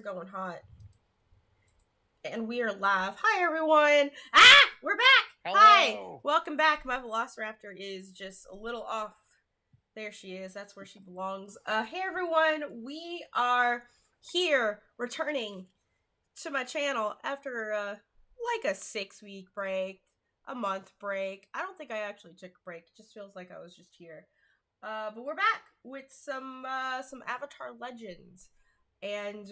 Going hot. And we are live. Hi, everyone. Ah, we're back. Hi. Hello. Welcome back. My Velociraptor is just a little off. There she is. That's where she belongs. Hey, everyone. We are here returning to my channel after like a 6-week break, a month break. I don't think I actually took a break. It just feels like I was just here. But we're back with some Avatar Legends. And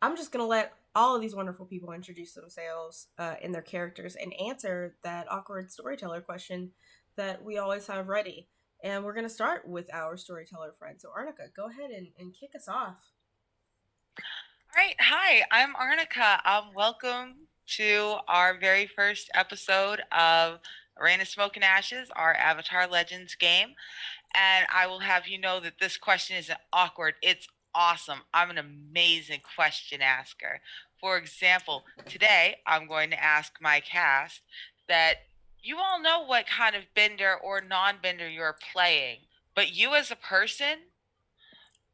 I'm just gonna let all of these wonderful people introduce themselves and their characters and answer that awkward storyteller question that we always have ready. And we're gonna start with our storyteller friend. So Arnica, go ahead and kick us off. All right. Hi, I'm Arnica. Welcome to our very first episode of Rain of Smoke and Ashes, our Avatar Legends game. And I will have you know that this question isn't awkward. It's awesome. I'm an amazing question asker. For example, today I'm going to ask my cast that you all know what kind of bender or non-bender you're playing, but you as a person,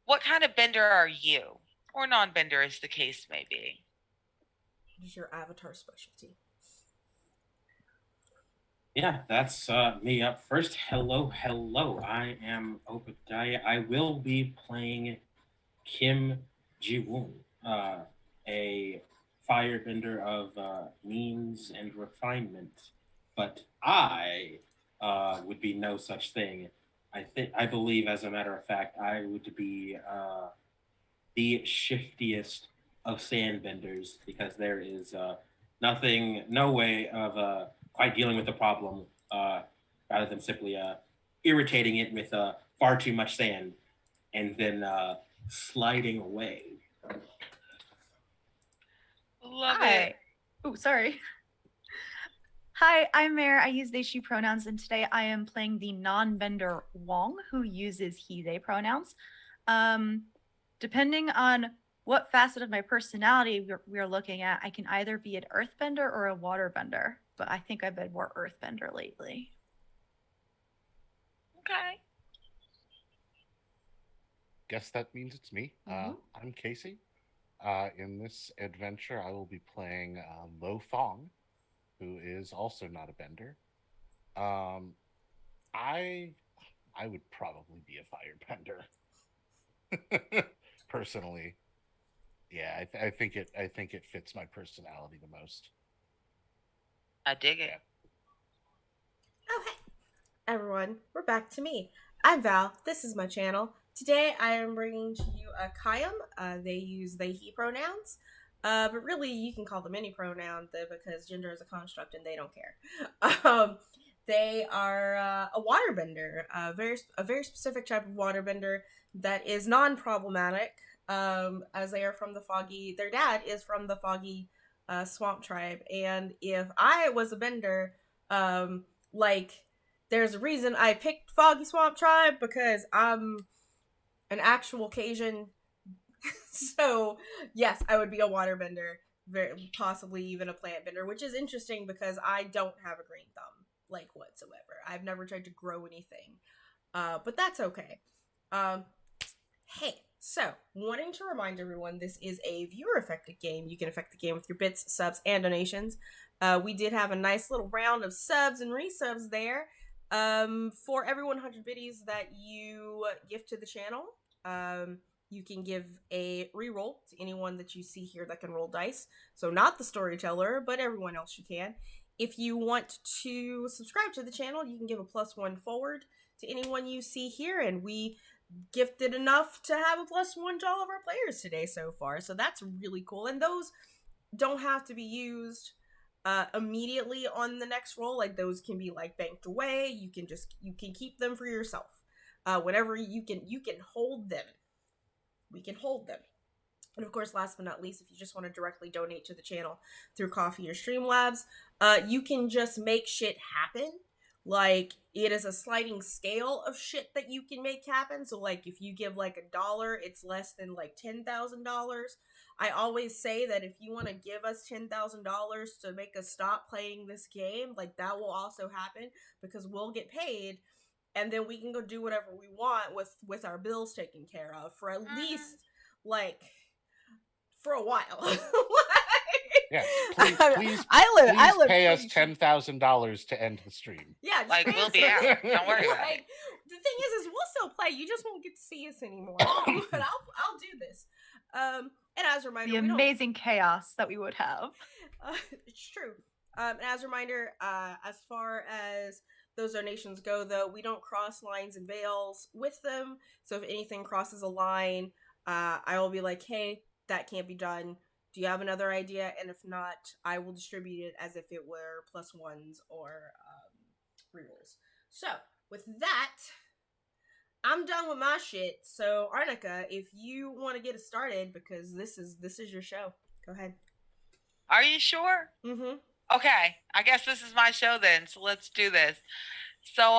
what kind of bender are you? Or non-bender as the case may be. What is your Avatar specialty? Yeah, that's me up first. Hello. I am Obadiah. I will be playing Kim Ji-woon, a firebender of means and refinement. But I would be no such thing. I believe, as a matter of fact, I would be the shiftiest of sandbenders because there is no way of quite dealing with the problem rather than simply irritating it with far too much sand and then sliding away. Love Hi. it. Oh, sorry. Hi, I'm Mare. I use they, she pronouns, and today I am playing the non-bender Wong, who uses he, they pronouns. Depending on what facet of my personality we're looking at, I can either be an earthbender or a waterbender, but I think I've been more earthbender lately. Okay. Guess that means it's me. I'm Casey. In this adventure, I will be playing Lo Fong, who is also not a bender. I would probably be a firebender. Personally, yeah, I think it fits my personality the most. I dig it. Oh, hey, everyone. We're back to me. I'm Val. This is my channel. Today I am bringing to you a Kayam. They use they, he pronouns. But really, you can call them any pronoun because gender is a construct and they don't care. They are a waterbender, a very specific type of waterbender that is non-problematic, as they are from the foggy. Their dad is from the foggy swamp tribe, and if I was a bender, like there's a reason I picked foggy swamp tribe because I'm an actual Cajun. So yes, I would be a waterbender, very possibly even a plant bender, which is interesting because I don't have a green thumb like whatsoever. I've never tried to grow anything, but that's okay. Hey, so wanting to remind everyone, this is a viewer affected game. You can affect the game with your bits, subs, and donations. We did have a nice little round of subs and resubs there. For every 100 biddies that you gift to the channel, you can give a reroll to anyone that you see here that can roll dice. So not the storyteller, but everyone else you can. If you want to subscribe to the channel, you can give a +1 forward to anyone you see here, and we gifted enough to have a +1 to all of our players today so far. So that's really cool. And those don't have to be used immediately on the next roll. Like those can be like banked away. You can keep them for yourself. Whenever you can hold them. We can hold them. And of course, last but not least, if you just want to directly donate to the channel through Coffee or Streamlabs, you can just make shit happen. Like, it is a sliding scale of shit that you can make happen. So, like, if you give, like, $1, it's less than, like, $10,000. I always say that if you want to give us $10,000 to make us stop playing this game, like, that will also happen because we'll get paid. And then we can go do whatever we want with our bills taken care of for at least like for a while. Yes, please, I, please, I please live pay us pretty cheap. $10,000 to end the stream. Yeah, just Like, pay we'll us be for out. Don't worry about like it. the thing is we'll still play. You just won't get to see us anymore. But I'll do this. And as a reminder, The we don't. amazing chaos that we would have. It's true. And as a reminder, as far as those donations go, though, we don't cross lines and veils with them. So if anything crosses a line, I will be like, hey, that can't be done. Do you have another idea? And if not, I will distribute it as if it were plus ones or rerolls. So with that, I'm done with my shit. So Arnica, if you want to get us started, because this is your show, go ahead. Are you sure? Mm-hmm. Okay, I guess this is my show then. So let's do this. So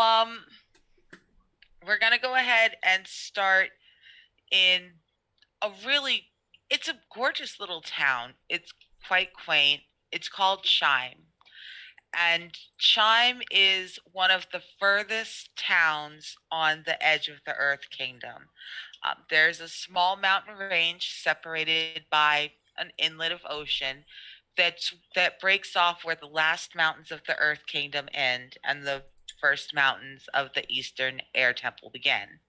we're gonna go ahead and start in a really. It's a gorgeous little town. It's quite quaint. It's called Chime. And Chime is one of the furthest towns on the edge of the Earth Kingdom. There's a small mountain range separated by an inlet of ocean that breaks off where the last mountains of the Earth Kingdom end and the first mountains of the Eastern Air Temple begin.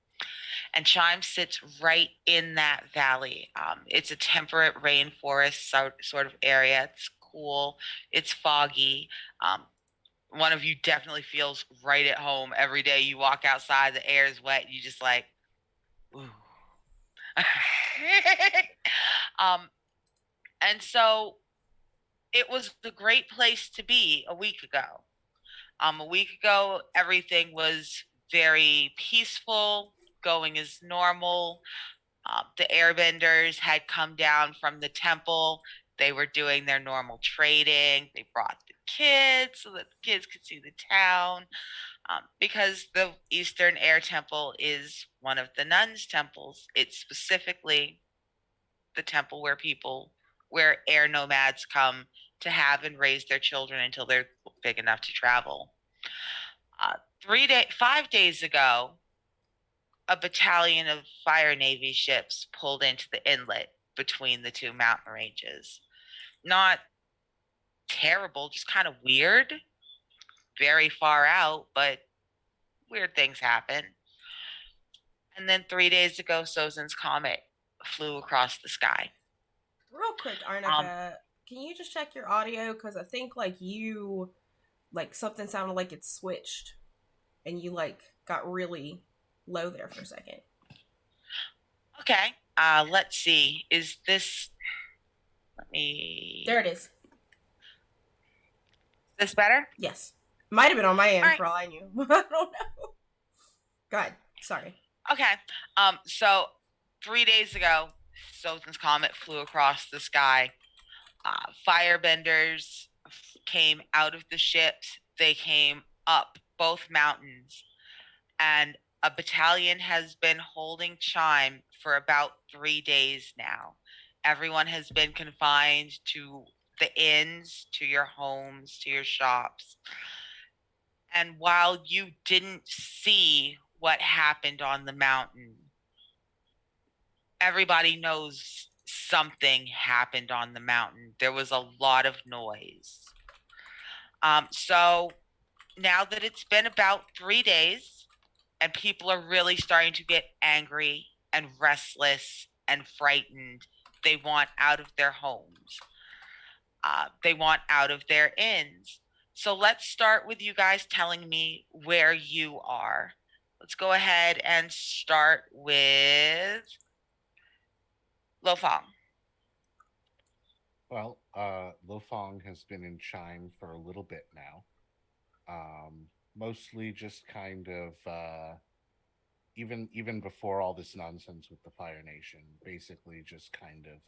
And Chime sits right in that valley. It's a temperate rainforest sort of area. It's cool. It's foggy. Um, One of you definitely feels right at home every day. You walk outside, the air is wet. You just like, ooh. um, and so it was a great place to be a week ago. A week ago, everything was very peaceful, going as normal. The airbenders had come down from the temple. They were doing their normal trading. They brought the kids so that the kids could see the town. Because the Eastern Air Temple is one of the nuns' temples. It's specifically the temple where air nomads come to have and raise their children until they're big enough to travel. 5 days ago, a battalion of Fire Navy ships pulled into the inlet between the two mountain ranges. Not terrible, just kind of weird. Very far out, but weird things happen. And then 3 days ago, Sozin's comet flew across the sky. Real quick, Arnica, can you just check your audio? Because I think something sounded like it switched, and you got really low there for a second. Okay. Let's see. Is this? Let me. There it is. Is this better? Yes, might have been on my end All right. for all I knew. I don't know. Go ahead. Sorry. Okay. So 3 days ago, Sozin's comet flew across the sky. Firebenders came out of the ships. They came up both mountains, and a battalion has been holding Chime for about 3 days now. Everyone has been confined to the inns, to your homes, to your shops. And while you didn't see what happened on the mountain, everybody knows something happened on the mountain. There was a lot of noise. So now that it's been about 3 days and people are really starting to get angry and restless and frightened, they want out of their homes. They want out of their inns. So let's start with you guys telling me where you are. Let's go ahead and start with Lo Fong. Well, Lo Fong has been in Chime for a little bit now. Mostly just kind of even before all this nonsense with the Fire Nation, basically just kind of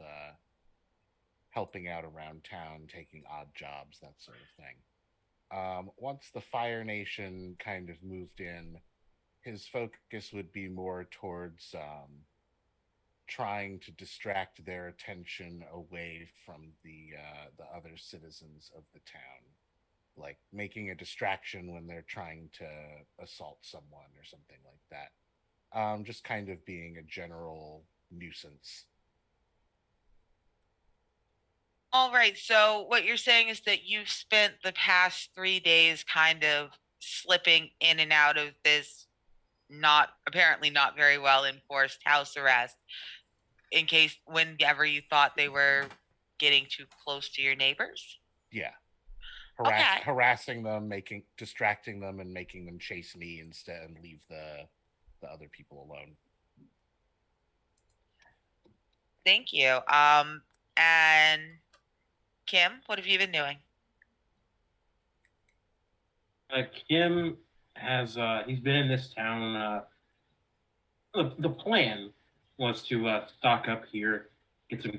helping out around town, taking odd jobs, that sort of thing. Once the Fire Nation kind of moved in, his focus would be more towards trying to distract their attention away from the other citizens of the town, like making a distraction when they're trying to assault someone or something like that. Just kind of being a general nuisance All right. So what you're saying is that you've spent the past 3 days kind of slipping in and out of this not apparently not very well enforced house arrest in case whenever you thought they were getting too close to your neighbors. Yeah. Okay. Harassing them, distracting them, and making them chase me instead and leave the other people alone. Thank you. And Kim, what have you been doing? Kim has he's been in this town. The plan was to stock up here, get some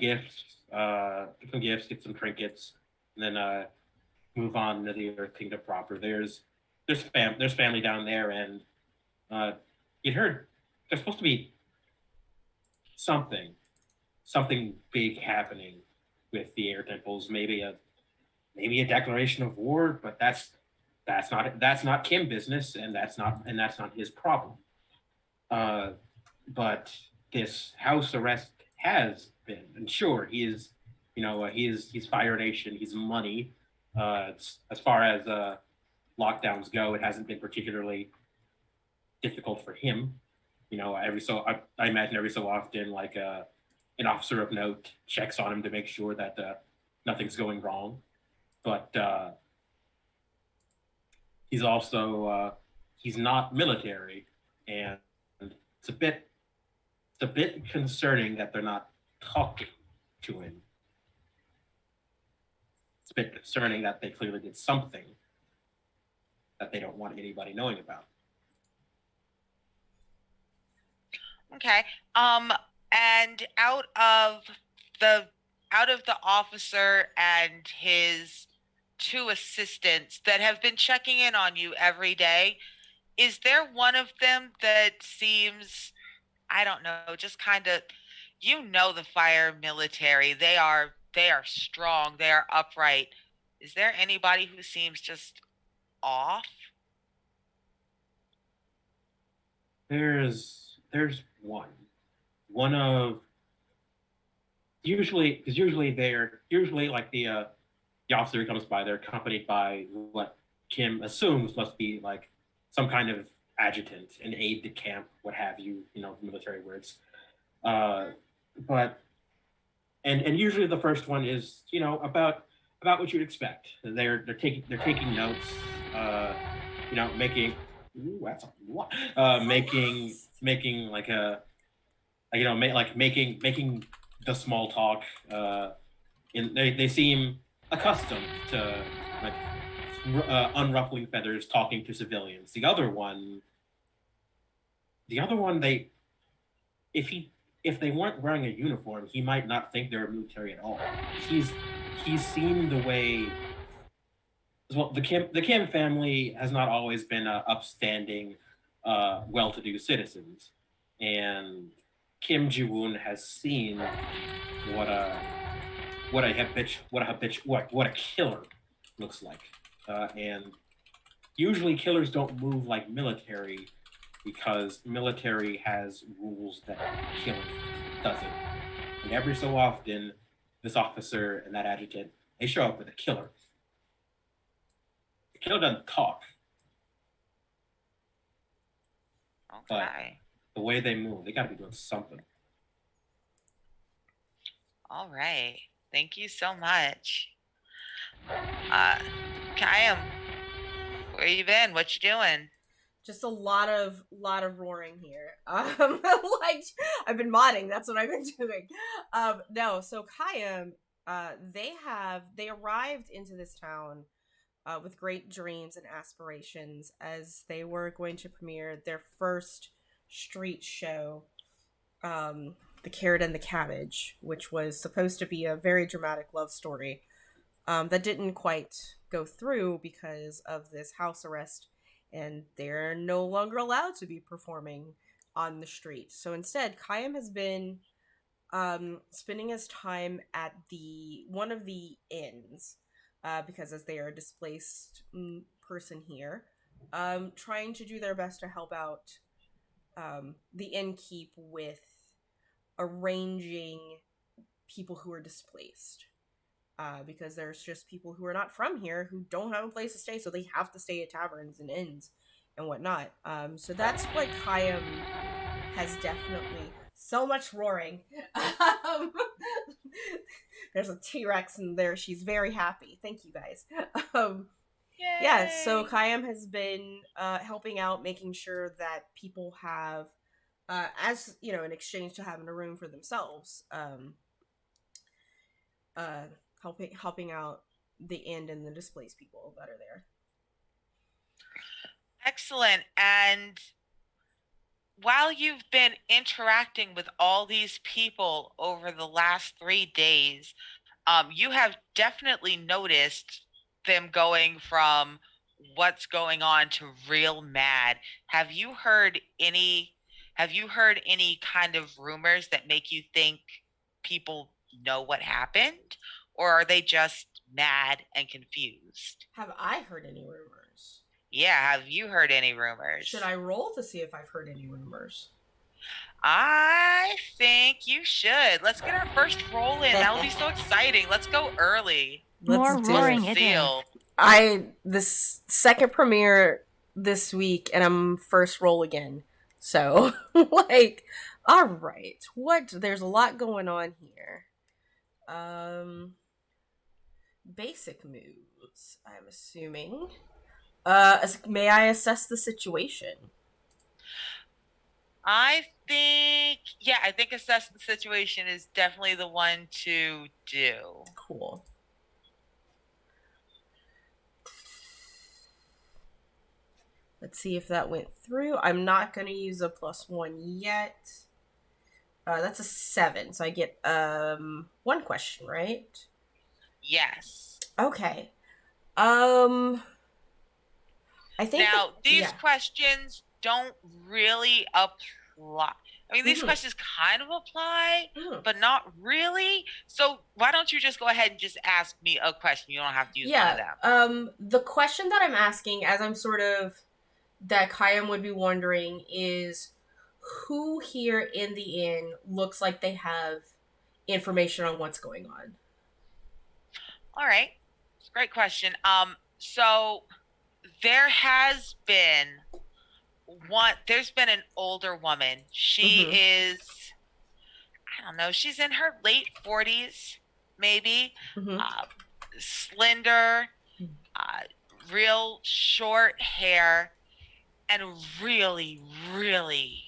trinkets, and then move on to the Earth Kingdom proper. There's family down there, and uh, you heard there's supposed to be something something big happening with the air temples. Maybe a declaration of war, but that's not Kim business, and that's not his problem. Uh, but this house arrest has been, and sure, he's Fire Nation, he's money. As far as lockdowns go, it hasn't been particularly difficult for him. I imagine every so often, like an officer of note checks on him to make sure that nothing's going wrong. But he's not military, and it's a bit concerning that they're not talking to him. It's a bit concerning that they clearly did something that they don't want anybody knowing about. Okay. And out of the officer and his two assistants that have been checking in on you every day, is there one of them that seems, I don't know, just kind of, the fire military, they are strong, they are upright. Is there anybody who seems just off? There's one of usually like the officer who comes by, they're accompanied by what Kim assumes must be like some kind of adjutant, an aide de camp, what have you, military words. But and usually the first one is about what you'd expect. They're taking notes, making that's a lot. Making like a making the small talk. They seem accustomed to like unruffling feathers, talking to civilians. The other one, if they weren't wearing a uniform, he might not think they're military at all. He's seen the way. Well, the Kim family has not always been upstanding, well-to-do citizens, and Kim Ji-woon has seen what a what a killer looks like, and usually killers don't move like military because military has rules that killing doesn't. And every so often, this officer and that adjutant, they show up with a killer. The killer doesn't talk, but Okay. the way they move, they got to be doing something. All right. Thank you so much. Kayam, where you been? What you doing? Just a lot of roaring here. Like I've been modding. That's what I've been doing. No, so Kayam, they arrived into this town with great dreams and aspirations as they were going to premiere their first street show, The Carrot and the Cabbage, which was supposed to be a very dramatic love story that didn't quite go through because of this house arrest, and they're no longer allowed to be performing on the street. So instead, Kayam has been spending his time at one of the inns, because as they are a displaced person here, trying to do their best to help out the innkeep with arranging people who are displaced. because there's just people who are not from here who don't have a place to stay, so they have to stay at taverns and inns and whatnot. So that's what Kayam has definitely so much roaring. Um, there's a T-Rex in there. She's very happy. Thank you guys. Um, yeah, so Yay! Kayam has been helping out, making sure that people have, as you know, in exchange to having a room for themselves, uh, helping out the inn and the displaced people that are there. Excellent. And while you've been interacting with all these people over the last 3 days, you have definitely noticed them going from what's going on to real mad. Have you heard any have you heard any kind of rumors that make you think people know what happened? Or are they just mad and confused? Have I heard any rumors? Yeah, have you heard any rumors? Should I roll to see if I've heard any rumors? I think you should. Let's get our first roll in. That'll be so exciting. Let's go early. More Let's do roaring it. it in. This second premiere this week, and I'm first roll again. So, like, all right, there's a lot going on here. Basic moves, I'm assuming. May I assess the situation? I think assess the situation is definitely the one to do. Cool. Let's see if that went through. I'm not going to use a +1 yet. That's a 7, so I get one question, right? Yes. Okay. I think now these questions don't really apply. I mean, these questions kind of apply, but not really. So why don't you just go ahead and just ask me a question? You don't have to use one of them. The question that I'm asking, as I'm sort of that Kayam would be wondering, is who here in the inn looks like they have information on what's going on? All right. It's a great question. So there has been there's been an older woman. She is, I don't know, she's in her late 40s, maybe. Slender, real short hair, and really, really,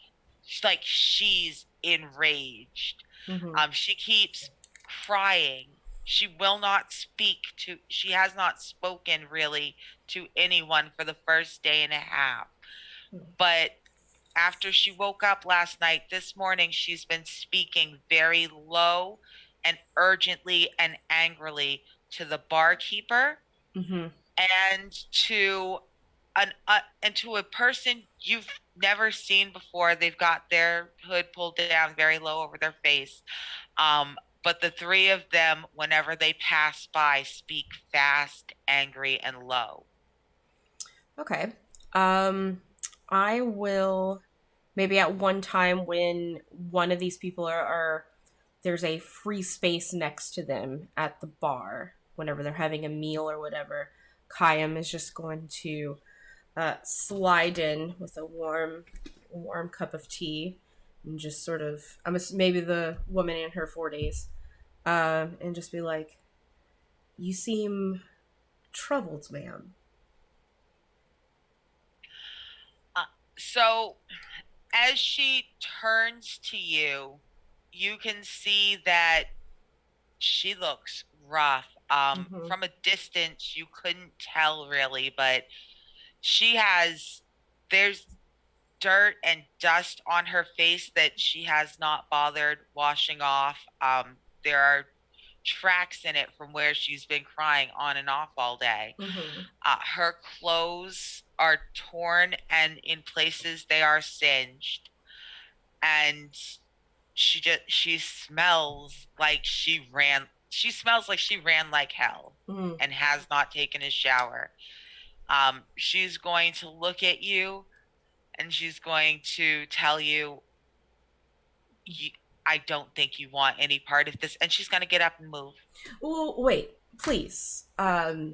she's enraged. She keeps crying. She has not spoken really to anyone for the first day and a half. But after she woke up last night, this morning, she's been speaking very low and urgently and angrily to the barkeeper and to a person you've never seen before. They've got their hood pulled down very low over their face. But the three of them, whenever they pass by, speak fast, angry, and low. Okay. I will maybe at one time when one of these people are there's a free space next to them at the bar whenever they're having a meal or whatever, Kayam is just going to slide in with a warm cup of tea and just sort of maybe the woman in her 40s and just be like, you seem troubled, ma'am. So as she turns to you, you can see that she looks rough. From a distance, you couldn't tell really, but there's dirt and dust on her face that she has not bothered washing off. There are tracks in it from where she's been crying on and off all day. Her clothes are torn, and in places they are singed, and she smells like she ran like hell and has not taken a shower. She's going to look at you and she's going to tell you, I don't think you want any part of this, and she's going to get up and move. Well, wait. please, I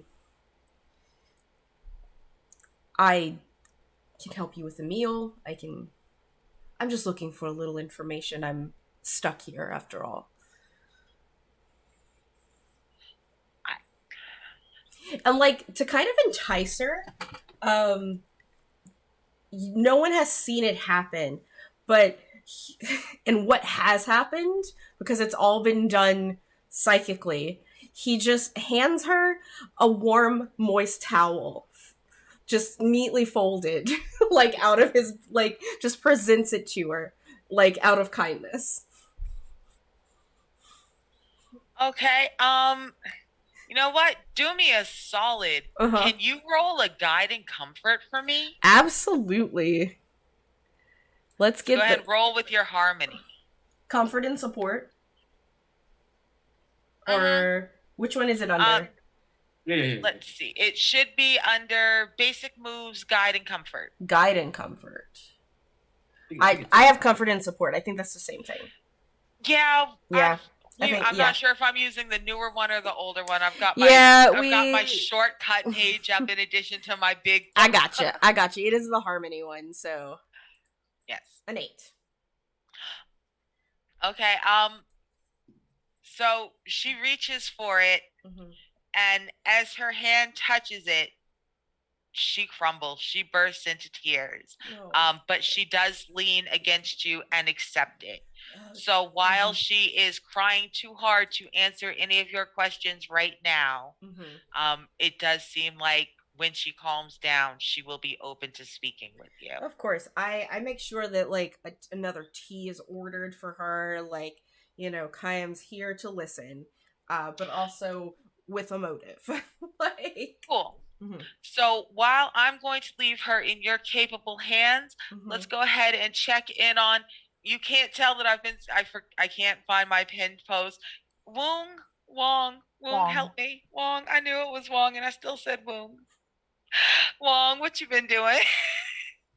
can help you with a meal. I'm just looking for a little information. I'm stuck here after all. And like to kind of entice her, um, no one has seen it happen, but and what has happened, because it's all been done psychically, he just hands her a warm, moist towel, just neatly folded, like out of his, like just presents it to her, like out of kindness. Okay. You know what? Do me a solid. Uh-huh. Can you roll a guide and comfort for me? Absolutely. Let's Go get ahead the and roll with your harmony. comfort and support. Mm-hmm. Or which one is it under? Yeah. Let's see. It should be under basic moves, guide, and comfort. Guide and comfort. I have comfort and support. I think that's the same thing. Yeah. Yeah. I think I'm yeah. not sure if I'm using the newer one or the older one. I've got my shortcut page up in addition to my big book. I gotcha. It is the harmony one, so Yes. an 8. Okay. So she reaches for it, and as her hand touches it, she crumbles. She bursts into tears. But she does lean against you and accept it. So while she is crying too hard to answer any of your questions right now, it does seem like when she calms down, she will be open to speaking with you. Of course. I make sure that like another tea is ordered for her, like, you know, Kayam's here to listen, but also with a motive. Like cool. So while I'm going to leave her in your capable hands, let's go ahead and check in on. You can't tell that I can't find my pinned post. Wong, help me. Wong, I knew it was Wong and I still said Wong. Wong, what you been doing?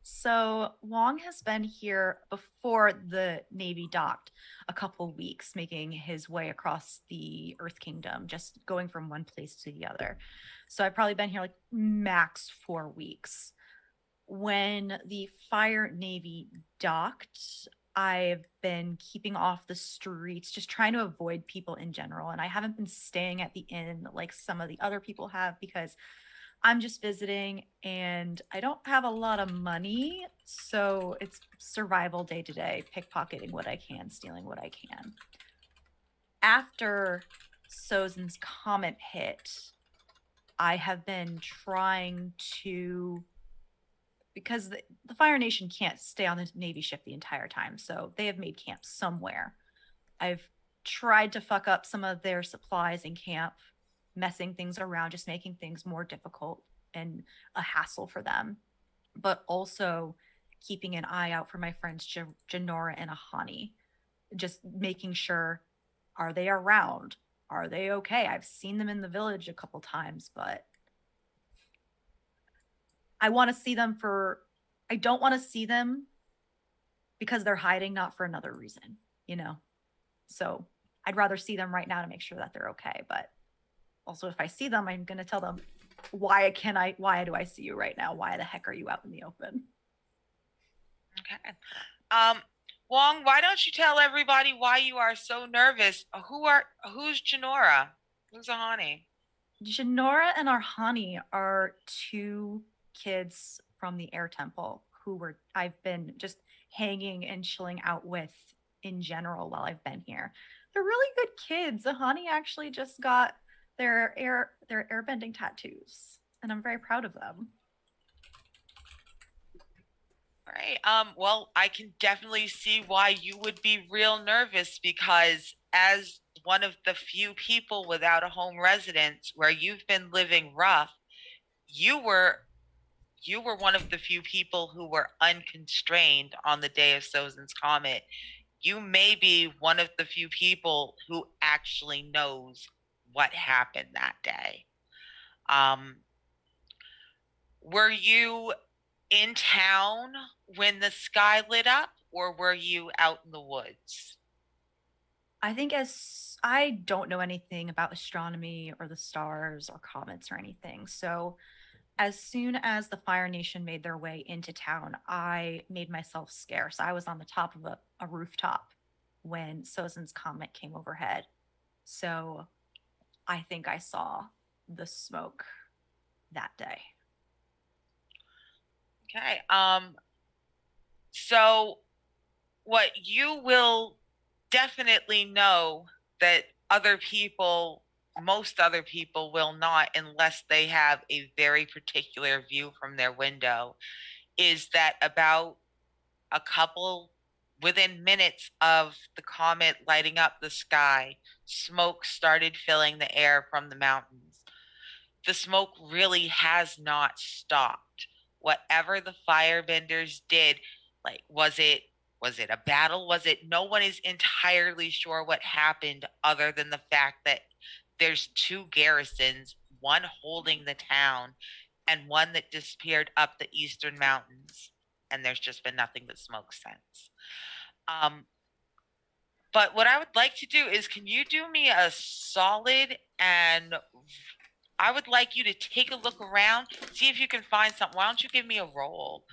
So Wong has been here before the Navy docked a couple weeks, making his way across the Earth Kingdom, just going from one place to the other. So I've probably been here like max 4 weeks. When the Fire Navy docked, I've been keeping off the streets, just trying to avoid people in general. And I haven't been staying at the inn like some of the other people have because I'm just visiting and I don't have a lot of money. So it's survival day to day, pickpocketing what I can, stealing what I can. After Sozin's comment hit, I have been trying to, because the Fire Nation can't stay on the Navy ship the entire time. So they have made camp somewhere. I've tried to fuck up some of their supplies in camp, messing things around, just making things more difficult and a hassle for them, but also keeping an eye out for my friends Janora and Ahani, just making sure, are they around? Are they okay? I've seen them in the village a couple times, but I want to see them I don't want to see them because they're hiding, not for another reason, you know? So I'd rather see them right now to make sure that they're okay. But also if I see them, I'm going to tell them, why do I see you right now? Why the heck are you out in the open? Okay. Wong, why don't you tell everybody why you are so nervous? Who's Janora? Who's Ahani? Janora and Arhani are 2 kids from the Air Temple I've been just hanging and chilling out with in general while I've been here. They're really good kids. Ahani actually just got their airbending tattoos, and I'm very proud of them. All right. Well, I can definitely see why you would be real nervous because as one of the few people without a home residence where you've been living rough, you were one of the few people who were unconstrained on the day of Sozin's Comet. You may be one of the few people who actually knows what happened that day. Were you in town when the sky lit up, or were you out in the woods? I think as I don't know anything about astronomy or the stars or comets or anything. So as soon as the Fire Nation made their way into town, I made myself scarce. I was on the top of a rooftop when Sozin's comet came overhead. So I think I saw the smoke that day. Okay. So what you will definitely know that most other people will not, unless they have a very particular view from their window, is that about a couple within minutes of the comet lighting up the sky, smoke started filling the air from the mountains. The smoke really has not stopped. Whatever the firebenders did, like was it a battle? Was it no one is entirely sure what happened other than the fact that there's two garrisons, one holding the town and one that disappeared up the eastern mountains. And there's just been nothing but smoke since. Um, but what I would like to do is, can you do me a solid, and I would like you to take a look around, see if you can find something. Why don't you give me a roll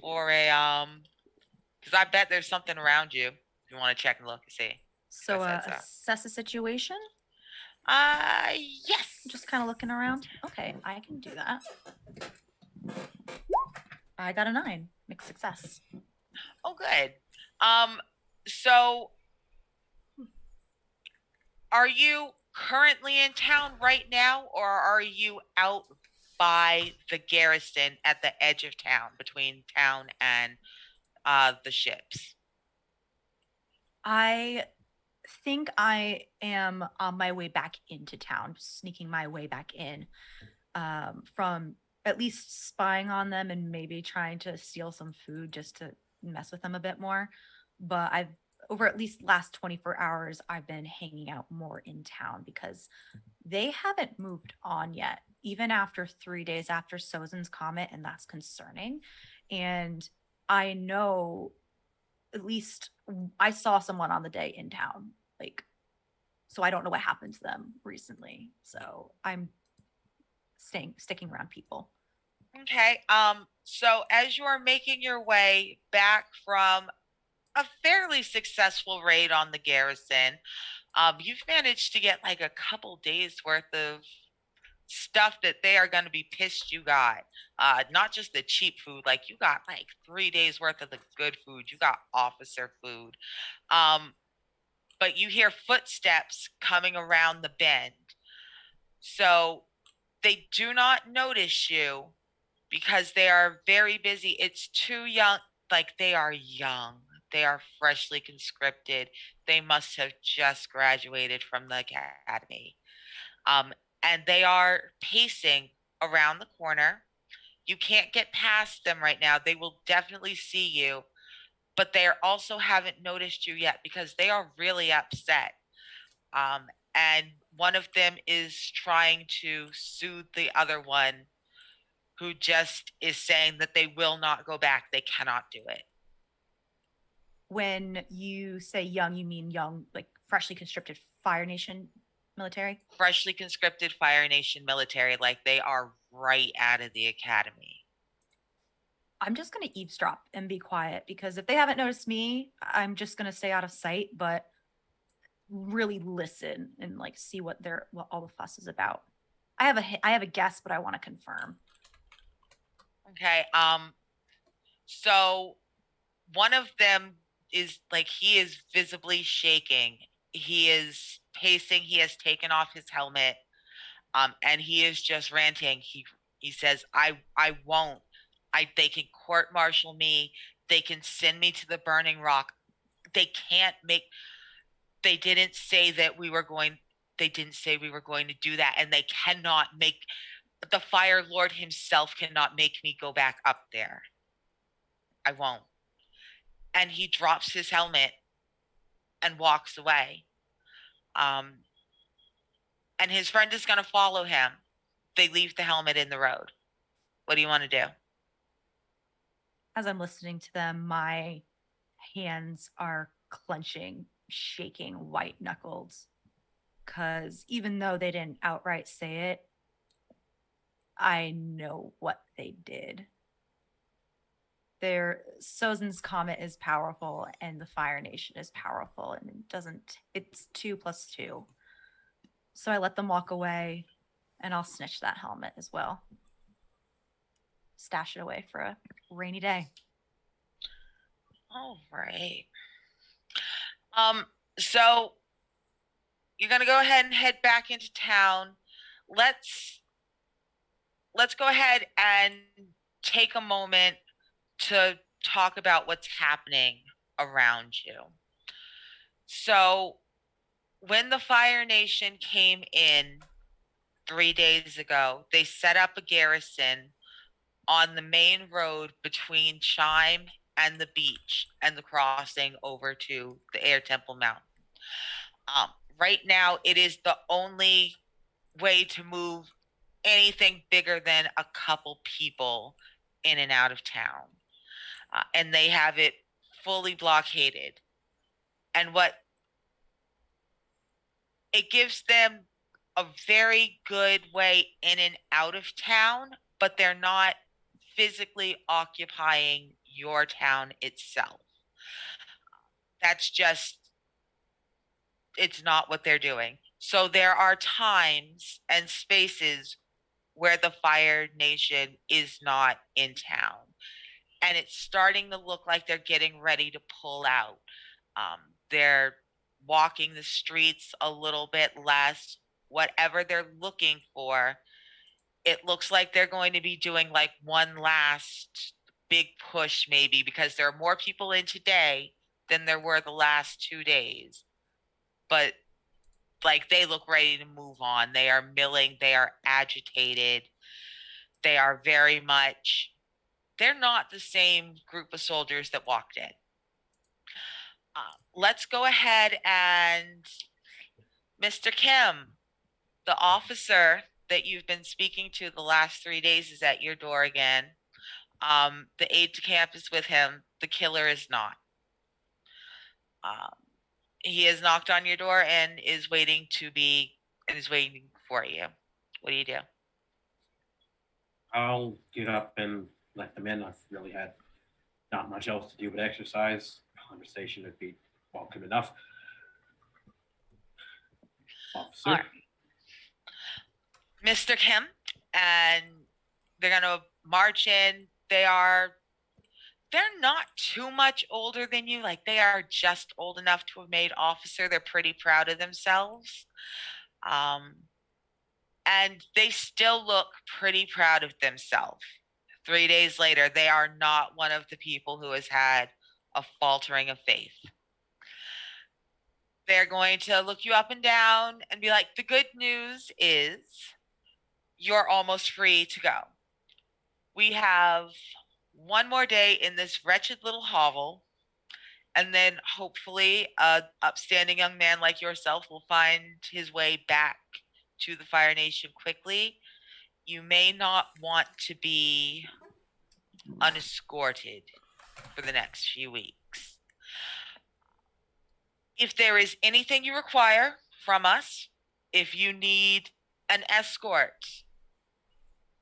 for a because I bet there's something around you. If you want to check and look and see. So I said so. assess the situation. Yes. Just kind of looking around. Okay, I can do that. I got a 9. Mixed success. Oh, good. So are you currently in town right now, or are you out by the garrison at the edge of town, between town and the ships? I think I am on my way back into town, sneaking my way back in, from at least spying on them and maybe trying to steal some food just to mess with them a bit more. But I've over at least last 24 hours, I've been hanging out more in town because they haven't moved on yet, even after 3 days after Sozin's comet, and that's concerning. And I know at least I saw someone on the day in town. Like, so I don't know what happened to them recently. So I'm sticking around people. Okay. So as you are making your way back from a fairly successful raid on the garrison, you've managed to get like a couple days worth of stuff that they are going to be pissed you got. Not just the cheap food, like you got like 3 days worth of the good food. You got officer food. But you hear footsteps coming around the bend. So they do not notice you because they are very busy. It's too young. Like, they are young. They are freshly conscripted. They must have just graduated from the academy. Um, and they are pacing around the corner. You can't get past them right now. They will definitely see you, but they also haven't noticed you yet because they are really upset. Um, and one of them is trying to soothe the other one, who just is saying that they will not go back. They cannot do it. When you say young, you mean young, like freshly conscripted Fire Nation military? Freshly conscripted Fire Nation military, like they are right out of the academy. I'm just going to eavesdrop and be quiet because if they haven't noticed me, I'm just going to stay out of sight, but really listen and like see what all the fuss is about. I have a guess, but I want to confirm. Okay. So one of them is like, he is visibly shaking. He is pacing. He has taken off his helmet. And he is just ranting. He says, I won't. They can court martial me. They can send me to the burning rock. They can't make they didn't say that we were going they didn't say we were going to do that, and they cannot make the Fire Lord himself cannot make me go back up there. I won't. And he drops his helmet and walks away. And his friend is going to follow him. They leave the helmet in the road. What do you want to do? As I'm listening to them, my hands are clenching, shaking, white knuckled. because even though they didn't outright say it, I know what they did. Their Sozin's Comet is powerful and the Fire Nation is powerful, and it's 2+2. So I let them walk away, and I'll snitch that helmet as well. Stash it away for a rainy day. All right. So you're gonna go ahead and head back into town. Let's go ahead and take a moment to talk about what's happening around you. So when the Fire Nation came in 3 days ago, they set up a garrison on the main road between Chime and the beach and the crossing over to the Air Temple Mountain. Right now, it is the only way to move anything bigger than a couple people in and out of town. And they have it fully blockaded. And it gives them a very good way in and out of town, but they're not physically occupying your town itself. That's just, it's not what they're doing. So there are times and spaces where the Fire Nation is not in town. And it's starting to look like they're getting ready to pull out. They're walking the streets a little bit less. Whatever they're looking for, it looks like they're going to be doing like one last big push, maybe, because there are more people in today than there were the last 2 days. But like, they look ready to move on. They are milling, they are agitated, they are very much, they're not the same group of soldiers that walked in. Let's go ahead and Mr. Kim, the officer that you've been speaking to the last 3 days is at your door again. The aide de camp is with him. The killer is not. He has knocked on your door and is waiting for you. What do you do? I'll get up and let them in. I've really had not much else to do but exercise. Conversation would be welcome enough. Officer. Right. Mr. Kim, and they're gonna march in. They're not too much older than you. Like, they are just old enough to have made officer. They're pretty proud of themselves. And they still look pretty proud of themselves. 3 days later, they are not one of the people who has had a faltering of faith. They're going to look you up and down and be like, the good news is you're almost free to go. We have one more day in this wretched little hovel, and then hopefully a upstanding young man like yourself will find his way back to the Fire Nation quickly. You may not want to be unescorted for the next few weeks. If there is anything you require from us, if you need an escort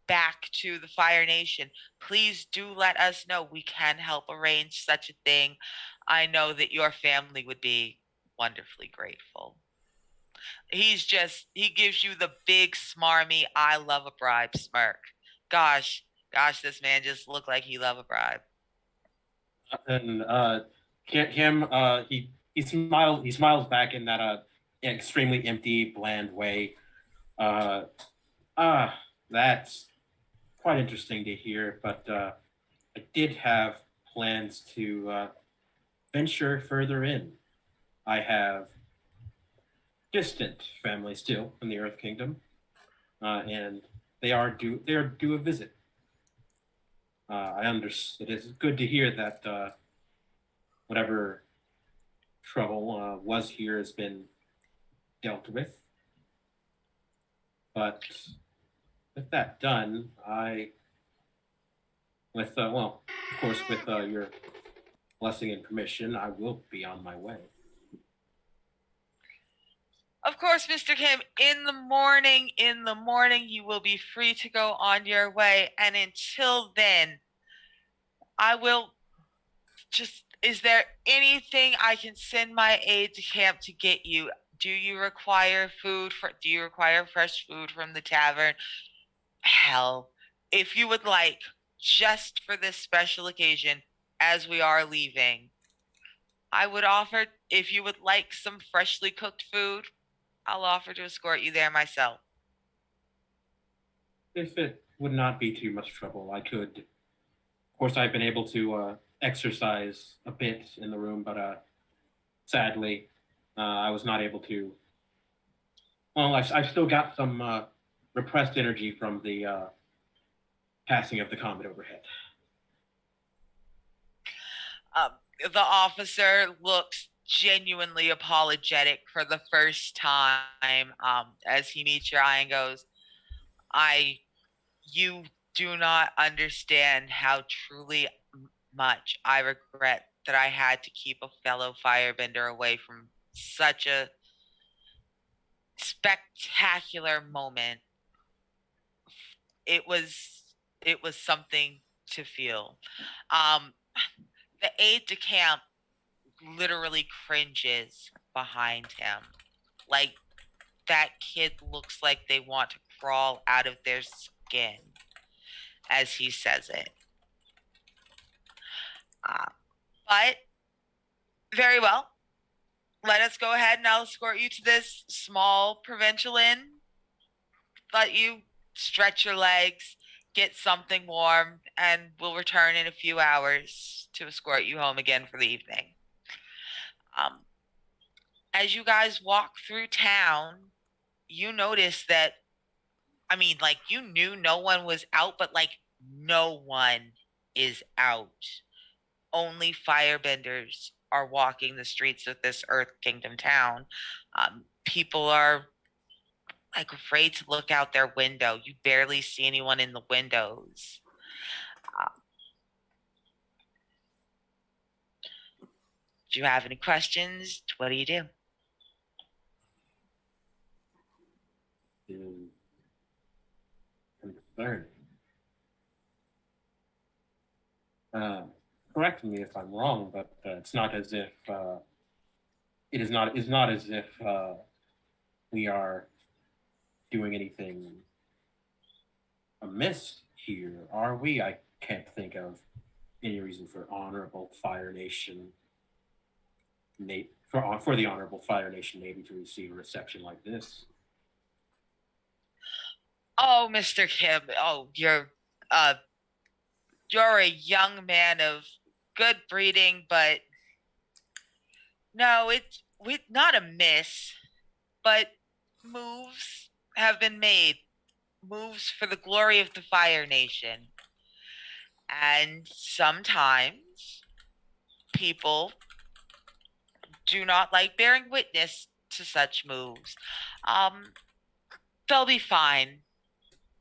back to the Fire Nation, please do let us know. We can help arrange such a thing. I know that your family would be wonderfully grateful. He gives you the big smarmy I love a bribe smirk. Gosh, this man just looked like he loved a bribe. And Kim, he smiles back in that extremely empty, bland way. That's quite interesting to hear, but I did have plans to venture further in. I have distant family still in the Earth Kingdom, and they are due a visit. It is good to hear that whatever trouble was here has been dealt with. But with that done, of course, with your blessing and permission, I will be on my way. Of course, Mr. Kim, in the morning, you will be free to go on your way. And until then, I will just, is there anything I can send my aide de camp to get you? Do you require do you require fresh food from the tavern? Hell, if you would like, just for this special occasion, as we are leaving, I would offer, if you would like some freshly cooked food, I'll offer to escort you there myself. If it would not be too much trouble, I could. Of course, I've been able to exercise a bit in the room, but sadly, I was not able to. Well, I've still got some repressed energy from the passing of the comet overhead. Um, the officer looks genuinely apologetic for the first time as he meets your eye and goes, you do not understand how truly much I regret that I had to keep a fellow firebender away from such a spectacular moment. It was something to feel. The aide de camp literally cringes behind him. Like, that kid looks like they want to crawl out of their skin as he says it. But very well. Let us go ahead and I'll escort you to this small provincial inn. Let you stretch your legs, get something warm, and we'll return in a few hours to escort you home again for the evening. As you guys walk through town, you notice that, you knew no one was out, but no one is out. Only firebenders are walking the streets of this Earth Kingdom town. People are afraid to look out their window. You barely see anyone in the windows. Do you have any questions? What do you do? Concerning. Correct me if I'm wrong, but it's not as if it is not as if we are doing anything amiss here, are we? I can't think of any reason for Honorable Fire Nation for the Honorable Fire Nation Navy to receive a reception like this. Oh, Mr. Kim. Oh, you're a young man of good breeding, but no, it's not amiss, but moves have been made. Moves for the glory of the Fire Nation. And sometimes people do not like bearing witness to such moves. They'll be fine.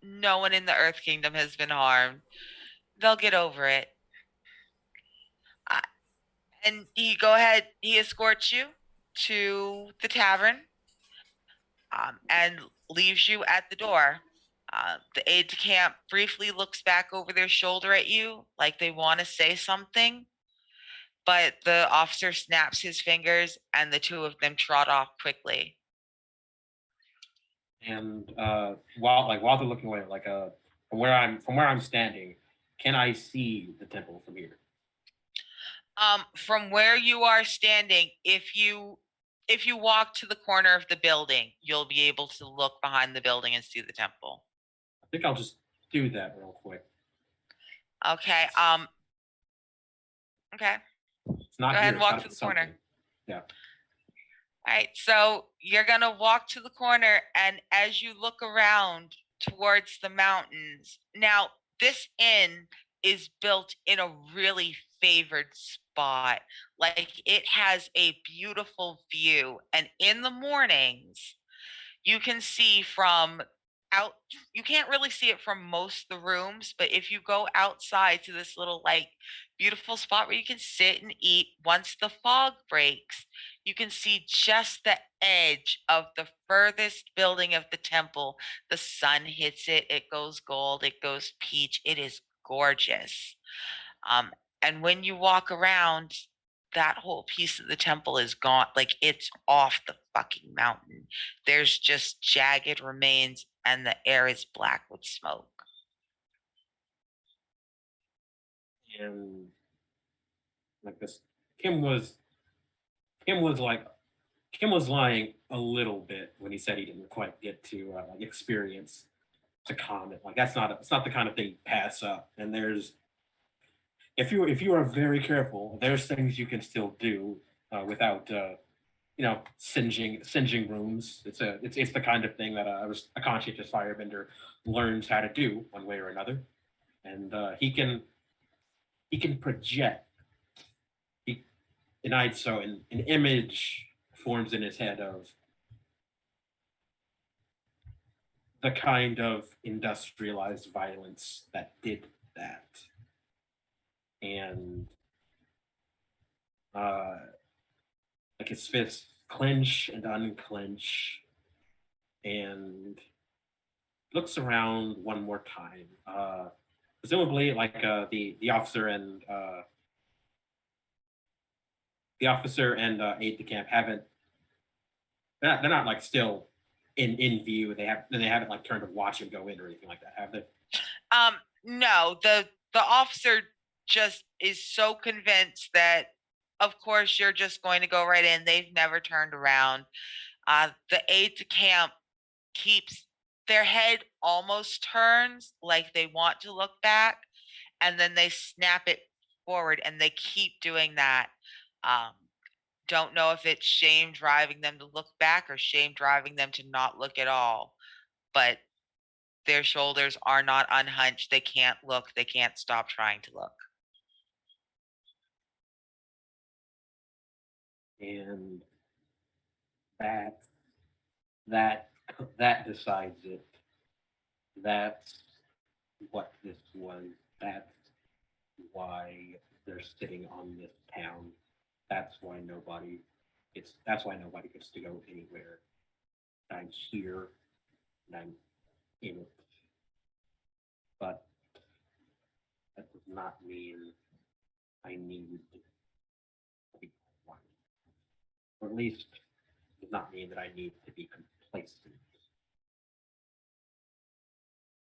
No one in the Earth Kingdom has been harmed. They'll get over it. And he escorts you to the tavern and leaves you at the door. The aide de camp briefly looks back over their shoulder at you like they want to say something, but the officer snaps his fingers and the two of them trot off quickly. And while they're looking away, from where I'm standing, can I see the temple from here? From where you are standing, if you walk to the corner of the building, you'll be able to look behind the building and see the temple. I think I'll just do that real quick. Okay. Okay. It's not Go ahead here, and walk to the corner. Yeah. All right. So you're gonna walk to the corner, and as you look around towards the mountains, now this inn is built in a really favored spot. It has a beautiful view, and in the mornings, you can see from out, you can't really see it from most of the rooms, but if you go outside to this little like beautiful spot where you can sit and eat, once the fog breaks, you can see just the edge of the furthest building of the temple. The sun hits it, it goes gold, it goes peach. It is gorgeous. Um, and when you walk around, that whole piece of the temple is gone. Like it's off the fucking mountain. There's just jagged remains, and the air is black with smoke. And like this, Kim was Kim was like Kim was lying a little bit when he said he didn't quite get to like experience the comet. Like it's not the kind of thing you pass up. And there's if you are very careful, there's things you can still do without singeing rooms. It's the kind of thing that a conscientious firebender learns how to do one way or another, and he can project. He denied so an image forms in his head of the kind of industrialized violence that did that, and uh, like his fists clench and unclench, and looks around one more time. Presumably, like the officer and aide de camp haven't. They're not like still in view. They haven't like turned to watch him go in or anything like that, have they? No, the officer just is so convinced that of course you're just going to go right in. They've never turned around. The aide de camp keeps their head almost turns like they want to look back, and then they snap it forward, and they keep doing that. Um, don't know if it's shame driving them to look back or shame driving them to not look at all, but their shoulders are not unhunched. They can't look. They can't stop trying to look. And that that that decides it. That's what this was. That's why they're sitting on this town. That's why nobody gets to go anywhere. I'm here and I'm in it. But that does not mean I need to be quiet. Or at least does not mean that I need to be complacent.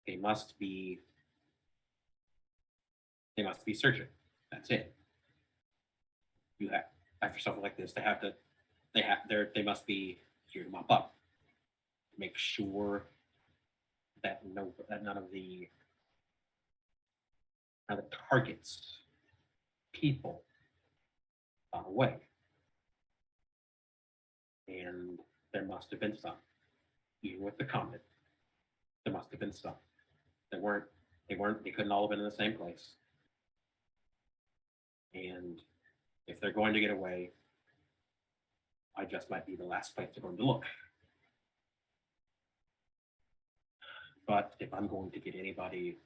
They must be they must be searching. That's it. You have after something like this, they must be here to mop up. Make sure that none of the targets, people, got away. And there must have been some. Even with the comet, there must have been some. They couldn't all have been in the same place. And if they're going to get away, I just might be the last place they're going to look. But if I'm going to get anybody,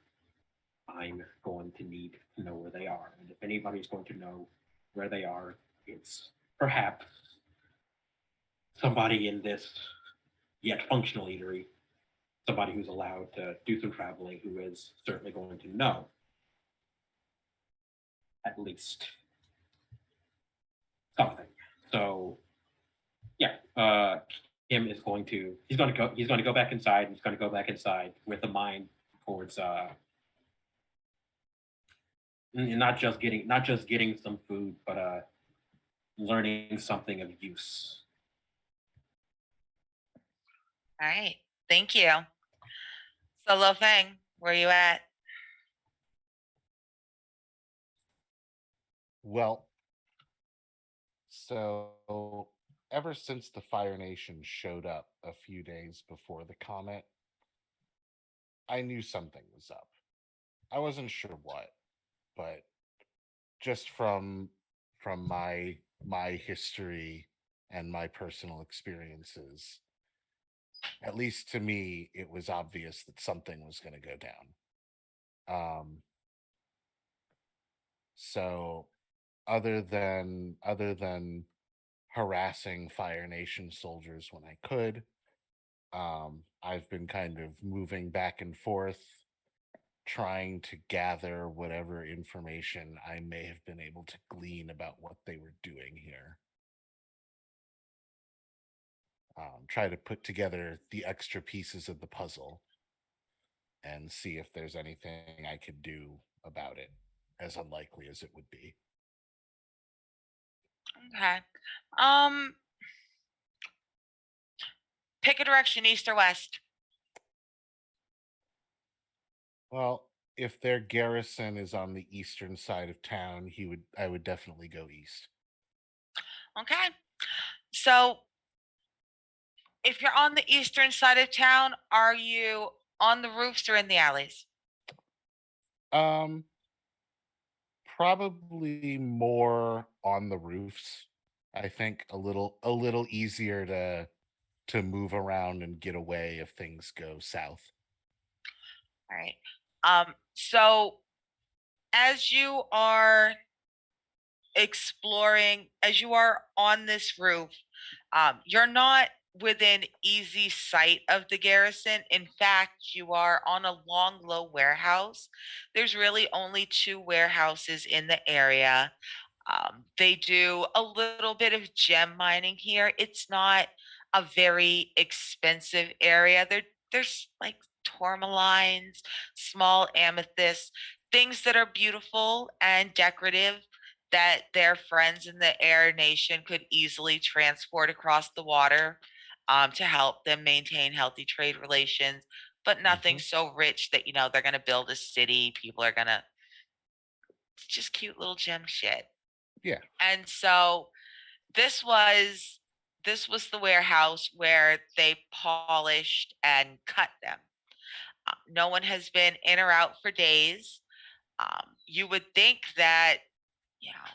I'm going to need to know where they are. And if anybody's going to know where they are, it's perhaps somebody in this yet functional eatery, somebody who's allowed to do some traveling, who is certainly going to know at least something. So yeah, Kim is going to he's going to go back inside. He's going to go back inside with a mind towards not just getting some food, but learning something of use. All right. Thank you. So, Feng, where you at? Well, so ever since the Fire Nation showed up a few days before the comet, I knew something was up. I wasn't sure what, but just from my history and my personal experiences, at least to me, it was obvious that something was going to go down. So other than harassing Fire Nation soldiers when I could, I've been kind of moving back and forth, trying to gather whatever information I may have been able to glean about what they were doing here. Try to put together the extra pieces of the puzzle and see if there's anything I could do about it, as unlikely as it would be. Okay. Um, Pick a direction, east or west. Well, if their garrison is on the eastern side of town, I would definitely go east. Okay. So if you're on the eastern side of town, are you on the roofs or in the alleys? Um, Probably more on the roofs. I think a little easier to move around and get away if things go south. All right. So as you are exploring, as you are on this roof, you're not within easy sight of the garrison. In fact, you are on a long, low warehouse. There's really only two warehouses in the area. They do a little bit of gem mining here. It's not a very expensive area. There's like tourmalines, small amethysts, things that are beautiful and decorative that their friends in the Air Nation could easily transport across the water to help them maintain healthy trade relations, but nothing Mhm. so rich that, they're going to build a city. People are going to, it's just cute little gem shit. Yeah. And so this was this was the warehouse where they polished and cut them. No one has been in or out for days. You would think that you know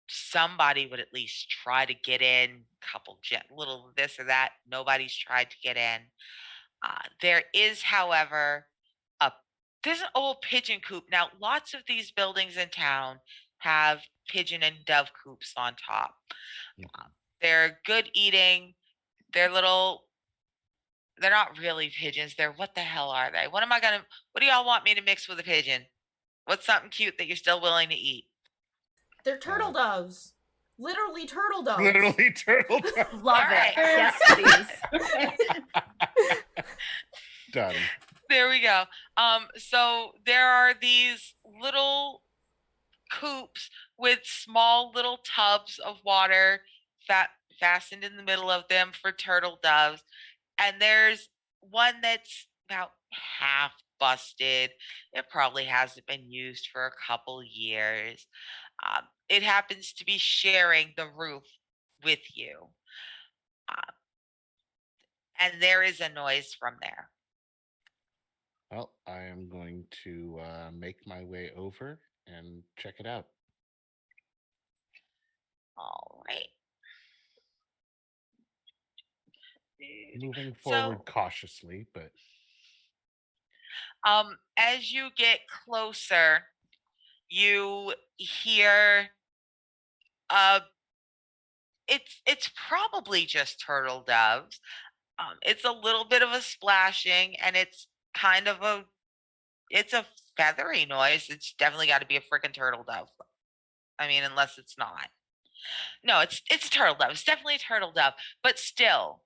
somebody would at least try to get in, couple little this or that. Nobody's tried to get in. There is, however, a there's an old pigeon coop. Now, lots of these buildings in town have pigeon and dove coops on top. Mhm. They're good eating. They're little. They're not really pigeons. They're what the hell are they? What do y'all want me to mix with a pigeon? What's something cute that you're still willing to eat? They're turtle Uh, doves. Literally turtle doves. Literally turtle dove. Love All it. right. Yes, please. Done. There we go. So there are these little coops with small little tubs of water fastened in the middle of them for turtle doves. And there's one that's about half busted. It probably hasn't been used for a couple years. It happens to be sharing the roof with you. Uh, and there is a noise from there. Well, I am going to make my way over and check it out. All right. Moving So, forward cautiously, but as you get closer, you hear uh it's probably just turtle doves. It's a little bit of a splashing, and it's kind of it's a feathery noise. It's definitely got to be a freaking turtle dove. I mean, unless it's not. No, it's a turtle dove. It's definitely a turtle dove, but still,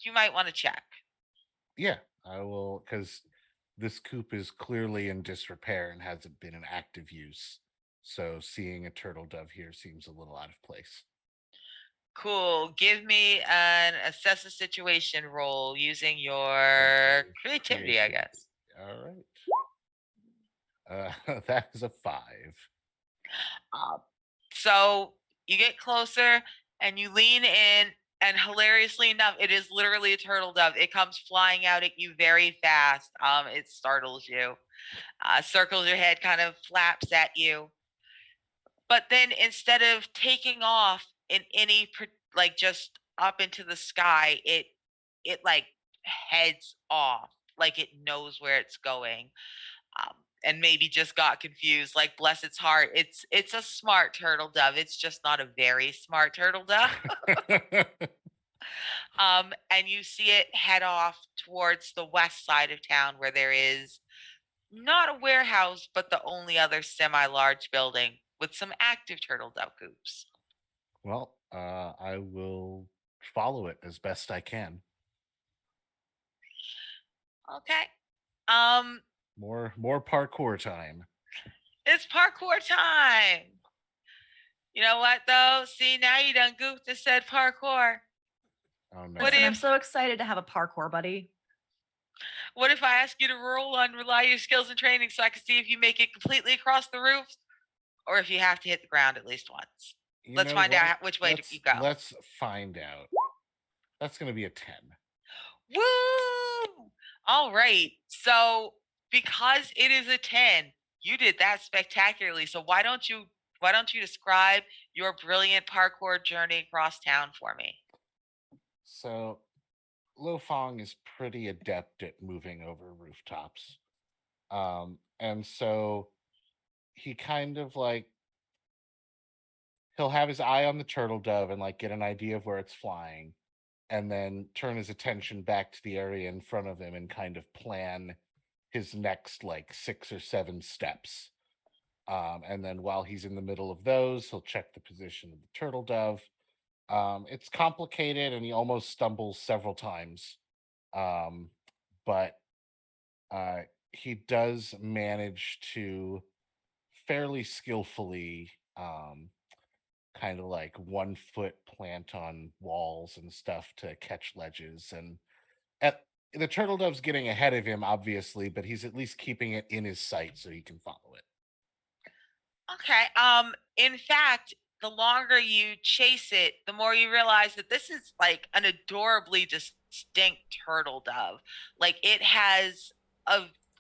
you might want to check. yeah, I will, because this coop is clearly in disrepair and hasn't been in active use. So seeing a turtle dove here seems a little out of place. Cool. Give me an assess the situation roll using your Okay, creativity, I creativity. guess. All right. That is a 5. Um, so you get closer and you lean in, and hilariously enough, it is literally a turtle dove. It comes flying out at you very fast. It startles you, circles your head, kind of flaps at you. But then instead of taking off in any like just up into the sky, it like heads off, like it knows where it's going, and maybe just got confused. Like, bless its heart, it's a smart turtle dove. It's just not a very smart turtle dove. And you see it head off towards the west side of town, where there is not a warehouse, but the only other semi-large building with some active turtle dove coops. Well, I will follow it as best I can. Okay. Um, More parkour time. it's parkour time. You know what though? See, now you done goofed and said parkour. Oh no. What Listen, I'm if so excited to have a parkour buddy. what if I ask you to roll on rely your skills and training so I can see if you make it completely across the roof, or if you have to hit the ground at least once? You Let's know find what? out which way you go. Let's find out. That's going to be a 10. Woo! All right. So because it is a 10, you did that spectacularly. So why don't you describe your brilliant parkour journey across town for me? So, Lo Fong is pretty adept at moving over rooftops. And so he kind of like he'll have his eye on the turtle dove and like get an idea of where it's flying, and then turn his attention back to the area in front of him and kind of plan his next like 6 or 7 steps. And then while he's in the middle of those, he'll check the position of the turtle dove. It's complicated and he almost stumbles several times. But uh, he does manage to fairly skillfully kind of like 1 foot plant on walls and stuff to catch ledges. And at, the turtle dove's getting ahead of him, obviously, but he's at least keeping it in his sight so he can follow it. Okay. In fact, the longer you chase it, the more you realize that this is like an adorably distinct turtle dove. Like a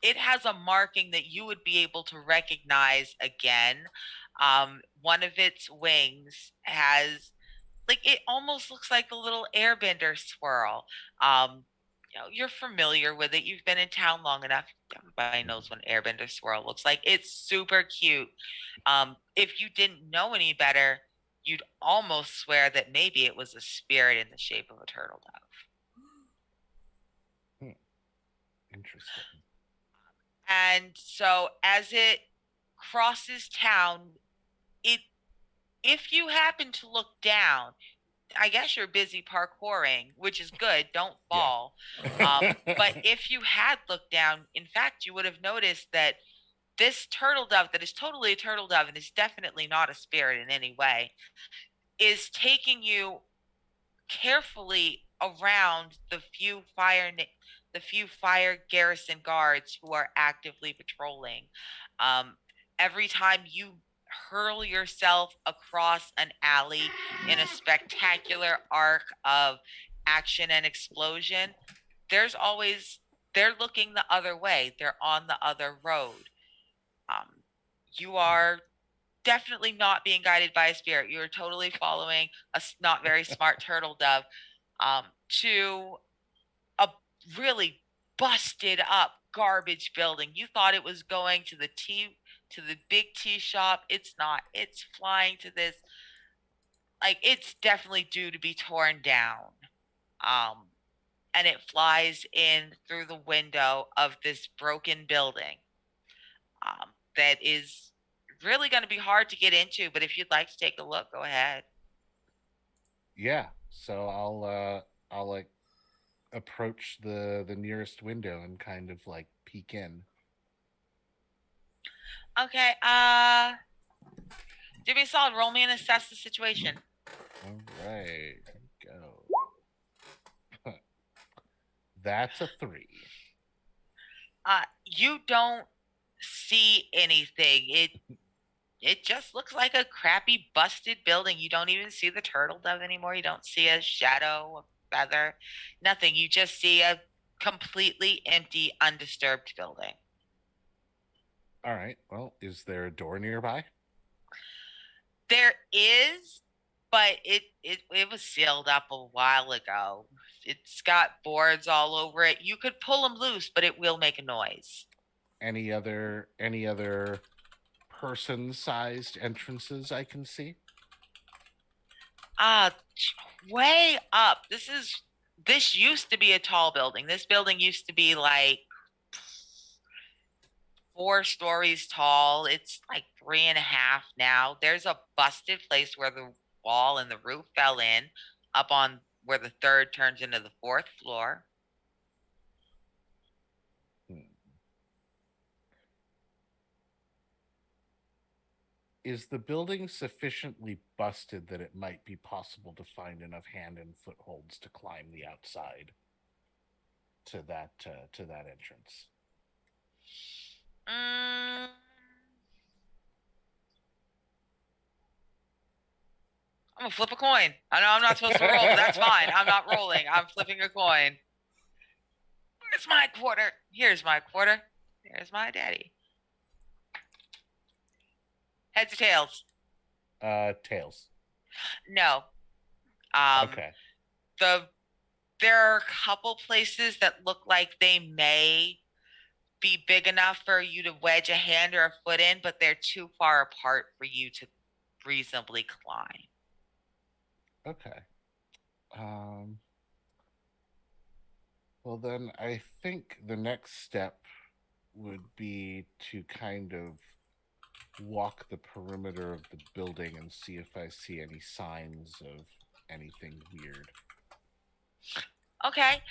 it has a marking that you would be able to recognize again. One of its wings has like it almost looks like a little airbender swirl. You're familiar with it. You've been in town long enough. Everybody knows what an airbender swirl looks like. It's super cute. If you didn't know any better, you'd almost swear that maybe it was a spirit in the shape of a turtle dove. Interesting. And so as it crosses town, it if you happen to look down, I guess you're busy parkouring, which is good. Don't fall. But if you had looked down, in fact, you would have noticed that this turtle dove, that is totally a turtle dove and is definitely not a spirit in any way, is taking you carefully around the few fire garrison guards who are actively patrolling. Every time you hurl yourself across an alley in a spectacular arc of action and explosion, they're looking the other way. They're on the other road. You are definitely not being guided by a spirit. You're totally following a not very smart turtle dove to a really busted up garbage building. You thought it was going to the big tea shop. It's not. It's flying to this, like, it's definitely due to be torn down. Um and it flies in through the window of this broken building. That is really going to be hard to get into, but if you'd like to take a look, go ahead. Yeah. So I'll like approach the nearest window and kind of like peek in. Okay, do me a solid, roll me and assess the situation. All right, here we go. That's a 3. You don't see anything. It just looks like a crappy busted building. You don't even see the turtle dove anymore. You don't see a shadow, a feather, nothing. You just see a completely empty, undisturbed building. All right. Well, is there a door nearby? There is, but it was sealed up a while ago. It's got boards all over it. You could pull them loose, but it will make a noise. Any other person-sized entrances I can see? Uh way up. This used to be a tall building. This building used to be like 4 stories tall. It's like 3.5 now. There's a busted place where the wall and the roof fell in, up on where the third turns into the fourth floor. Is the building sufficiently busted that it might be possible to find enough hand and footholds to climb the outside to that entrance? Mm, I'm gonna flip a coin. I know I'm not supposed to roll, but that's fine. I'm not rolling. I'm flipping a coin. Where's my quarter? Here's my quarter. There's my daddy. Heads or tails? Tails. No. Okay. There are a couple places that look like they may be big enough for you to wedge a hand or a foot in, but they're too far apart for you to reasonably climb. Okay. Well, then I think the next step would be to kind of walk the perimeter of the building and see if I see any signs of anything weird. Okay.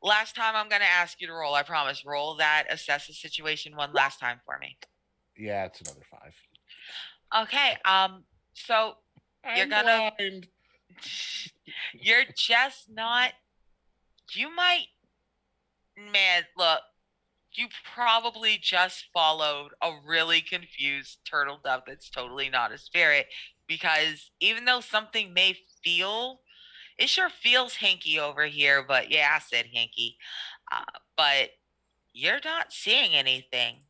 Last time I'm gonna ask you to roll. I promise. Roll that assess the situation one last time for me. Yeah, it's another 5. Okay. So you're gonna. Blind. You're just not. You might. Man, look. You probably just followed a really confused turtle dove that's totally not a spirit, because even though something may feel, it sure feels hinky over here, but yeah, I said hinky. But you're not seeing anything.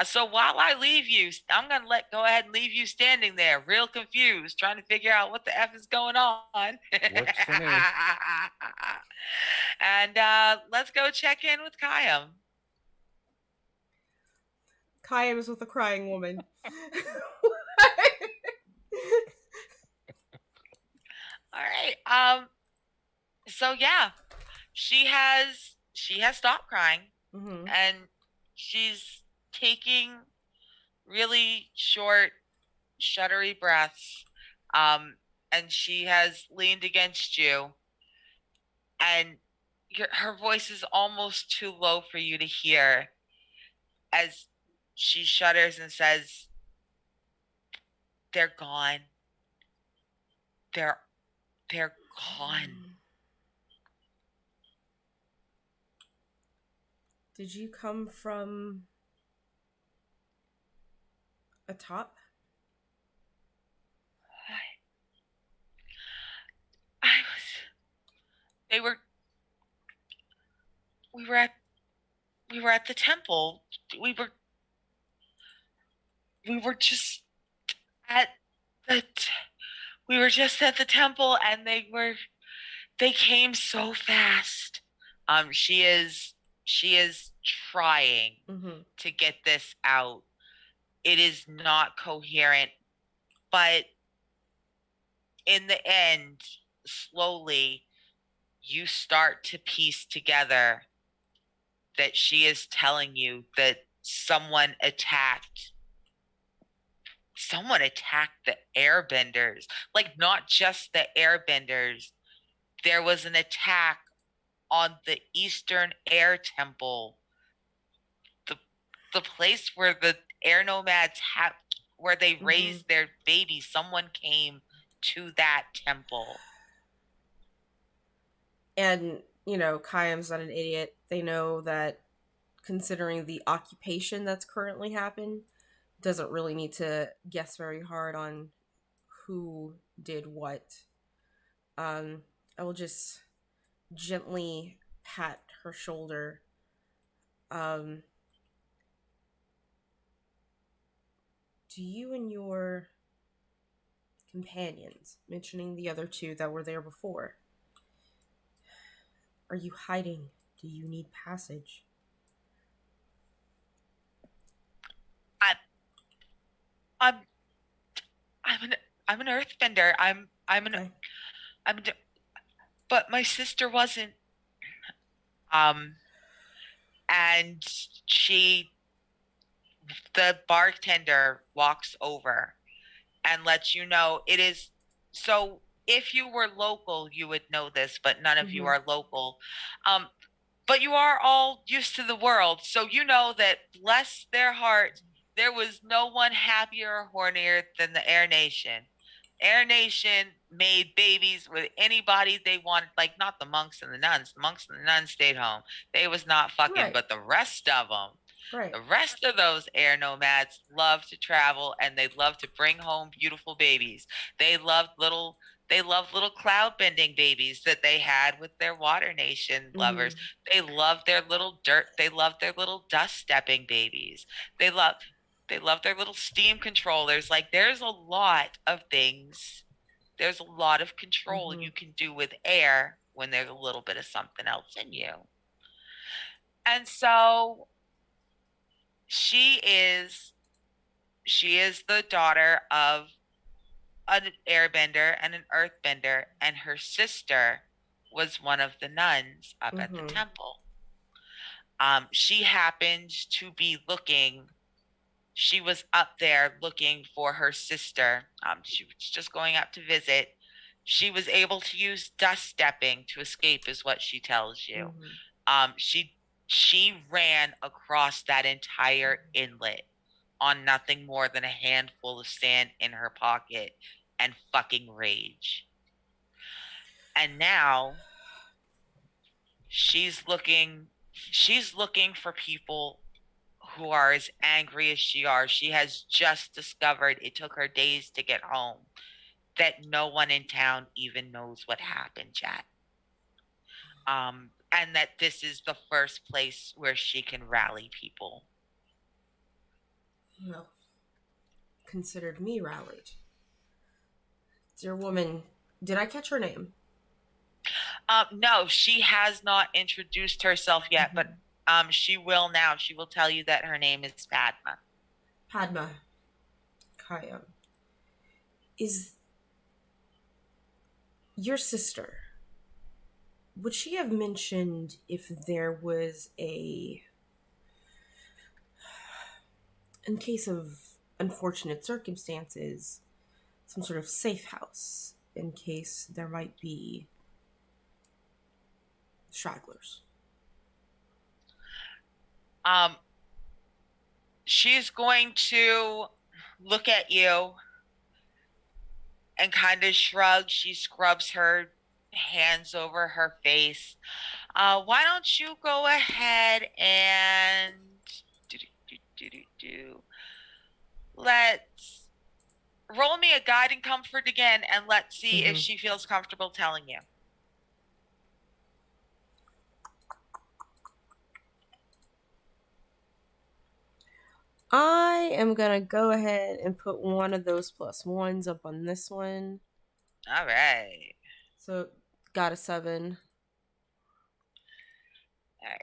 So while I leave you, I'm gonna go ahead and leave you standing there, real confused, trying to figure out what the f is going on. Works for me. And let's go check in with Kayam. Kayam is with a crying woman. All right. So yeah, she has stopped crying, and she's taking really short, shuddery breaths. And she has leaned against you, and her voice is almost too low for you to hear as she shudders and says, "They're gone. They're gone." Did you come from atop? I was. They were. We were at. We were at the temple. We were. We were just at the. We were just at the temple, and They came so fast. She is. She is trying to get this out. It is not coherent, but in the end, slowly, you start to piece together that she is telling you that someone attacked the airbenders. Like, not just the airbenders. There was an attack on the Eastern Air Temple, the place where the air nomads have, where they raised their babies. Someone came to that temple. And, Kayam's not an idiot. They know that, considering the occupation that's currently happened, doesn't really need to guess very hard on who did what. I will just gently pat her shoulder. Do you and your companions, mentioning the other two that were there before. Are you hiding? Do you need passage? I, I'm, I'm an, I'm an earthbender. Okay. I'm, an, but my sister wasn't. Um, and the bartender walks over and lets you know it is so. If you were local, you would know this, but none of you Mm-hmm. are local. Um, but you are all used to the world, so you know that, bless their hearts, there was no one happier or hornier than the Air Nation. Air Nation made babies with anybody they wanted, like not the monks and the nuns. The monks and the nuns stayed home. They was not fucking, Right. but Right. the rest of those air nomads love to travel and they love to bring home beautiful babies. They loved little they love little cloud bending babies that they had with their water nation lovers. Mm-hmm. They love their little dust stepping babies. They love they love their little steam controllers. Like there's a lot of control Mm-hmm. you can do with air when there's a little bit of something else in you. And so she is she is the daughter of an airbender and an earthbender, and her sister was one of the nuns up at the Mm-hmm. temple. She happened to be looking. She was up there looking for her sister. She was just going up to visit. She was able to use dust stepping to escape, is what she tells you. Mm-hmm. Um, she she ran across that entire inlet on nothing more than a handful of sand in her pocket and fucking rage. And now she's looking for people who are as angry as she are. She has just discovered, it took her days to get home, that no one in town even knows what happened yet. And that this is the first place where she can rally people. Well, considered me rallied. Dear woman, did I catch her name? No, she has not introduced herself yet, but Mm-hmm. she will now. She will tell you that her name is Padma. Padma. Kaya. Is your sister, would she have mentioned if there was in case of unfortunate circumstances, some sort of safe house in case there might be stragglers? Um, she's going to look at you and kind of shrug. She scrubs her hands over her face. Why don't you go ahead and do, do, do, do, do. Let's roll me a guide and comfort again, and let's see if Mm-hmm. she feels comfortable telling you. I am gonna go ahead and put one of those plus ones up on this one. All right. So got a 7. All right.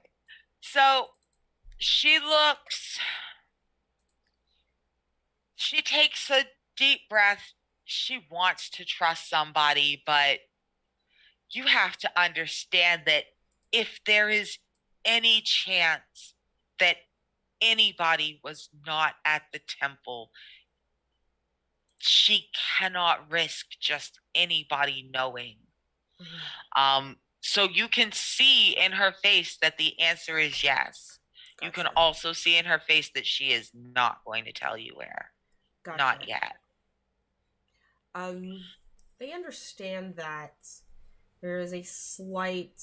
So she looks, she takes a deep breath. She wants to trust somebody, but you have to understand that if there is any chance that anybody was not at the temple, she cannot risk just anybody knowing. Mm-hmm. So you can see in her face that the answer is yes. You can Gotcha. also see in her face that she is not going to tell you where. Gotcha. Not yet. They understand that there is a slight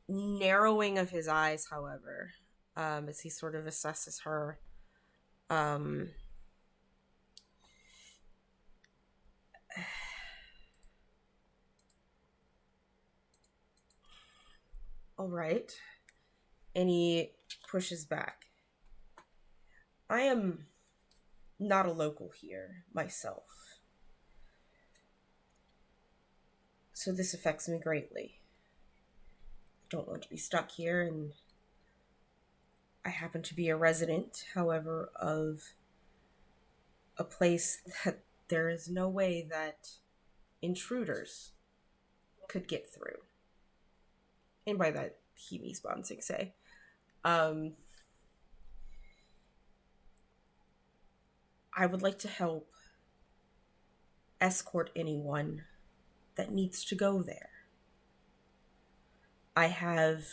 narrowing of his eyes, however, as he sort of assesses her. Um, all right. And he pushes back. I am not a local here myself. So this affects me greatly. I don't want to be stuck here, and I happen to be a resident, however, of a place that there is no way that intruders could get through. And by that, he means say. Um, I would like to help escort anyone that needs to go there. I have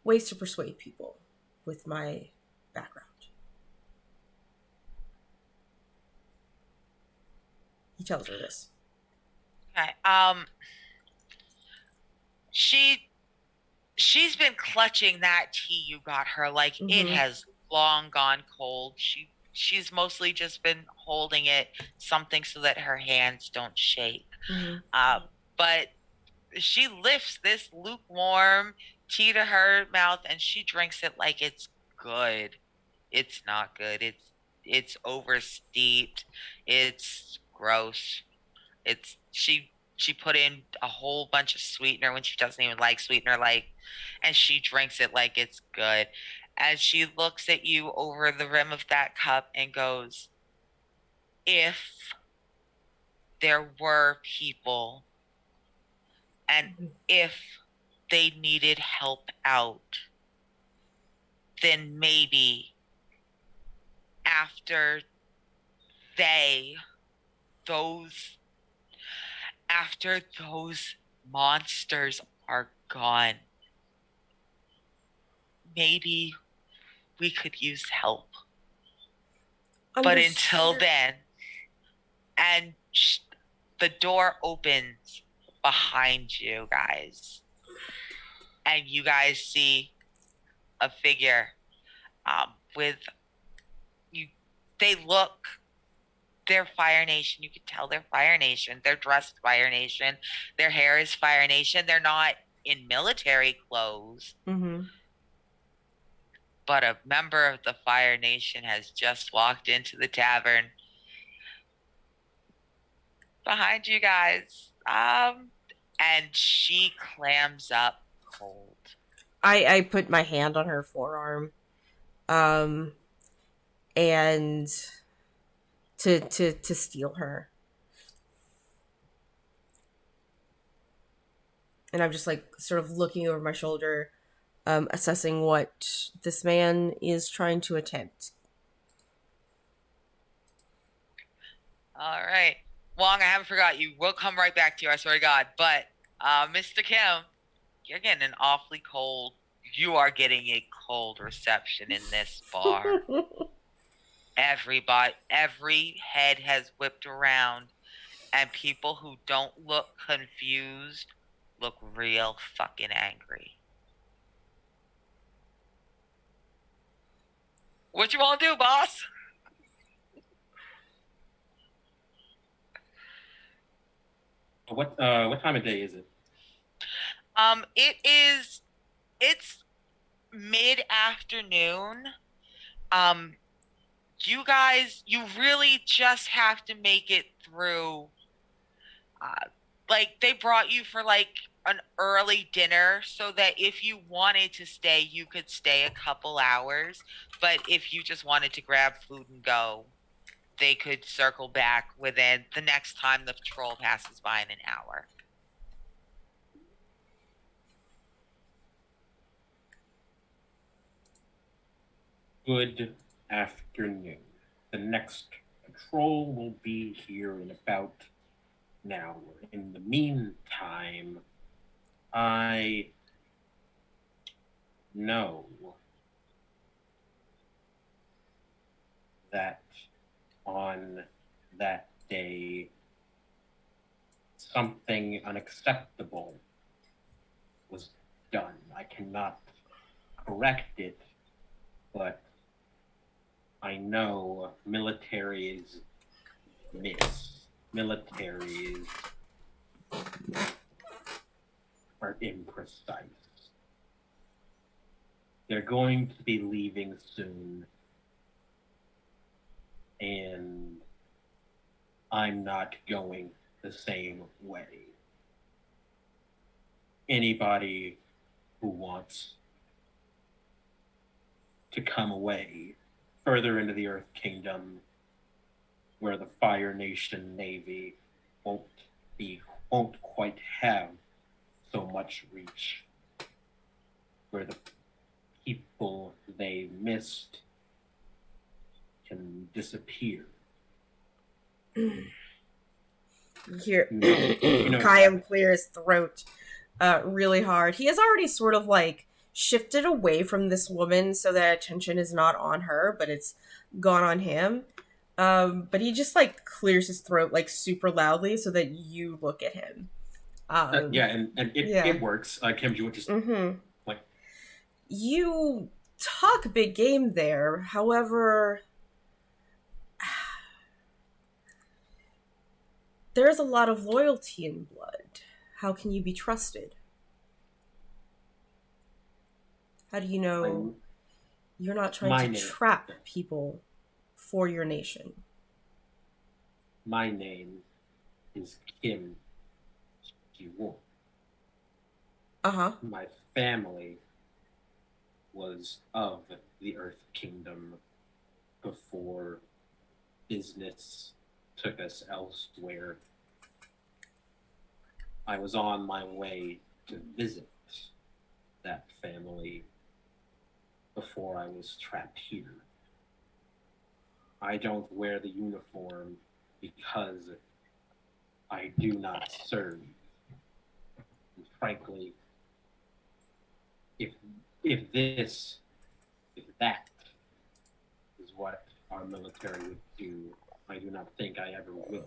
ways to persuade people with my background. He tells her this. Okay. She's been clutching that tea you got her like it has long gone cold. She's mostly just been holding it something so that her hands don't shake. But she lifts this lukewarm tea to her mouth and she drinks it like it's good. It's not good. It's oversteeped. It's gross. It's she put in a whole bunch of sweetener when she doesn't even like sweetener, like, and she drinks it like it's good. And she looks at you over the rim of that cup and goes, if there were people and if they needed help out, then maybe after they those after those monsters are gone, maybe we could use help. But until then, and the door opens behind you guys, and you guys see a figure with you. They look, they're Fire Nation. You could tell they're Fire Nation. They're dressed Fire Nation. Their hair is Fire Nation. They're not in military clothes. But a member of the Fire Nation has just walked into the tavern behind you guys. And she clams up cold. I put my hand on her forearm. And to steal her. And I'm just like sort of looking over my shoulder, assessing what this man is trying to attempt. All right. Wong, I haven't forgot you. We'll come right back to you, I swear to God. But Mr. Kim, you're getting an awfully cold. You are getting a cold reception in this bar. Every head has whipped around, and people who don't look confused look real fucking angry. What you want to do, boss? What time of day is it? It's mid-afternoon. You guys, you really just have to make it through. Like, they brought you for like an early dinner so that if you wanted to stay, you could stay a couple hours. But if you just wanted to grab food and go, they could circle back within the next time the patrol passes by in an hour. Good afternoon. The next patrol will be here in about an hour. In the meantime, I know that on that day, something unacceptable was done. I cannot correct it, but I know militaries miss. Militaries are imprecise. They're going to be leaving soon, and I'm not going the same way. Anybody who wants to come away further into the Earth Kingdom, where the Fire Nation Navy won't be won't quite have so much reach, where the people they missed can disappear. Here, You know Kayam clears his throat really hard. He has already sort of like shifted away from this woman so that attention is not on her, but it's gone on him. But he just like clears his throat like super loudly so that you look at him. Yeah, and yeah. it works. Kim, you would just like You talk big game there. However, there's a lot of loyalty in blood. How can you be trusted? How do you know you're not trying to trap people for your nation? My name is Kim Ji-won. Uh-huh. My family was of the Earth Kingdom before business took us elsewhere. I was on my way to visit that family before I was trapped here. I don't wear the uniform because I do not serve. And frankly, if that is what our military would do, I do not think I ever will.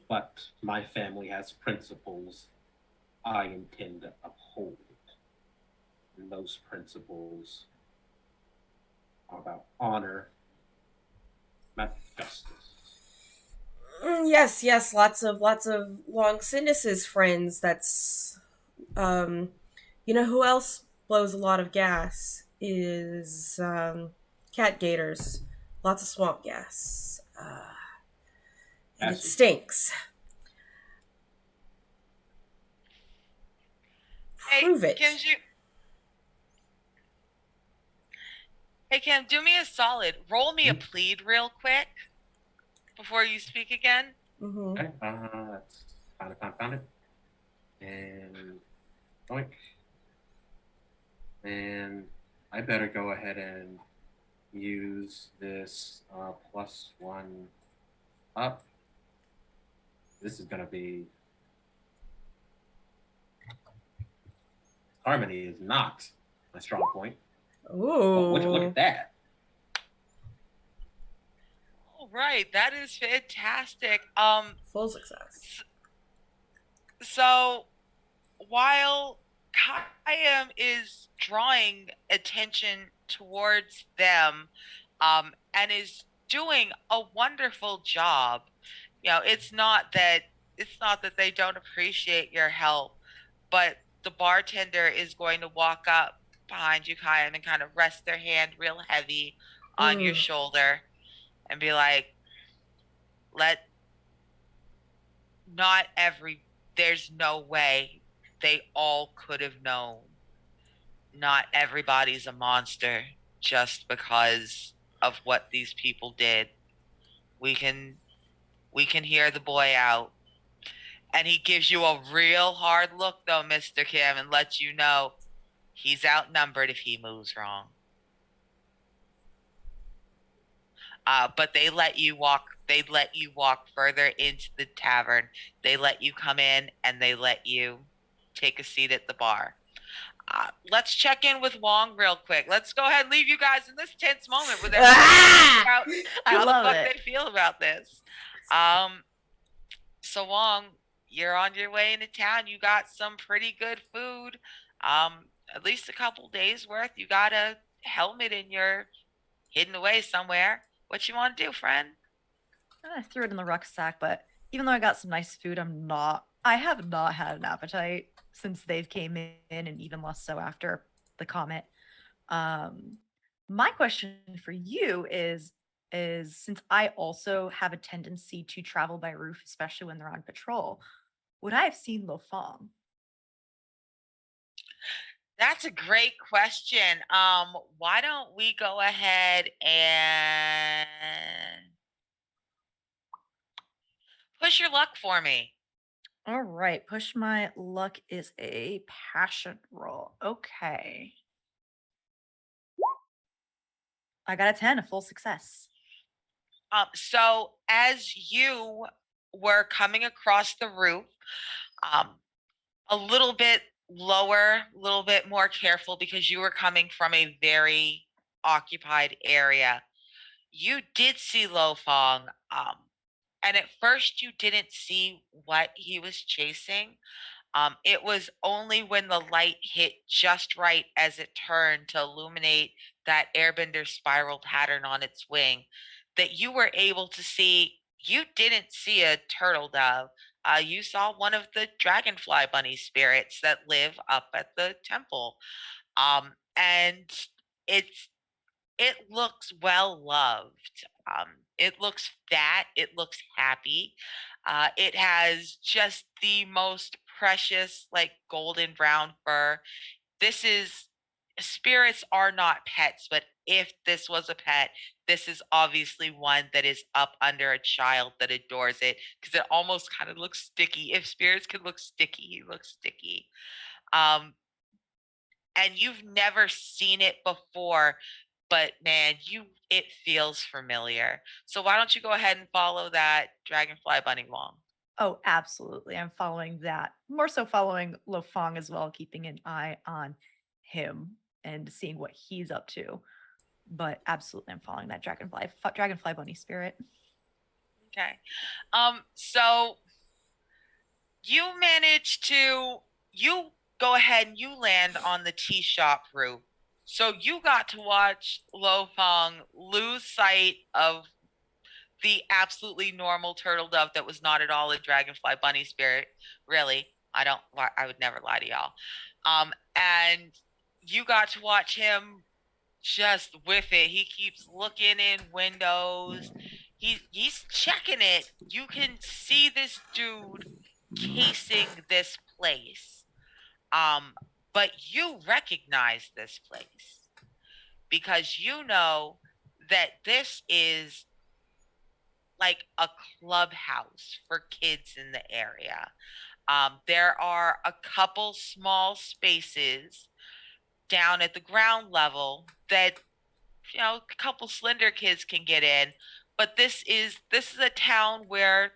But my family has principles I intend to uphold. And those principles are about honor, not justice. Yes, lots of Long Sindus's friends. That's you know who else blows a lot of gas is cat gators. Lots of swamp gas. And it stinks. Prove it. Hey Kim, do me a solid. Roll me a plead real quick before you speak again. Okay, that's found it. And boink. And I better go ahead and use this +1 up. This is gonna be harmony is not my strong point. Ooh. Look at that. All right, that is fantastic. Full success. So while Kayam is drawing attention towards them, and is doing a wonderful job, you know, it's not that they don't appreciate your help, but the bartender is going to walk up behind you, Kayam, and kind of rest their hand real heavy on your shoulder and be like, there's no way they all could have known. Not everybody's a monster just because of what these people did. We can hear the boy out. And he gives you a real hard look though, Mr. Kim, and lets you know he's outnumbered if he moves wrong. But they let you walk further into the tavern. They let you come in and they let you take a seat at the bar. Let's check in with Wong real quick. Let's go ahead and leave you guys in this tense moment with everybody about how the fuck they feel about this. So Wong, you're on your way into town. You got some pretty good food. At least a couple days worth. You got a helmet in your hidden away somewhere. What you want to do, friend? I threw it in the rucksack, but even though I got some nice food, I have not had an appetite since they've came in, and even less so after the comet. My question for you is, is since I also have a tendency to travel by roof, especially when they're on patrol, would I have seen Lo Fong? That's a great question. Why don't we go ahead and push your luck for me? All right, push my luck is a passion roll. Okay. I got a 10, a full success. So as you were coming across the roof, um, a little bit lower, a little bit more careful because you were coming from a very occupied area. You did see Lo Fong, and at first you didn't see what he was chasing. It was only when the light hit just right as it turned to illuminate that airbender spiral pattern on its wing that you were able to see. You didn't see a turtle dove. You saw one of the dragonfly bunny spirits that live up at the temple. And it's it looks well loved. It looks fat. It looks happy. It has just the most precious, like golden brown fur. This is Spirits are not pets, but if this was a pet, this is obviously one that is up under a child that adores it because it almost kind of looks sticky. If spirits can look sticky, he looks sticky. Um, and you've never seen it before, but man, it feels familiar. So why don't you go ahead and follow that dragonfly bunny along? Oh, absolutely. I'm following that. More so following Lo Fong as well, keeping an eye on him and seeing what he's up to. But absolutely, I'm following that dragonfly bunny spirit. Okay. So you manage to you go ahead and you land on the tea shop roof. So you got to watch Lo Fong lose sight of the absolutely normal turtle dove that was not at all a dragonfly bunny spirit. Really, I would never lie to y'all. And you got to watch him just whiff it. He keeps looking in windows. He's checking it. You can see this dude casing this place. Um, but you recognize this place because you know that this is like a clubhouse for kids in the area. There are a couple small spaces down at the ground level that a couple slender kids can get in, but this is a town where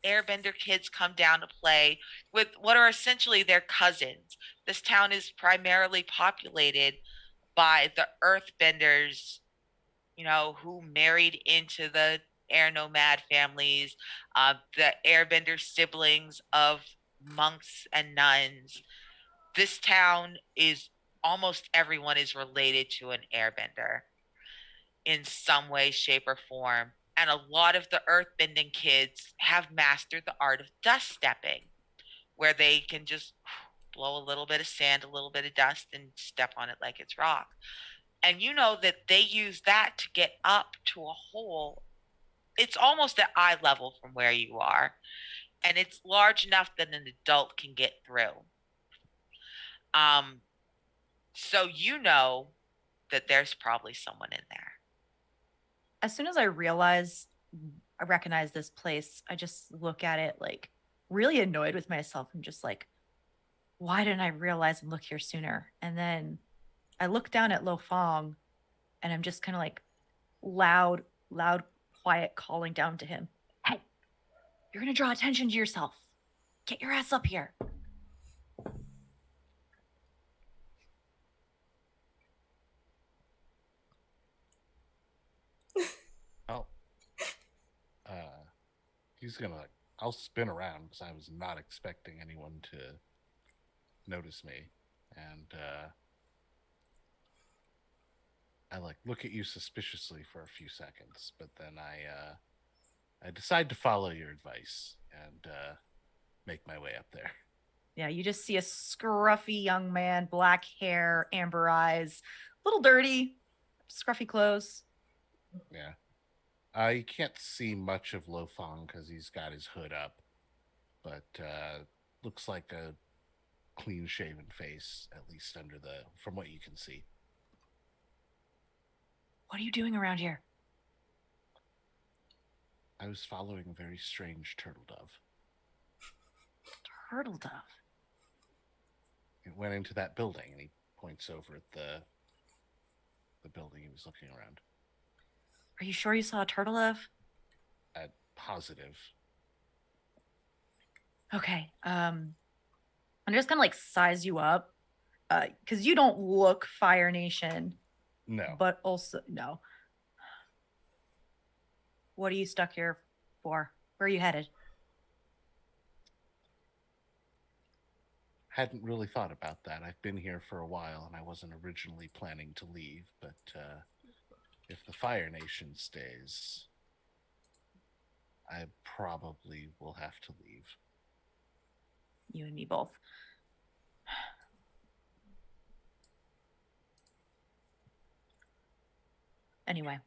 airbender kids come down to play with what are essentially their cousins. This town is primarily populated by the earthbenders, who married into the air nomad families, the airbender siblings of monks and nuns. This town is almost everyone is related to an airbender in some way, shape, or form. And a lot of the earthbending kids have mastered the art of dust stepping, where they can just blow a little bit of sand, a little bit of dust, and step on it like it's rock. And you know that they use that to get up to a hole. It's almost at eye level from where you are, and it's large enough that an adult can get through. Um, so you know that there's probably someone in there. As soon as I recognize this place, I just look at it like really annoyed with myself and just like, why didn't I realize and look here sooner? And then I look down at Lo Fong and I'm just kind of like loud, quiet calling down to him. Hey, you're going to draw attention to yourself. Get your ass up here. Oh, he's gonna. I'll spin around because I was not expecting anyone to notice me, and I like look at you suspiciously for a few seconds, but then I decide to follow your advice and make my way up there. Yeah, you just see a scruffy young man, black hair, amber eyes, a little dirty, scruffy clothes. Yeah. You can't see much of Lofong because he's got his hood up, but looks like a clean-shaven face, at least from what you can see. What are you doing around here? I was following a very strange turtle dove. Turtle dove. It went into that building, and he points over at the building he was looking around. Are you sure you saw a turtle dove? Positive. Okay. I'm just gonna like size you up, because you don't look Fire Nation, No. but also no. What are you stuck here for? Where are you headed? Hadn't really thought about that. I've been here for a while, and I wasn't originally planning to leave, but if the Fire Nation stays, I probably will have to leave. You and me both. Anyway,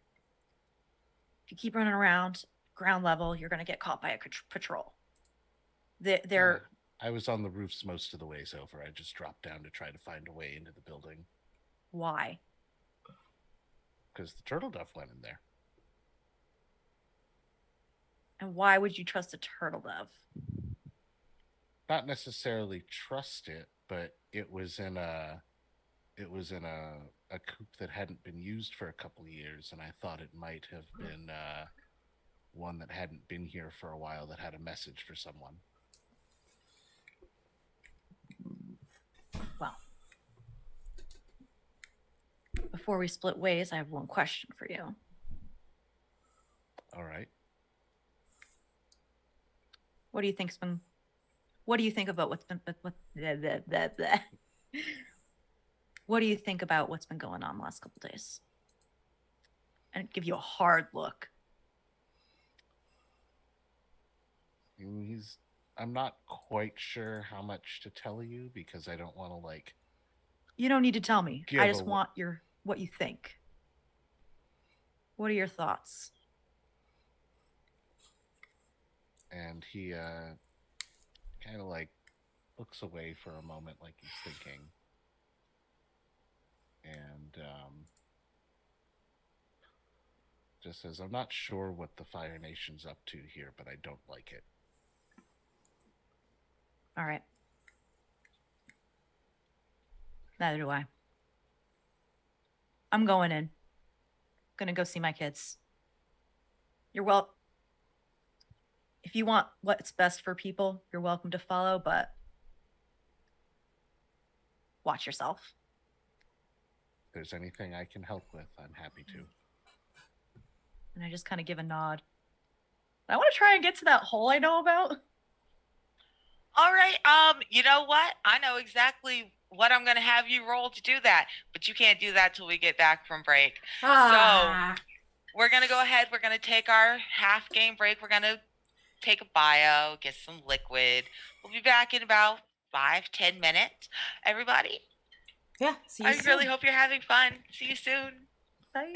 if you keep running around ground level, you're gonna get caught by a patrol. They're I was on the roofs most of the ways over. I just dropped down to try to find a way into the building. Why? Because the turtle dove went in there. And why would you trust a turtle dove? Not necessarily trust it, but it was in a coop that hadn't been used for a couple of years, and I thought it might have been one that hadn't been here for a while that had a message for someone. Well, before we split ways, I have one question for you. All right. What do you think's been? What do you think about what's been? What do you think about what's been going on the last couple days? And give you a hard look. I'm not quite sure how much to tell you because I don't want to You don't need to tell me. I just Give a- want what you think. What are your thoughts? and he kind of looks away for a moment like he's thinking, and just says, I'm not sure what the Fire Nation's up to here, but I don't like it. All right. Neither do I. I'm going in. Gonna go see my kids. If you want what's best for people, you're welcome to follow, but watch yourself. If there's anything I can help with, I'm happy to. And I just kind of give a nod. I want to try and get to that hole I know about. All right. You know what? I know exactly what I'm gonna have you roll to do that, but you can't do that till we get back from break. Ah. So we're gonna go ahead. We're gonna take our half game break. We're gonna take a bio, get some liquid. We'll be back in about 5-10 minutes. Everybody, Yeah, see you I soon. really hope you're having fun. See you soon. Bye.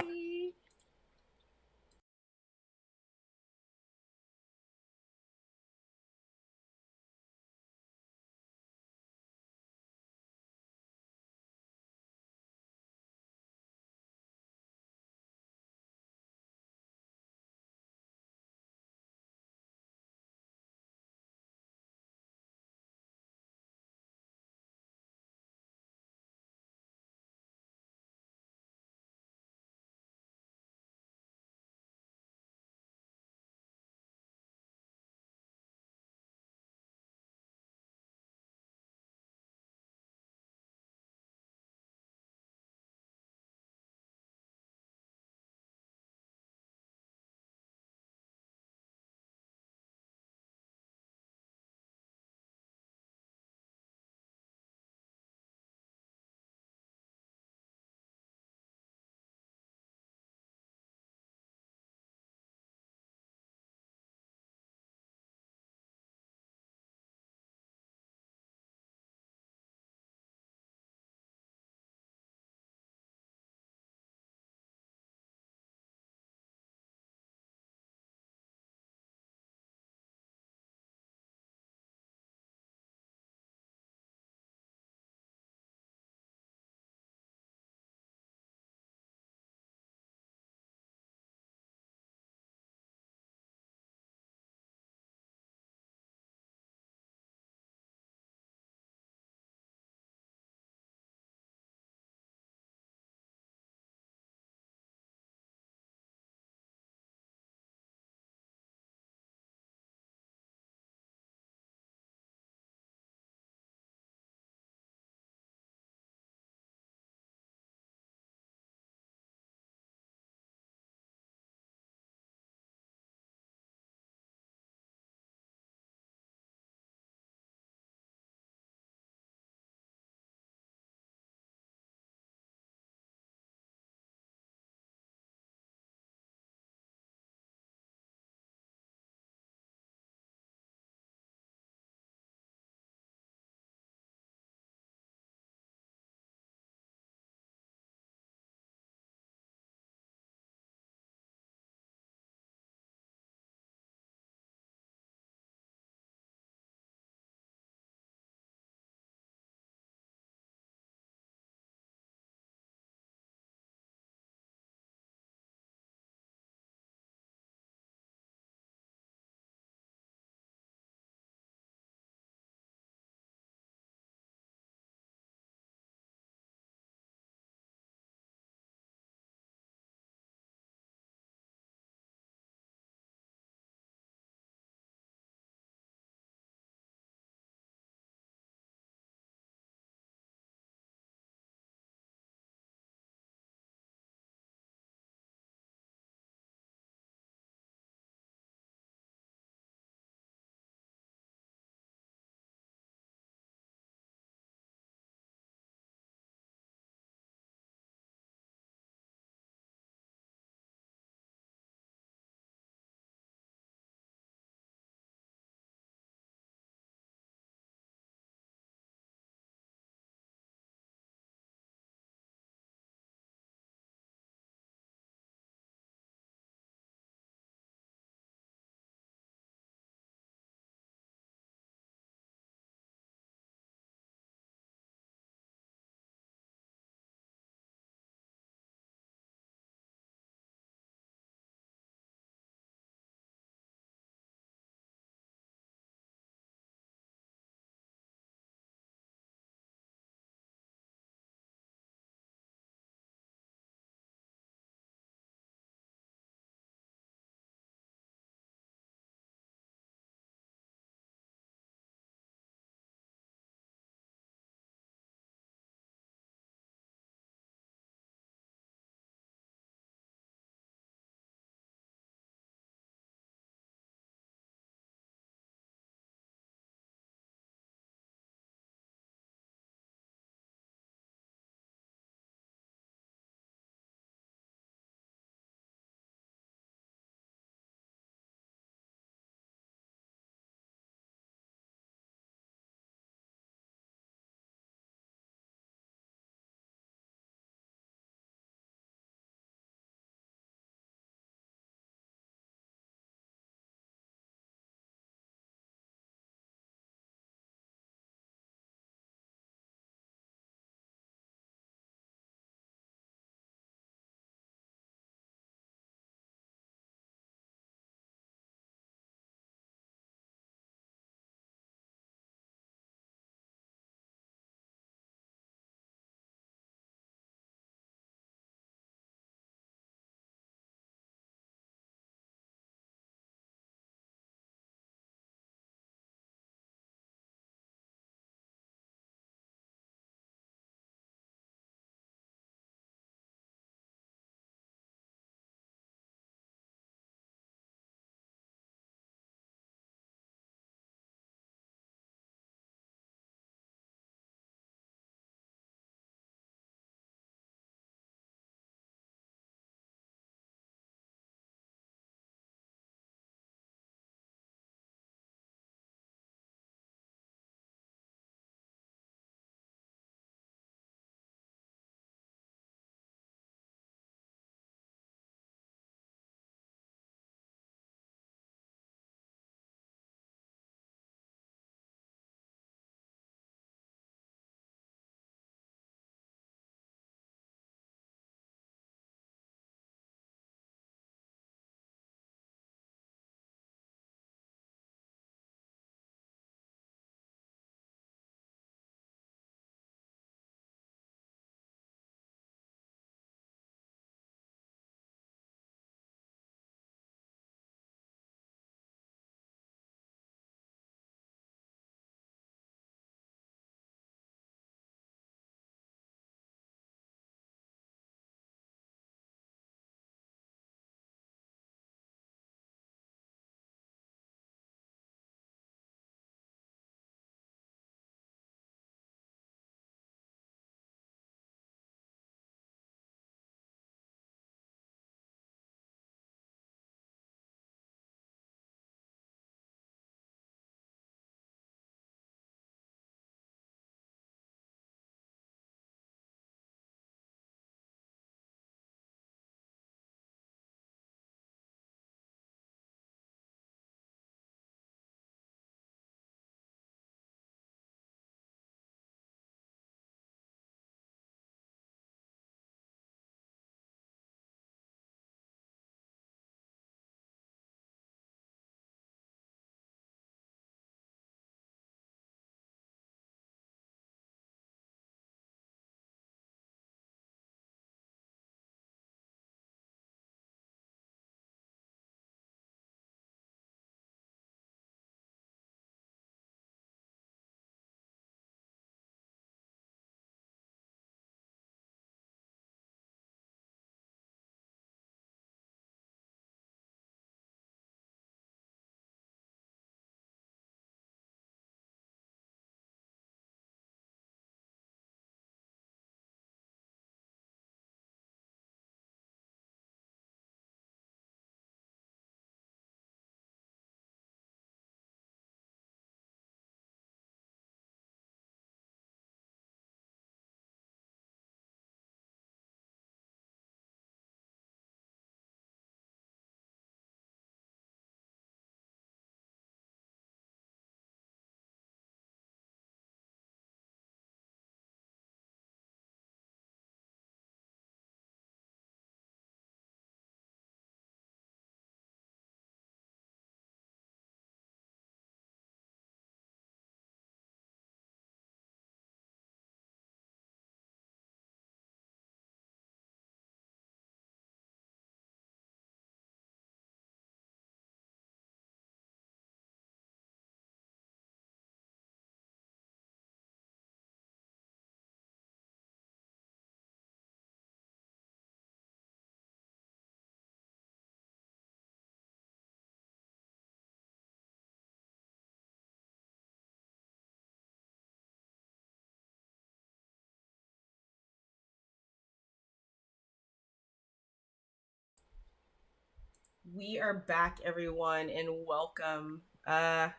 We are back, everyone, and welcome to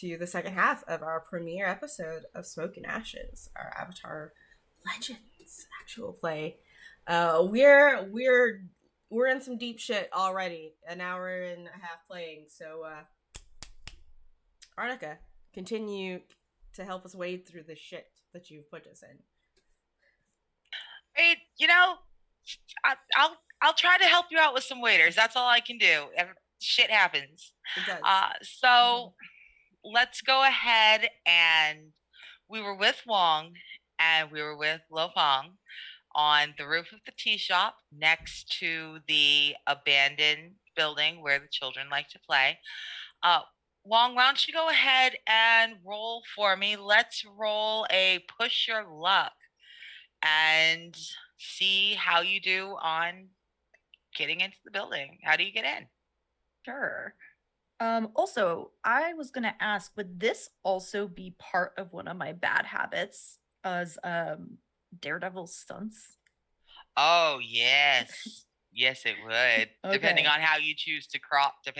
the second half of our premiere episode of Smoke and Ashes, our Avatar Legends actual play. We're in some deep shit already. An hour and a half playing, so Arnica, continue to help us wade through the shit that you've put us in. Hey, I'll try to help you out with some waiters. That's all I can do. Shit happens. It does. So let's go ahead, and we were with Wong and we were with Lo Fong on the roof of the tea shop next to the abandoned building where the children like to play. Wong, why don't you go ahead and roll for me? Let's roll a push your luck and see how you do on getting into the building. How do you get in? Sure. Also, I was gonna ask, would this also be part of one of my bad habits as daredevil stunts? Oh, yes. Yes, it would. Depending Okay. on how you choose to cross. Yes,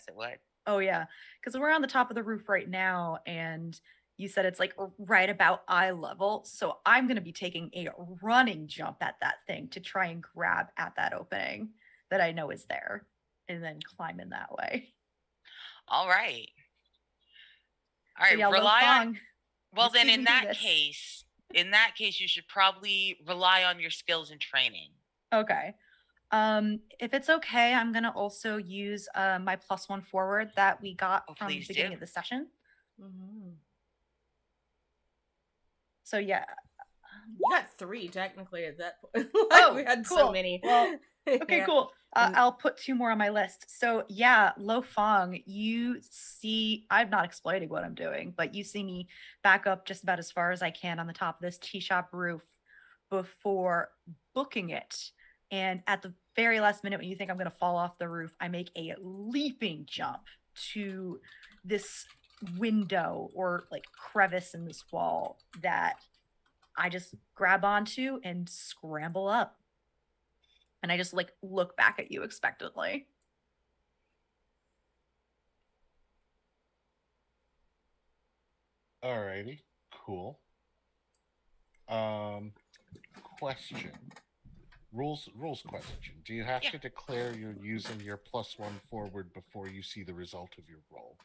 it would. Oh yeah, because we're on the top of the roof right now, and you said it's like right about eye level. So I'm gonna be taking a running jump at that thing to try and grab at that opening that I know is there, and then climb in that way. All right. All So right. yeah, Lo Rely on. Fong, Well, you've then seen me do this. in that case, you should probably rely on your skills and training. Okay. If it's okay, I'm gonna also use my +1 forward that we got from the Please beginning do. of the session. Mm-hmm. So yeah. We got 3 technically at that point. We had cool. so many. Well, okay, Yeah. cool. I'll put 2 more on my list. So yeah, Lo Fong, you see, I'm not explaining what I'm doing, but you see me back up just about as far as I can on the top of this tea shop roof before booking it. And at the very last minute, when you think I'm going to fall off the roof, I make a leaping jump to this window or like crevice in this wall that I just grab onto and scramble up. And I just like look back at you expectantly. Alrighty, cool. Question. Rules question. Do you have to declare you're using your +1 forward before you see the result of your roll?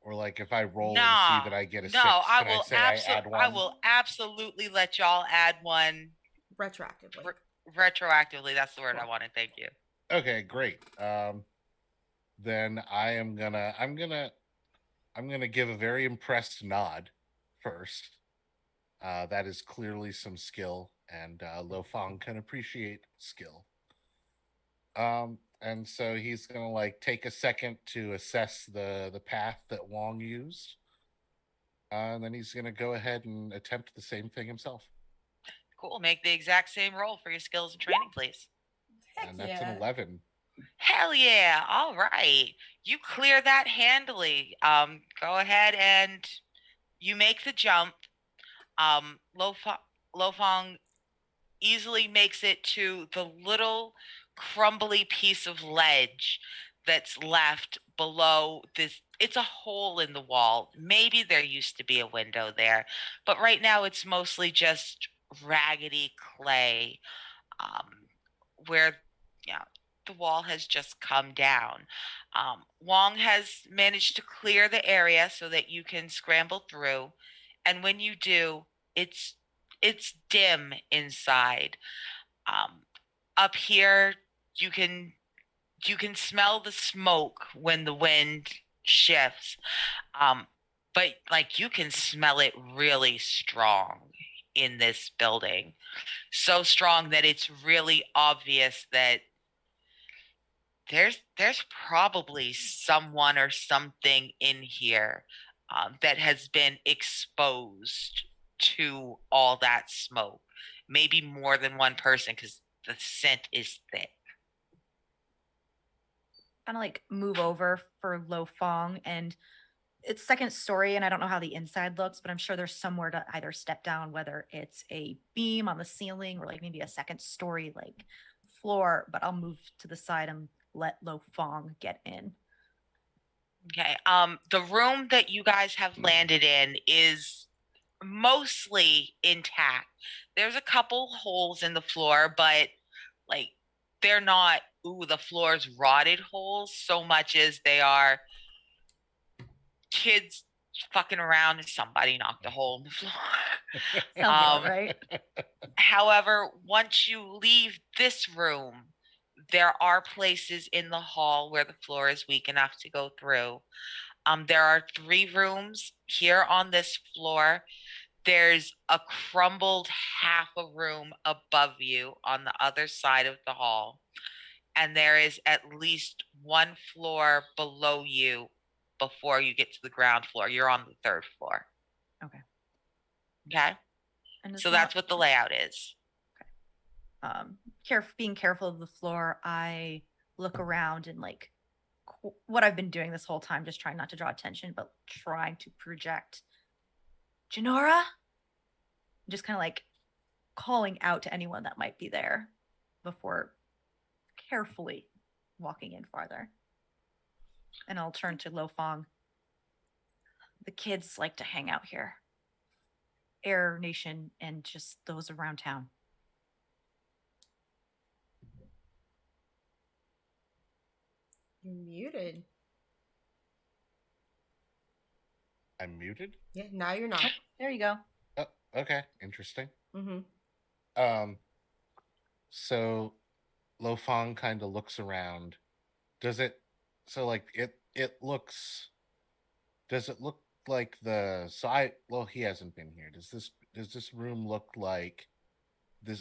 Or like if I roll and see that I get a 6, can I say I add 1? I will absolutely let y'all add 1 retroactively. Retroactively, that's the word Cool. I wanted. Thank you. Okay, great. Then I'm gonna give a very impressed nod first. That is clearly some skill, and Lo Fong can appreciate skill. And so he's gonna like take a second to assess the path that Wong used, and then he's gonna go ahead and attempt the same thing himself. Cool. Make the exact same roll for your skills and training, please. Heck And that's yeah. an 11. Hell yeah. All right. You clear that handily. Go ahead and you make the jump. Lo Fong easily makes it to the little crumbly piece of ledge that's left below this. It's a hole in the wall. Maybe there used to be a window there, but right now it's mostly just raggedy clay, where the wall has just come down. Wong has managed to clear the area so that you can scramble through, and when you do, it's dim inside. Up here, you can smell the smoke when the wind shifts, but like you can smell it really strong in this building, so strong that it's really obvious that there's probably someone or something in here that has been exposed to all that smoke. Maybe more than one person, because the scent is thick. Kind of like move over for Lo Fong and it's second story, and I don't know how the inside looks, but I'm sure there's somewhere to either step down, whether it's a beam on the ceiling or like maybe a second story like floor. But I'll move to the side and let Lo Fong get in. Okay. The room that you guys have landed in is mostly intact. There's a couple holes in the floor, but like they're not, ooh, the floor's rotted holes so much as they are kids fucking around and somebody knocked a hole in the floor. Sounds about right. However, once you leave this room, there are places in the hall where the floor is weak enough to go through. There are 3 rooms here on this floor. There's a crumbled half a room above you on the other side of the hall. And there is at least 1 floor below you before you get to the ground floor. You're on the 3rd floor. Okay. Okay. And So that's what the layout is. Being careful of the floor, I look around and like what I've been doing this whole time, just trying not to draw attention, but trying to project Janora. Just kind of like calling out to anyone that might be there before carefully walking in farther. And I'll turn to Lo Fong. The kids like to hang out here. Air Nation and just those around town. You're muted. I'm muted? Yeah, now you're not. There you go. Oh, okay. Interesting. Mm-hmm. So Lo Fong kind of looks around. Does it does it look like he hasn't been here. Does this room look like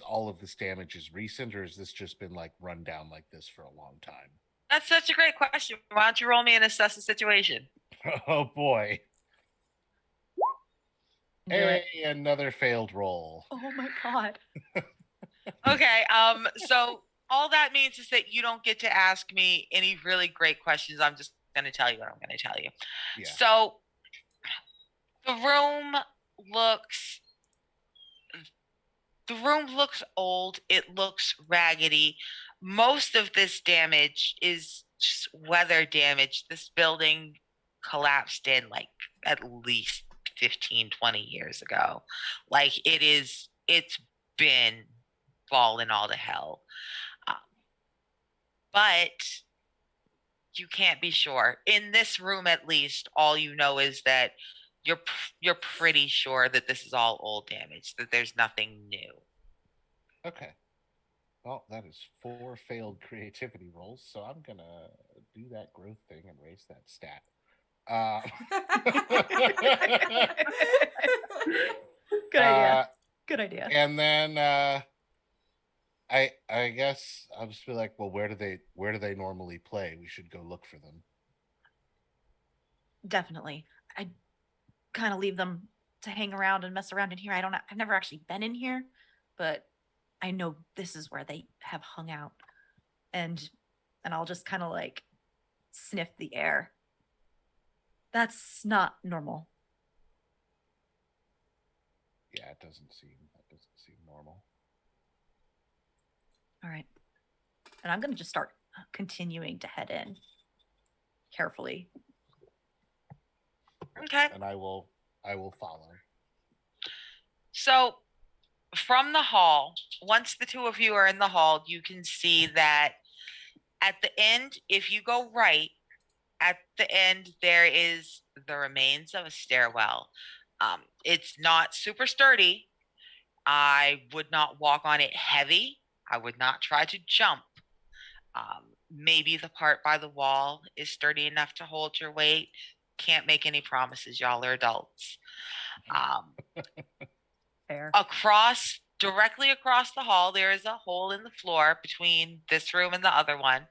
all of this damage is recent, or has this just been like run down like this for a long time? That's such a great question. Why don't you roll me and assess the situation? Oh boy. Do it. Hey, another failed roll. Oh my god. Okay, so all that means is that you don't get to ask me any really great questions. I'm just going to tell you what I'm going to tell you. Yeah. So the room looks old. It looks raggedy. Most of this damage is just weather damage. This building collapsed in like at least 15, 20 years ago. Like it's been falling all to hell. But you can't be sure. In this room, at least, all you know is that you're pretty sure that this is all old damage, that there's nothing new. Okay. Well, that is 4 failed creativity rolls, so I'm gonna do that growth thing and raise that stat. Good idea. Good idea. And then I guess I'll just be like, well, where do they normally play? We should go look for them. Definitely. I kind of leave them to hang around and mess around in here. I've never actually been in here, but I know this is where they have hung out. And I'll just kind of like sniff the air. That's not normal. Yeah, that doesn't seem normal. All right. And I'm going to just start continuing to head in carefully. Okay. And I will follow. So from the hall, once the 2 of you are in the hall, you can see that at the end, if you go right, at the end, there is the remains of a stairwell. It's not super sturdy. I would not walk on it heavy. I would not try to jump. Maybe the part by the wall is sturdy enough to hold your weight. Can't make any promises. Y'all are adults. Fair. Directly across the hall, there is a hole in the floor between this room and the other one.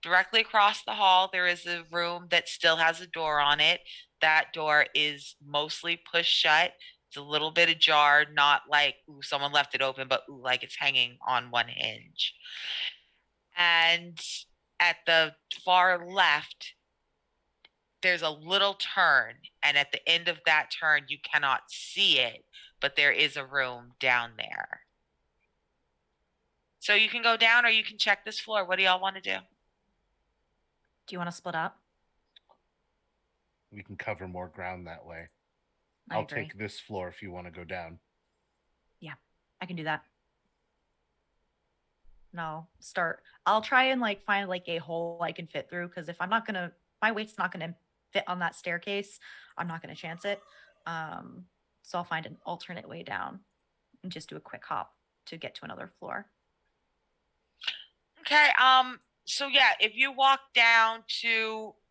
Directly across the hall, there is a room that still has a door on it. That door is mostly pushed shut. It's a little bit ajar, not like, ooh, someone left it open, but ooh, like it's hanging on one hinge. And at the far left, there's a little turn, and at the end of that turn, you cannot see it, but there is a room down there. So you can go down or you can check this floor. What do y'all want to do? Do you want to split up? We can cover more ground that way. I I'll agree. take this floor if you want to go down. Yeah, I can do that. No, I'll try and like find like a hole I can fit through, because if I'm not gonna, my weight's not gonna fit on that staircase, I'm not gonna chance it. So I'll find an alternate way down and just do a quick hop to get to another floor. Okay. So yeah, if you walk down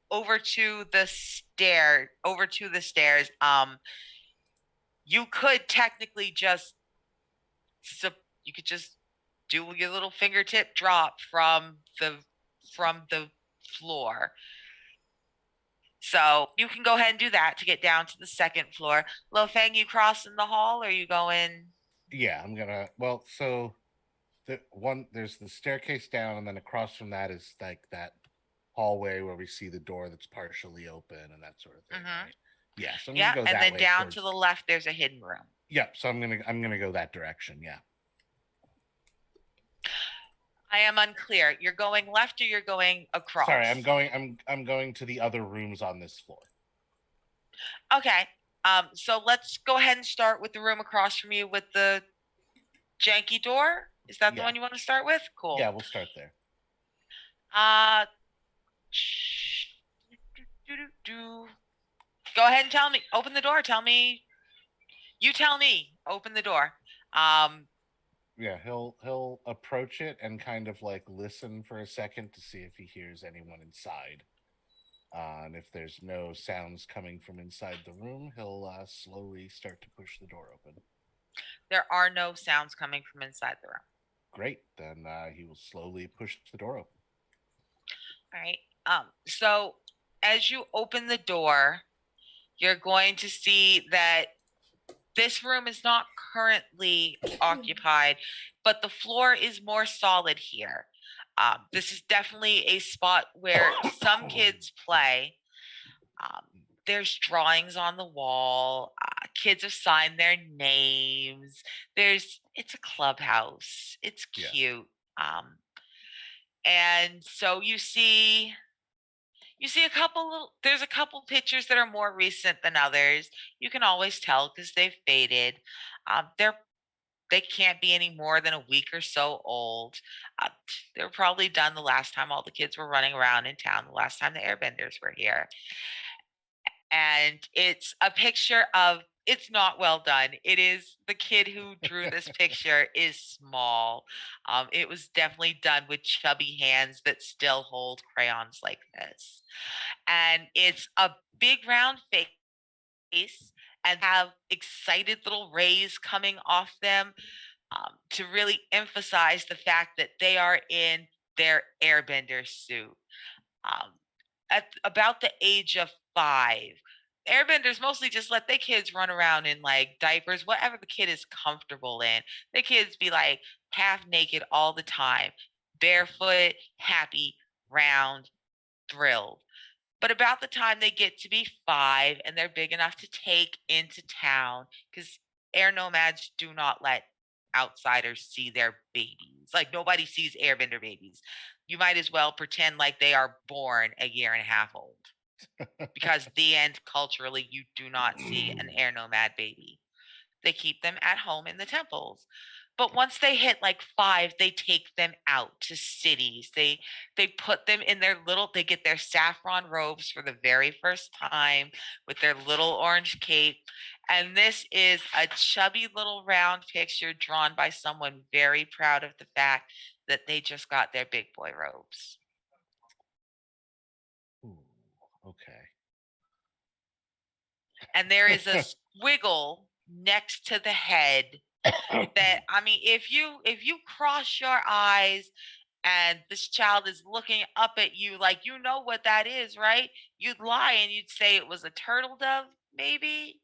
over to the stairs, you could technically just you could just do your little fingertip drop from the floor. So you can go ahead and do that to get down to the second floor. Lo Feng, you crossing the hall, or are you going? Yeah, I'm gonna. Well, so there's the staircase down, and then across from that is like that hallway where we see the door that's partially open and that sort of thing. Mhm. Right? Yeah, so I'm Yeah, gonna go and that then way down towards. to the left, there's a hidden room. Yeah, so I'm gonna go that direction. Yeah. I am unclear. You're going left or you're going across? Sorry, I'm going to the other rooms on this floor. Okay. So let's go ahead and start with the room across from you with the janky door. Is that the Yeah. one you want to start with? Cool. Yeah, we'll start there. Go ahead and tell me. Open the door. Tell me. You tell me. Open the door. Yeah, he'll approach it and kind of like listen for a second to see if he hears anyone inside. And if there's no sounds coming from inside the room, he'll slowly start to push the door open. There are no sounds coming from inside the room. Great. Then he will slowly push the door open. All right. So as you open the door, you're going to see that this room is not currently occupied, but the floor is more solid here. This is definitely a spot where some kids play. There's drawings on the wall. Kids have signed their names. It's a clubhouse. It's cute. Yeah. And so you see there's a couple pictures that are more recent than others. You can always tell because they've faded. They can't be any more than a week or so old. They were probably done the last time all the kids were running around in town, the last time the airbenders were here. And it's a picture of, it's not well done. It is, the kid who drew this picture is small. It was definitely done with chubby hands that still hold crayons like this. And it's a big round face and have excited little rays coming off them, to really emphasize the fact that they are in their airbender suit. At about the age of 5, airbenders mostly just let their kids run around in like diapers, whatever the kid is comfortable in. The kids be like half naked all the time, barefoot, happy, round, thrilled. But about the time they get to be 5 and they're big enough to take into town, because air nomads do not let outsiders see their babies. Like nobody sees airbender babies. You might as well pretend like they are born a year and a half old. Because the end, culturally, you do not see an air nomad baby. They keep them at home in the temples. But once they hit like 5, they take them out to cities. They put them in they get their saffron robes for the very first time with their little orange cape. And this is a chubby little round picture drawn by someone very proud of the fact that they just got their big boy robes. Ooh, okay. And there is a squiggle next to the head that, I mean, if you cross your eyes and this child is looking up at you like you know what that is, right? You'd lie and you'd say it was a turtle dove, maybe.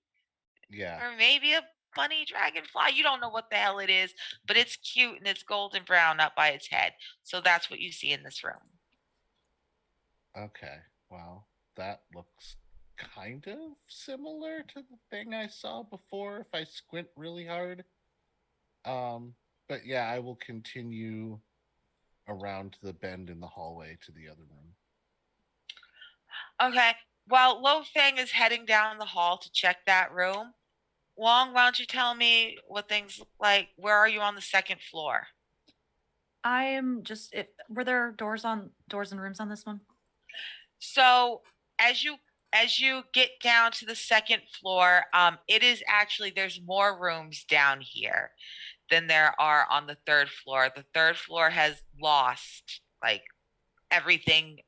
Yeah. Or maybe a bunny dragonfly. You don't know what the hell it is, but it's cute and it's golden brown up by its head. So that's what you see in this room. Okay. Well, that looks kind of similar to the thing I saw before if I squint really hard. But yeah, I will continue around the bend in the hallway to the other room. Okay. While Lo Feng is heading down the hall to check that room, Wong, why don't you tell me what things look like? Where are you on the second floor? I am just. Were there doors and rooms on this one? So as you get down to the second floor, it is actually there's more rooms down here than there are on the third floor. The third floor has lost like everything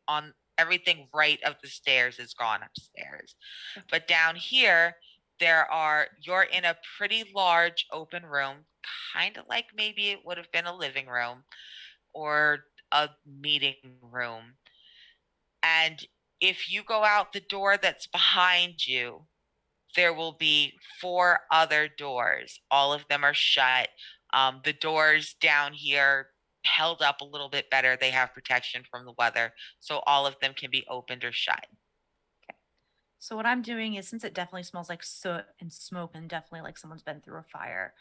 right of the stairs is gone upstairs. But down here, you're in a pretty large open room, kind of like maybe it would have been a living room or a meeting room. And if you go out the door that's behind you, there will be 4 other doors. All of them are shut. The doors down here held up a little bit better. They have protection from the weather, so all of them can be opened or shut. So what I'm doing is, since it definitely smells like soot and smoke and definitely like someone's been through a fire,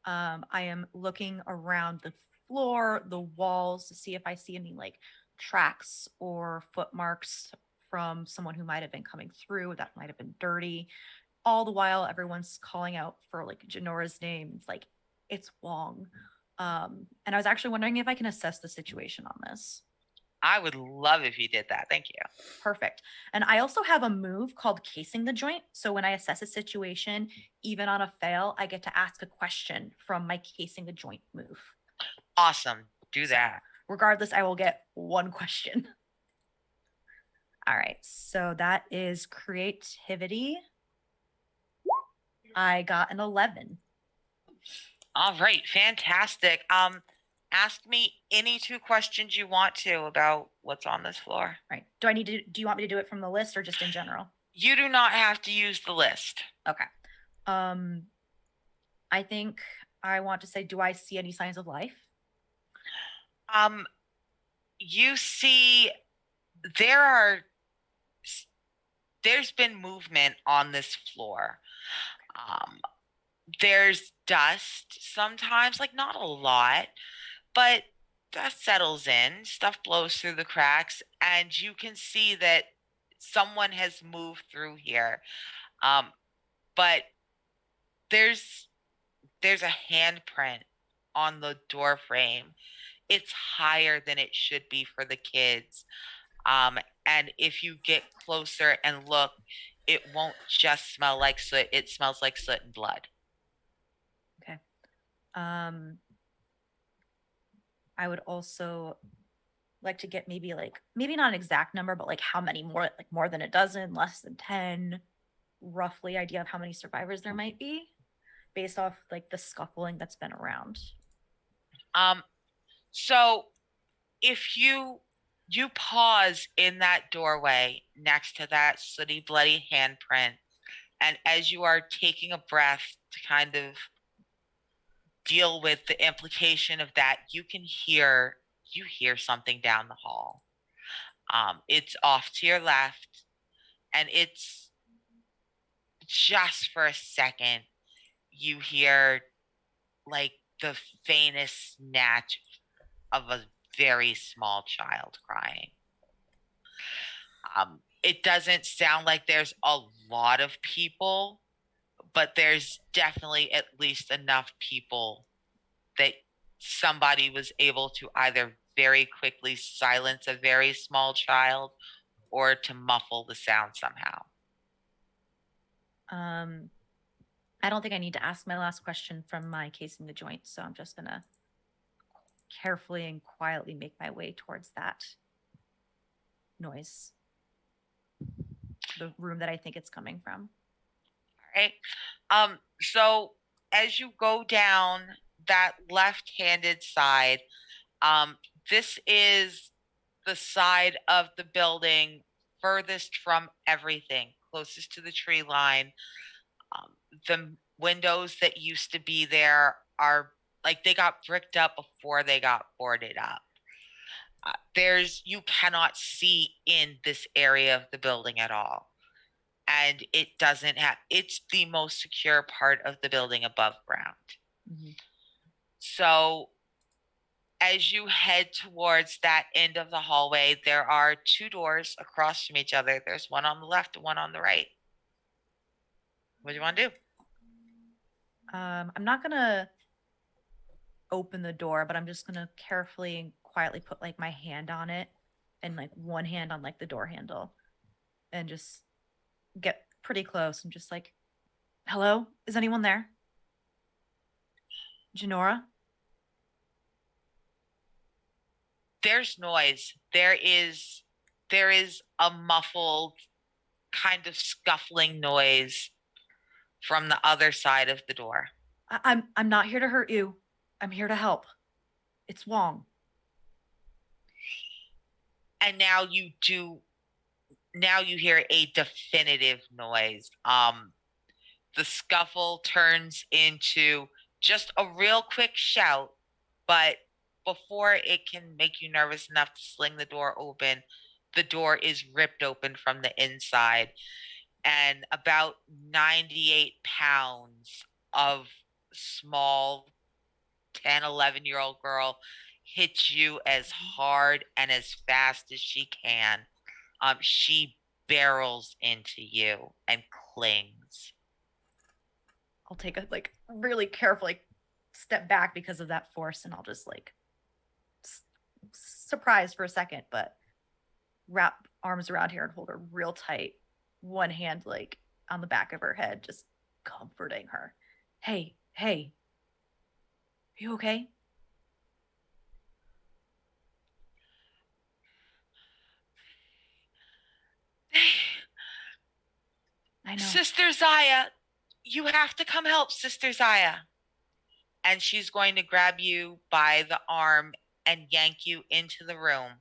I am looking around the floor, the walls to see if I see any like tracks or footmarks from someone who might have been coming through that might have been dirty. All the while, everyone's calling out for like Janora's name. It's like, it's Wong. And I was actually wondering if I can assess the situation on this. I would love if you did that. Thank you. Perfect. And I also have a move called casing the joint. So when I assess a situation, even on a fail, I get to ask a question from my casing the joint move. Awesome. Do So, that. regardless, I will get one question. All right. So that is creativity. I got an 11. All right. Fantastic. Ask me any 2 questions you want to about what's on this floor. Right. Do you want me to do it from the list or just in general? You do not have to use the list. Okay. I think I want to say, do I see any signs of life? You see there's been movement on this floor. There's dust sometimes, like not a lot, but dust settles in, stuff blows through the cracks, and you can see that someone has moved through here. But there's a handprint on the door frame. It's higher than it should be for the kids. And if you get closer and look, it won't just smell like soot, it smells like soot and blood. Okay. I would also like to get maybe not an exact number, but like how many more, like more than a dozen, less than 10, roughly idea of how many survivors there might be based off like the scuffling that's been around. So if you pause in that doorway next to that sooty, bloody handprint, and as you are taking a breath to kind of deal with the implication of that, you hear something down the hall. It's off to your left, and it's just for a second you hear like the faintest snatch of a very small child crying. It doesn't sound like there's a lot of people, but there's definitely at least enough people that somebody was able to either very quickly silence a very small child or to muffle the sound somehow. I don't think I need to ask my last question from my casing the joint, so I'm just gonna carefully and quietly make my way towards that noise, the room that I think it's coming from. All right. So as you go down that left-handed side, this is the side of the building furthest from everything, closest to the tree line. The windows that used to be there are like they got bricked up before they got boarded up. You cannot see in this area of the building at all. And it doesn't have, it's the most secure part of the building above ground. Mm-hmm. So as you head towards that end of the hallway, there are two doors across from each other. There's one on the left and one on the right. What do you want to do? I'm not gonna open the door, but I'm just gonna carefully and quietly put like my hand on it and like one hand on like the door handle and just get pretty close and just like, hello, is anyone there? Janora? There's noise. There is a muffled kind of scuffling noise from the other side of the door. I'm not here to hurt you. I'm here to help. It's Wong. And now you hear a definitive noise. The scuffle turns into just a real quick shout, but before it can make you nervous enough to sling the door open, the door is ripped open from the inside, and about 98 pounds of small 10, 11-year-old girl hits you as hard and as fast as she can. She barrels into you and clings. I'll take a like really careful like step back because of that force, and I'll just like surprised for a second, but wrap arms around her and hold her real tight. One hand like on the back of her head, just comforting her. Hey, hey, are you okay? I know. Sister Zaya, you have to come help Sister Zaya. And she's going to grab you by the arm and yank you into the room.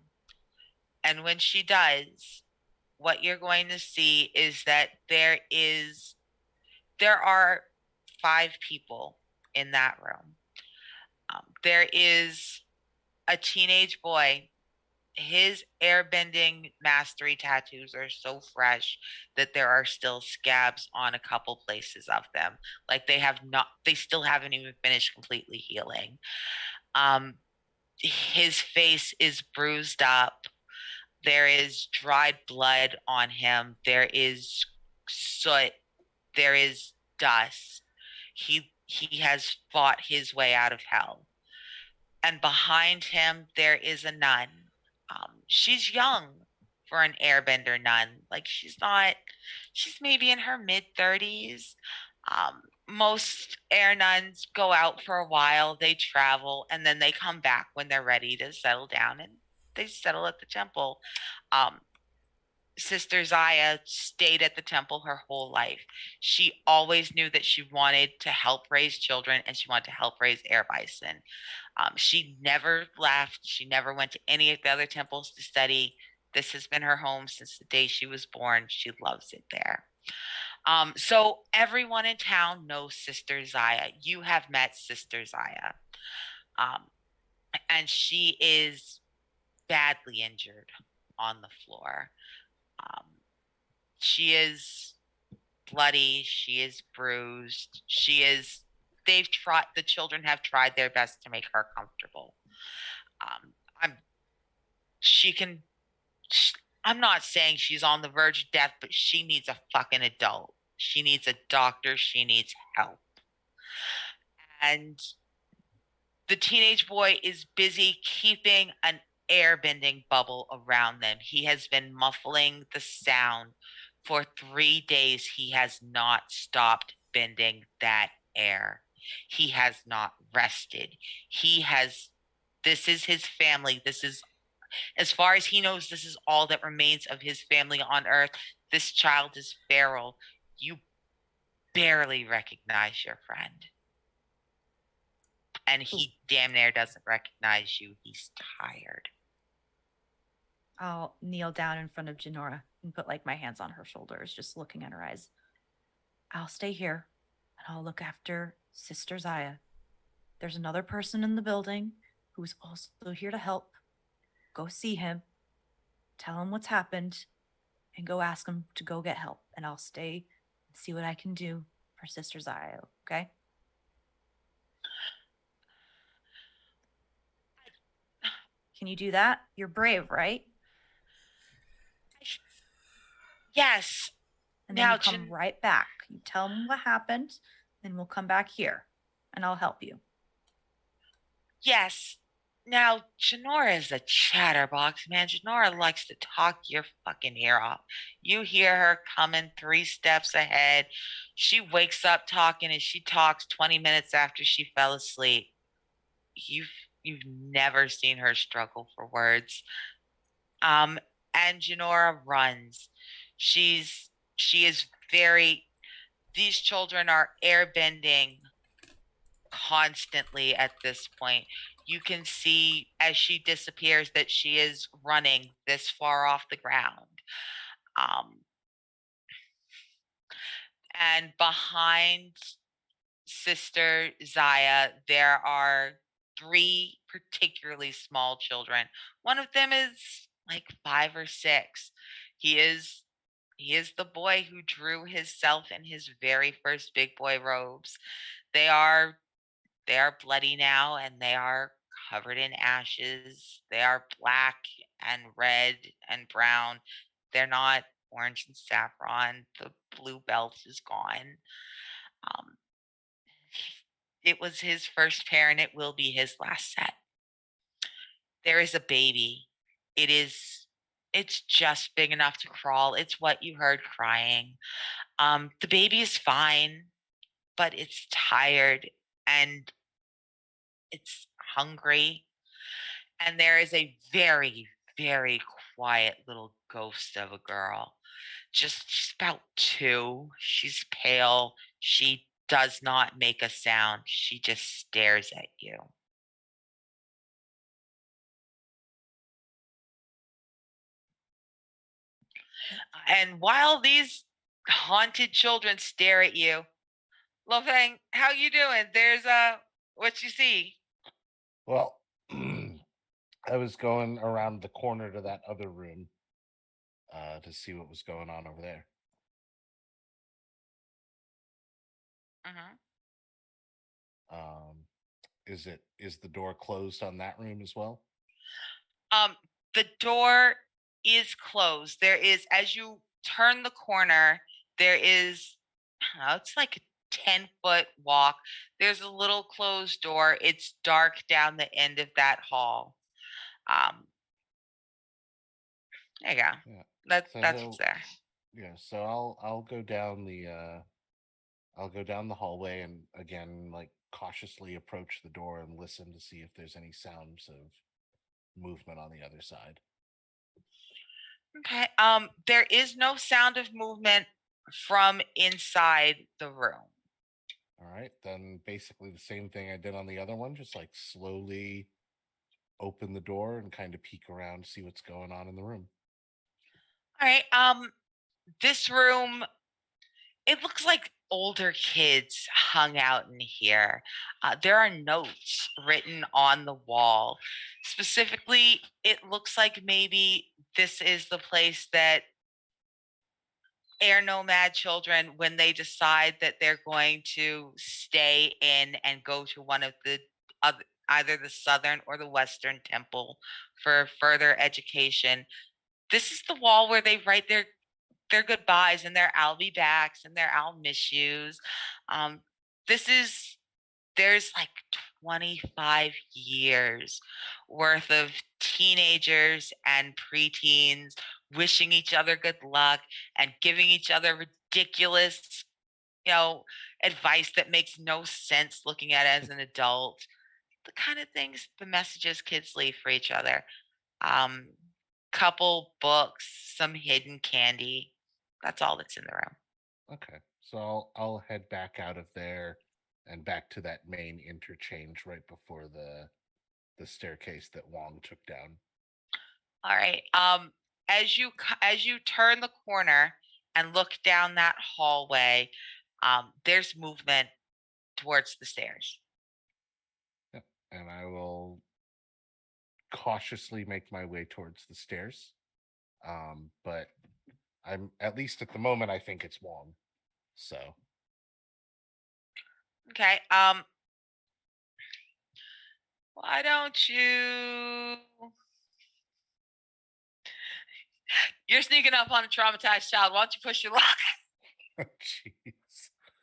And when she does, what you're going to see is that there are 5 people in that room. There is a teenage boy. His airbending mastery tattoos are so fresh that there are still scabs on a couple places of them. Like they still haven't even finished completely healing. His face is bruised up. There is dried blood on him. There is soot. There is dust. He has fought his way out of hell. And behind him there is a nun. She's young for an airbender nun. Like she's maybe in her mid 30s. Most air nuns go out for a while, they travel, and then they come back when they're ready to settle down, and they settle at the temple. Um, Sister Zaya stayed at the temple her whole life. She always knew that she wanted to help raise children and she wanted to help raise air bison. She never left. She never went to any of the other temples to study. This has been her home since the day she was born. She loves it there. So everyone in town knows Sister Zaya. You have met Sister Zaya. Um, and she is badly injured on the floor. Um, she is bloody. She is bruised. The children have tried their best to make her comfortable. Um, I'm, she can, I'm not saying she's on the verge of death, but she needs a fucking adult. She needs a doctor. She needs help. And the teenage boy is busy keeping an airbending bubble around them. He has been muffling the sound. For 3 days, he has not stopped bending that air. He has not rested. This is his family. This is, as far as he knows, this is all that remains of his family on Earth. This child is feral. You barely recognize your friend. And he damn near doesn't recognize you. He's tired. I'll kneel down in front of Janora and put like my hands on her shoulders, just looking in her eyes. I'll stay here and I'll look after Sister Zaya. There's another person in the building who's also here to help. go see him, tell him what's happened, and go ask him to go get help. And I'll stay and see what I can do for Sister Zio, okay? Can you do that? You're brave, right? Yes. And then Now, you come right back. You tell him what happened, then we'll come back here and I'll help you. Yes. Now, Janora is a chatterbox, man. Janora likes to talk your fucking ear off. You hear her coming 3 steps ahead. She wakes up talking and she talks 20 minutes after she fell asleep. You've never seen her struggle for words. And Janora runs. She is very, these children are airbending constantly at this point. You can see as she disappears that she is running this far off the ground. And behind Sister Zaya, there are 3 particularly small children. One of them is like 5 or 6. He is the boy who drew himself in his very first big boy robes. They are bloody now and they are covered in ashes. They are black and red and brown. They're not orange and saffron. The blue belt is gone. Um, it was his first pair and it will be his last set. There is a baby. It's just big enough to crawl. It's what you heard crying. The baby is fine, but it's tired and it's hungry. And there is a very, very quiet little ghost of a girl. She's about 2. She's pale. She does not make a sound. She just stares at you. And while these haunted children stare at you, Lofeng, how you doing? There's what you see. Well, I was going around the corner to that other room to see what was going on over there. Mm-hmm. Is the door closed on that room as well? The door is closed. There is, as you turn the corner, there is, I don't know, it's like a 10-foot walk. There's a little closed door. It's dark down the end of that hall. There you go. Yeah. That's what's there. Yeah, so I'll go down the hallway and again like cautiously approach the door and listen to see if there's any sounds of movement on the other side. Okay. There is no sound of movement from inside the room. All right, then basically the same thing I did on the other one, just like slowly open the door and kind of peek around, see what's going on in the room. All right. This room, it looks like older kids hung out in here. There are notes written on the wall. Specifically, it looks like maybe this is the place that air nomad children, when they decide that they're going to stay in and go to one of the other, either the southern or the western temple for further education, this is the wall where they write their goodbyes and their I'll be backs and their I'll miss yous. This is There's like 25 years worth of teenagers and preteens wishing each other good luck and giving each other ridiculous, advice that makes no sense looking at it as an adult. The kind of things, the messages kids leave for each other. Um, Couple books, some hidden candy. That's all that's in the room. Okay, so I'll head back out of there and back to that main interchange right before the staircase that Wong took down. All right. As you turn the corner and look down that hallway, there's movement towards the stairs. Yeah, and I will cautiously make my way towards the stairs. But I'm, at least at the moment, I think it's Wong. So Okay. Why don't you? You're sneaking up on a traumatized child. Why don't you push your luck? jeez.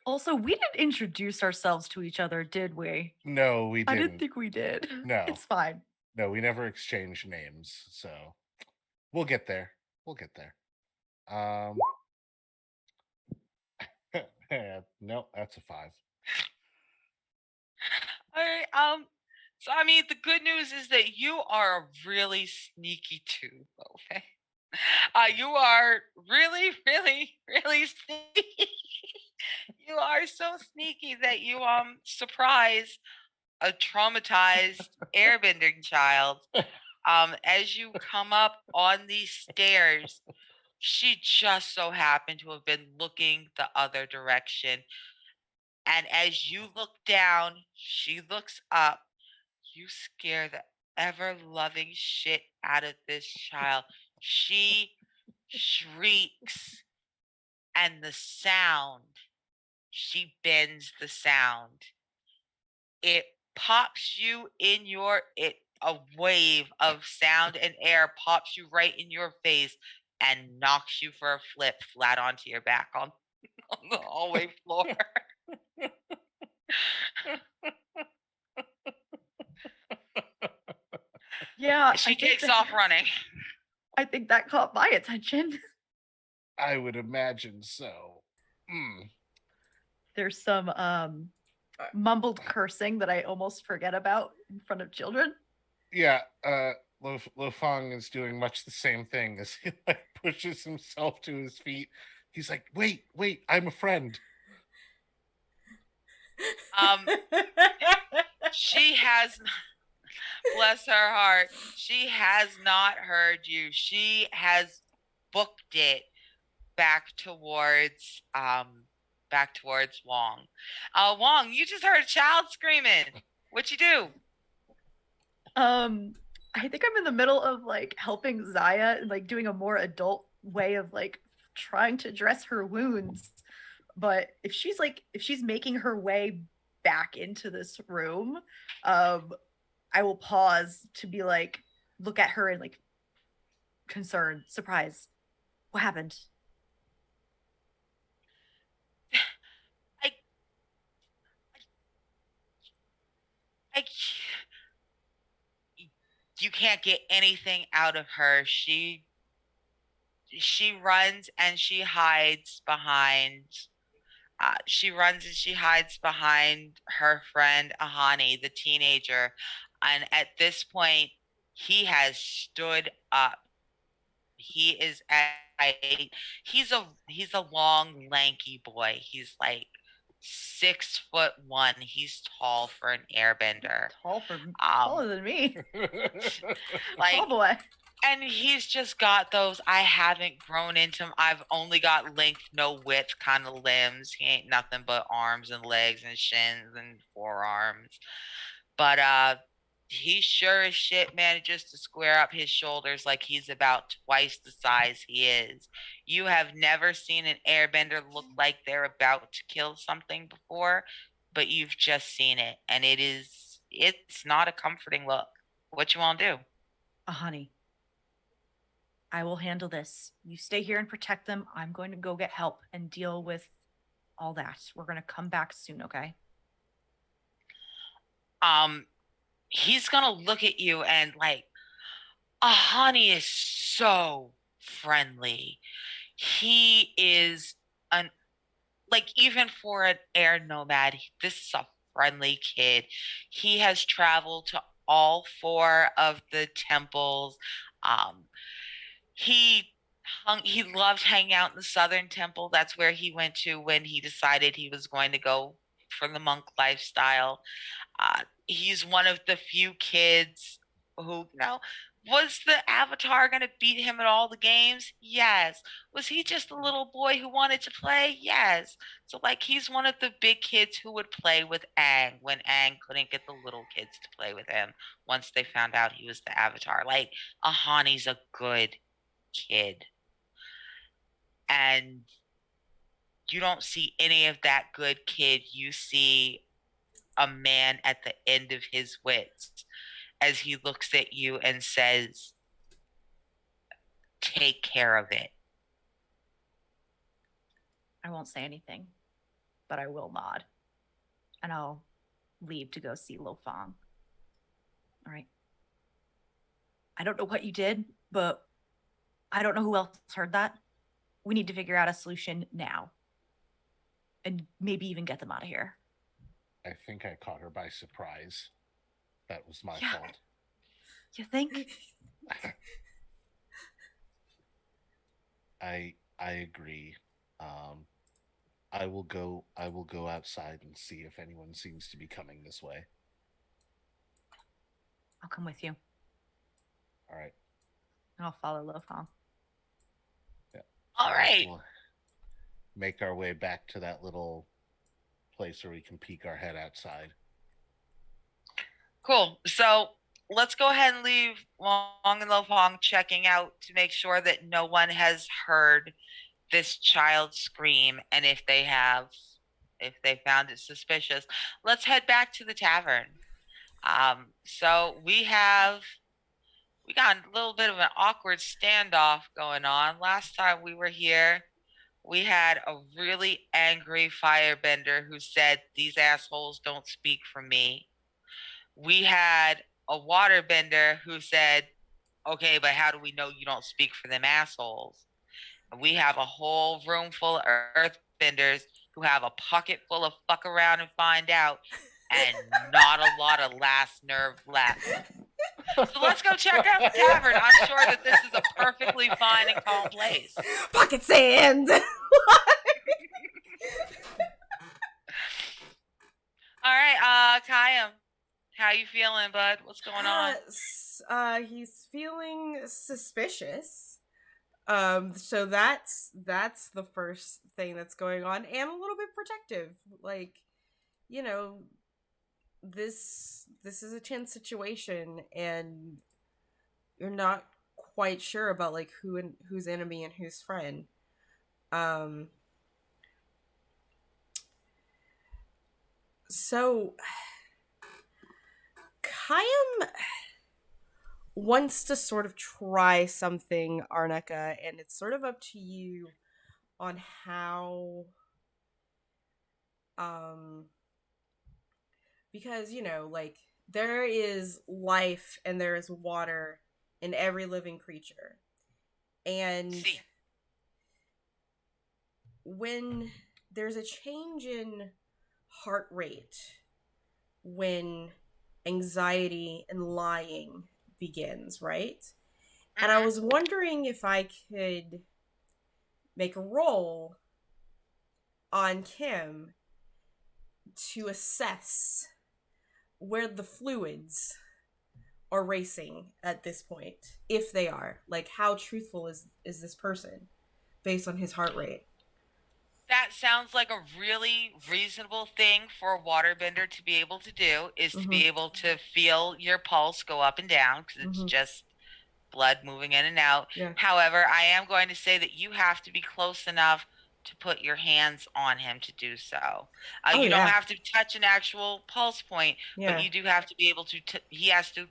Also, we didn't introduce ourselves to each other, did we? No, we I didn't. didn't think we did. No. It's fine. No, we never exchanged names, so we'll get there. We'll get there. No, that's a 5. All right. So I mean, the good news is that you are really sneaky too. Okay. You are really, really, really sneaky. You are so sneaky that you surprise a traumatized airbending child. As you come up on these stairs, she just so happened to have been looking the other direction. And as you look down, she looks up. You scare the ever loving shit out of this child. She shrieks, and the sound, she bends the sound. It pops you in your it a wave of sound and air pops you right in your face and knocks you for a flip flat onto your back on the hallway floor. Yeah, She takes off running. I think that caught my attention. I would imagine so. There's some mumbled cursing that I almost forget about in front of children. Yeah, Lo Fong is doing much the same thing as he like pushes himself to his feet. He's like, wait, I'm a friend. She has, bless her heart, she has not heard you. She has booked it back towards Wong. Wong, you just heard a child screaming. What'd you do? I think I'm in the middle of like helping Zaya and like doing a more adult way of like trying to dress her wounds. But if she's making her way back into this room, I will pause to be like, look at her and like concern, surprise. What happened? I, I, you can't get anything out of her. She runs and she hides behind. She runs and she hides behind her friend Ahani, the teenager, and at this point, he has stood up. He is he's a long, lanky boy. He's like 6'1". He's tall for an airbender. Taller than me. Like, tall boy. and he's just got those I haven't grown into him. I've only got length, no width kind of limbs. He ain't nothing but arms and legs and shins and forearms. But he sure as shit manages to square up his shoulders like he's about twice the size he is. You have never seen an airbender look like they're about to kill something before, but you've just seen it, and it's not a comforting look. What you want to do? Honey, I will handle this. You stay here and protect them. I'm going to go get help and deal with all that. We're going to come back soon, okay? He's gonna look at you and like, Ahani is so friendly. He is an like, even for an air nomad, this is a friendly kid. He has traveled to all 4 of the temples. Um, he loved hanging out in the Southern Temple. That's where he went to when he decided he was going to go for the monk lifestyle. He's one of the few kids who, Was the Avatar going to beat him at all the games? Yes. Was he just a little boy who wanted to play? Yes. So, like, he's one of the big kids who would play with Aang when Aang couldn't get the little kids to play with him once they found out he was the Avatar. Like, Ahani's a good kid. And you don't see any of that good kid. You see a man at the end of his wits as he looks at you and says, take care of it. I won't say anything, but I will nod. And I'll leave to go see Lo Fong. All right. I don't know what you did, but I don't know who else heard that. We need to figure out a solution now. And maybe even get them out of here. I think I caught her by surprise. That was my Yeah. fault. You think? I agree. I will go outside and see if anyone seems to be coming this way. I'll come with you. All right. And I'll follow Lo Fong. Yeah. All right. We'll make our way back to that little place where we can peek our head outside. Cool. So let's go ahead and leave Wong and Lo Fong checking out to make sure that no one has heard this child scream. And if they have, if they found it suspicious, let's head back to the tavern. So we got a little bit of an awkward standoff going on. Last time we were here, we had a really angry firebender who said, these assholes don't speak for me. We had a waterbender who said, okay, but how do we know you don't speak for them assholes? And we have a whole room full of earthbenders who have a pocket full of fuck around and find out and not a lot of last nerve left. So let's go check out the tavern. I'm sure that this is a perfectly fine and calm place. Pocket sand. All right, Kayam, how you feeling, bud? What's going on? He's feeling suspicious. So that's the first thing that's going on, and a little bit protective. Like, you know, this is a tense situation, and you're not quite sure about like who's enemy and who's friend. So Kayam wants to sort of try something, Arnica, and it's sort of up to you on how because, you know, like, there is life and there is water in every living creature. And when there's a change in heart rate, when anxiety and lying begins, right? And I was wondering if I could make a roll on Kim to assess where the fluids are racing at this point, if they are. Like, how truthful is this person based on his heart rate? That sounds like a really reasonable thing for a waterbender to be able to do, is to be able to feel your pulse go up and down, because it's just blood moving in and out. Yeah. However, I am going to say that you have to be close enough to put your hands on him to do so. You don't have to touch an actual pulse point, but you do have to be able to, you have to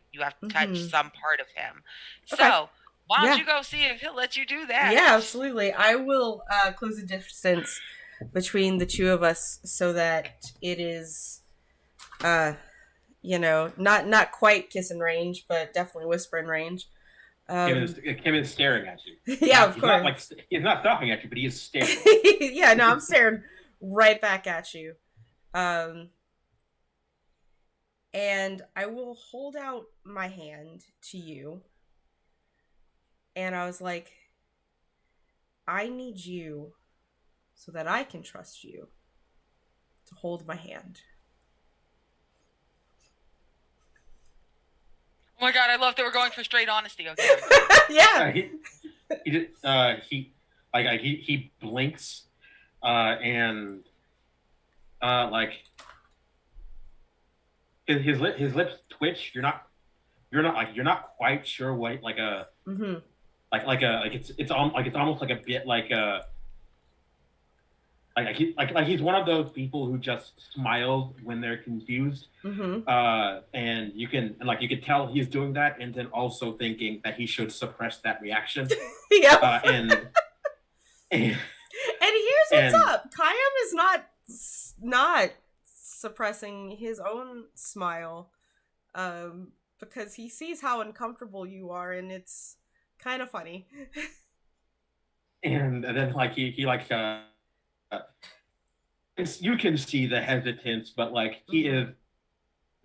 touch some part of him. Okay. So why don't you go see if he'll let you do that? Yeah, absolutely. I will close the distance between the two of us so that it is, you know, not quite kissing range, but definitely whispering range. Kim is staring at you. Yeah, of course. He's not stopping at you, but he is staring. Yeah, no, I'm staring right back at you. And I will hold out my hand to you. And I was like, I need you so that I can trust you to hold my hand. Oh my god, I love that we're going for straight honesty. Okay. Yeah. He blinks, and like his lips twitch. You're not quite sure what Mm-hmm. it's almost like a bit like he's one of those people who just smiles when they're confused. Mm-hmm. And you can tell he's doing that, and then also thinking that he should suppress that reaction. Yeah. And And here's what's and up. Kayam is not suppressing his own smile, because he sees how uncomfortable you are, and it's kind of funny. and then you can see the hesitance, but like he is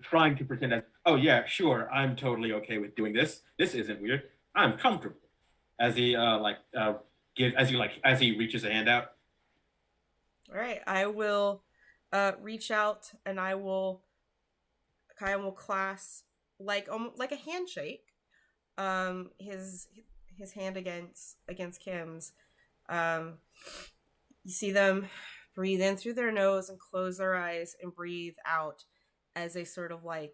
trying to pretend that, oh yeah, sure, I'm totally okay with doing this. This isn't weird. I'm comfortable. As he as he reaches a hand out. All right, I will reach out, and Kayam will clasp like a handshake, his hand against Kim's. Um, you see them breathe in through their nose and close their eyes and breathe out as they sort of like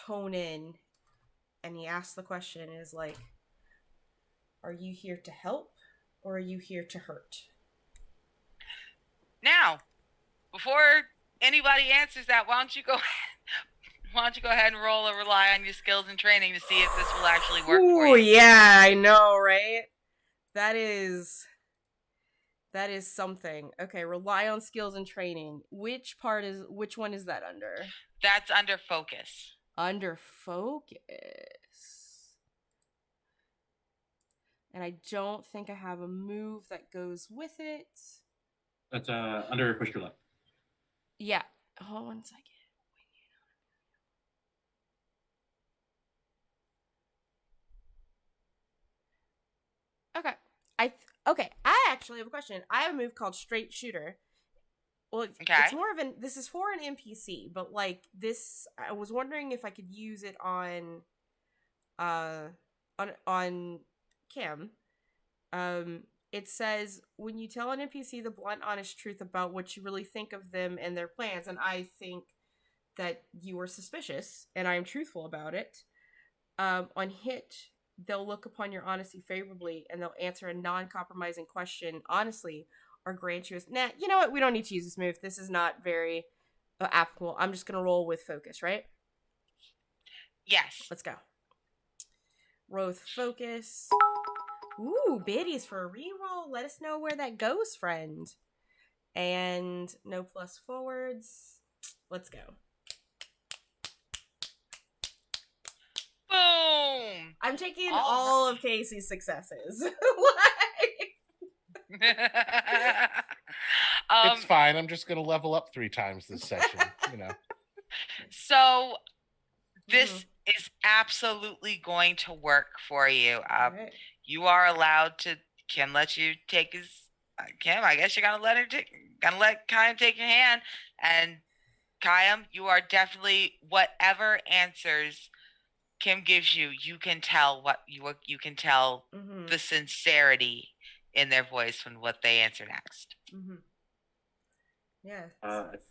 hone in. And he asks the question is like, are you here to help or are you here to hurt? Now, before anybody answers that, why don't you go ahead and roll a rely on your skills and training to see if this will actually work for you. Yeah, I know, right? That is something. Okay, rely on skills and training. Which one is that under? That's under focus. Under focus. And I don't think I have a move that goes with it. That's under push your luck. Yeah. Hold on 1 second. Okay. I actually have a question. I have a move called Straight Shooter. Well, it's more of this is for an NPC, but like this, I was wondering if I could use it on Kim. It says when you tell an NPC the blunt, honest truth about what you really think of them and their plans, and I think that you are suspicious, and I am truthful about it. On hit, they'll look upon your honesty favorably, and they'll answer a non-compromising question honestly, or grant you a... Nah, you know what? We don't need to use this move. This is not very applicable. I'm just gonna roll with focus, right? Yes. Let's go. Roll with focus. Ooh, biddies for a reroll. Let us know where that goes, friend. And no plus forwards. Let's go. Boom! I'm taking all of Casey's successes. It's fine. I'm just going to level up 3 times this session, you know. So this is absolutely going to work for you. Right. You are allowed to. Kim let you take his. Kim, I guess you're gonna let Kayam take your hand, and Kayam, you are definitely whatever answers Kim gives you. You can tell you can tell the sincerity in their voice when what they answer next. Yeah.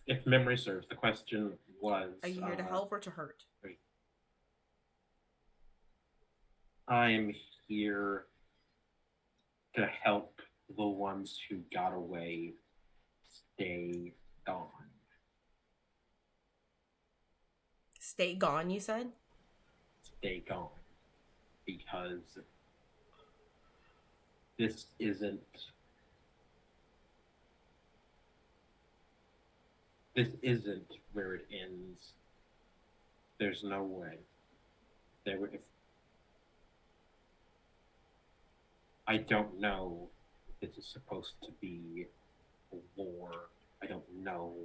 If memory serves, the question was: are you here to help or to hurt? I'm here to help the ones who got away stay gone. Stay gone, you said? Stay gone. Because this isn't where it ends. There's no way. I don't know if this is supposed to be a war. I don't know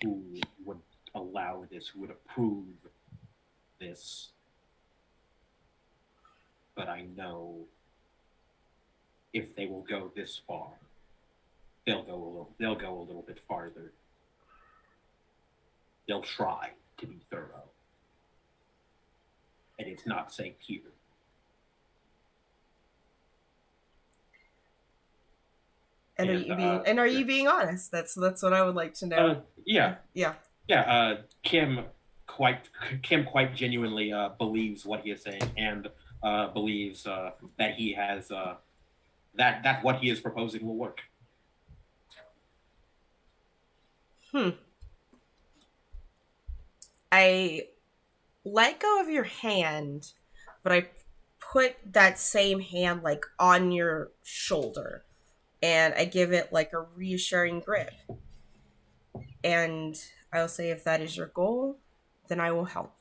who would allow this, who would approve this. But I know if they will go this far, they'll go a little bit farther. They'll try to be thorough. and it's not safe here. And are you being honest? That's what I would like to know. Yeah, Yeah. yeah. Kim quite genuinely believes what he is saying, and believes that he has that what he is proposing will work. Hmm. I let go of your hand, but I put that same hand like on your shoulder, and I give it like a reassuring grip. And I'll say, if that is your goal, then I will help.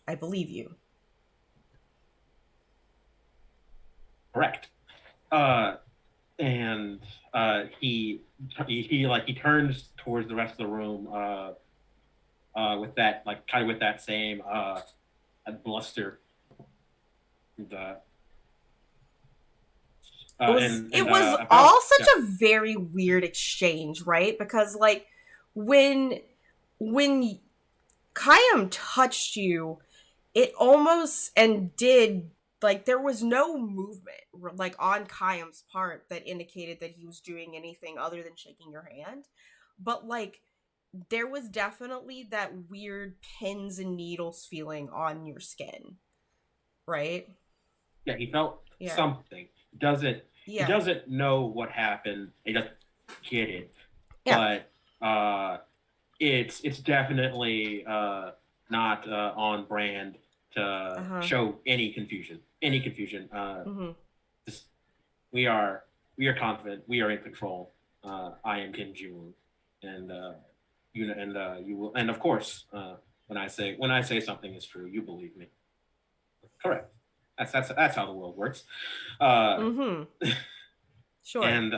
I believe you. Correct. And he turns towards the rest of the room with that like kind of with that same bluster. The It was all such a very weird exchange, right? Because like when when Kayam touched you, it almost and did like there was no movement like on Kayam's part that indicated that he was doing anything other than shaking your hand. But like there was definitely that weird pins and needles feeling on your skin, right? Yeah, he felt Yeah. something. Doesn't He Yeah. doesn't know what happened. He doesn't get it, Yeah. but it's definitely not on brand to show any confusion. Any confusion. Just, we are confident. We are in control. I am Kim Jun, and you will. And of course, when I say something is true, you believe me. Correct. That's how the world works. Sure. And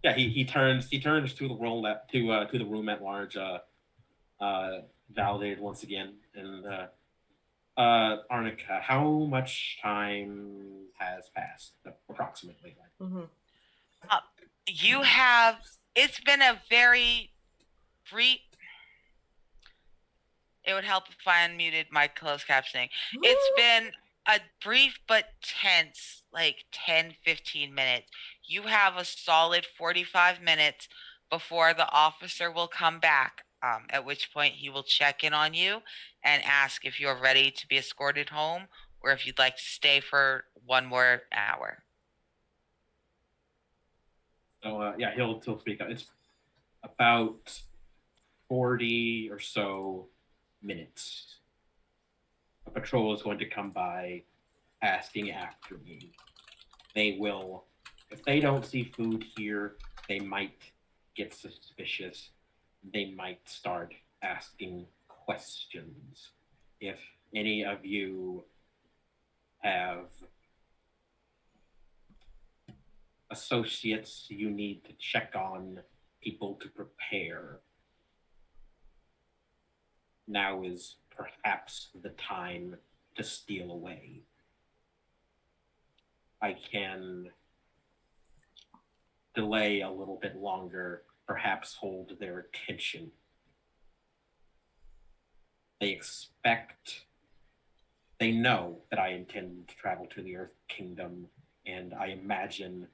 yeah, he turns to the to the room at large, validated once again, and Arnica, how much time has passed approximately? You have. It's been a very brief. It would help if I unmuted my closed captioning. It's been a brief but tense, like 10, 15 minutes. You have a solid 45 minutes before the officer will come back, at which point he will check in on you and ask if you're ready to be escorted home or if you'd like to stay for one more hour. So yeah, he'll speak up. It's about 40 or so minutes. A patrol is going to come by asking after me. They will, if they don't see food here, they might get suspicious. They might start asking questions. If any of you have associates you need to check on, people to prepare, now is perhaps the time to steal away. I can delay a little bit longer, perhaps hold their attention. They know that I intend to travel to the Earth Kingdom, and I imagine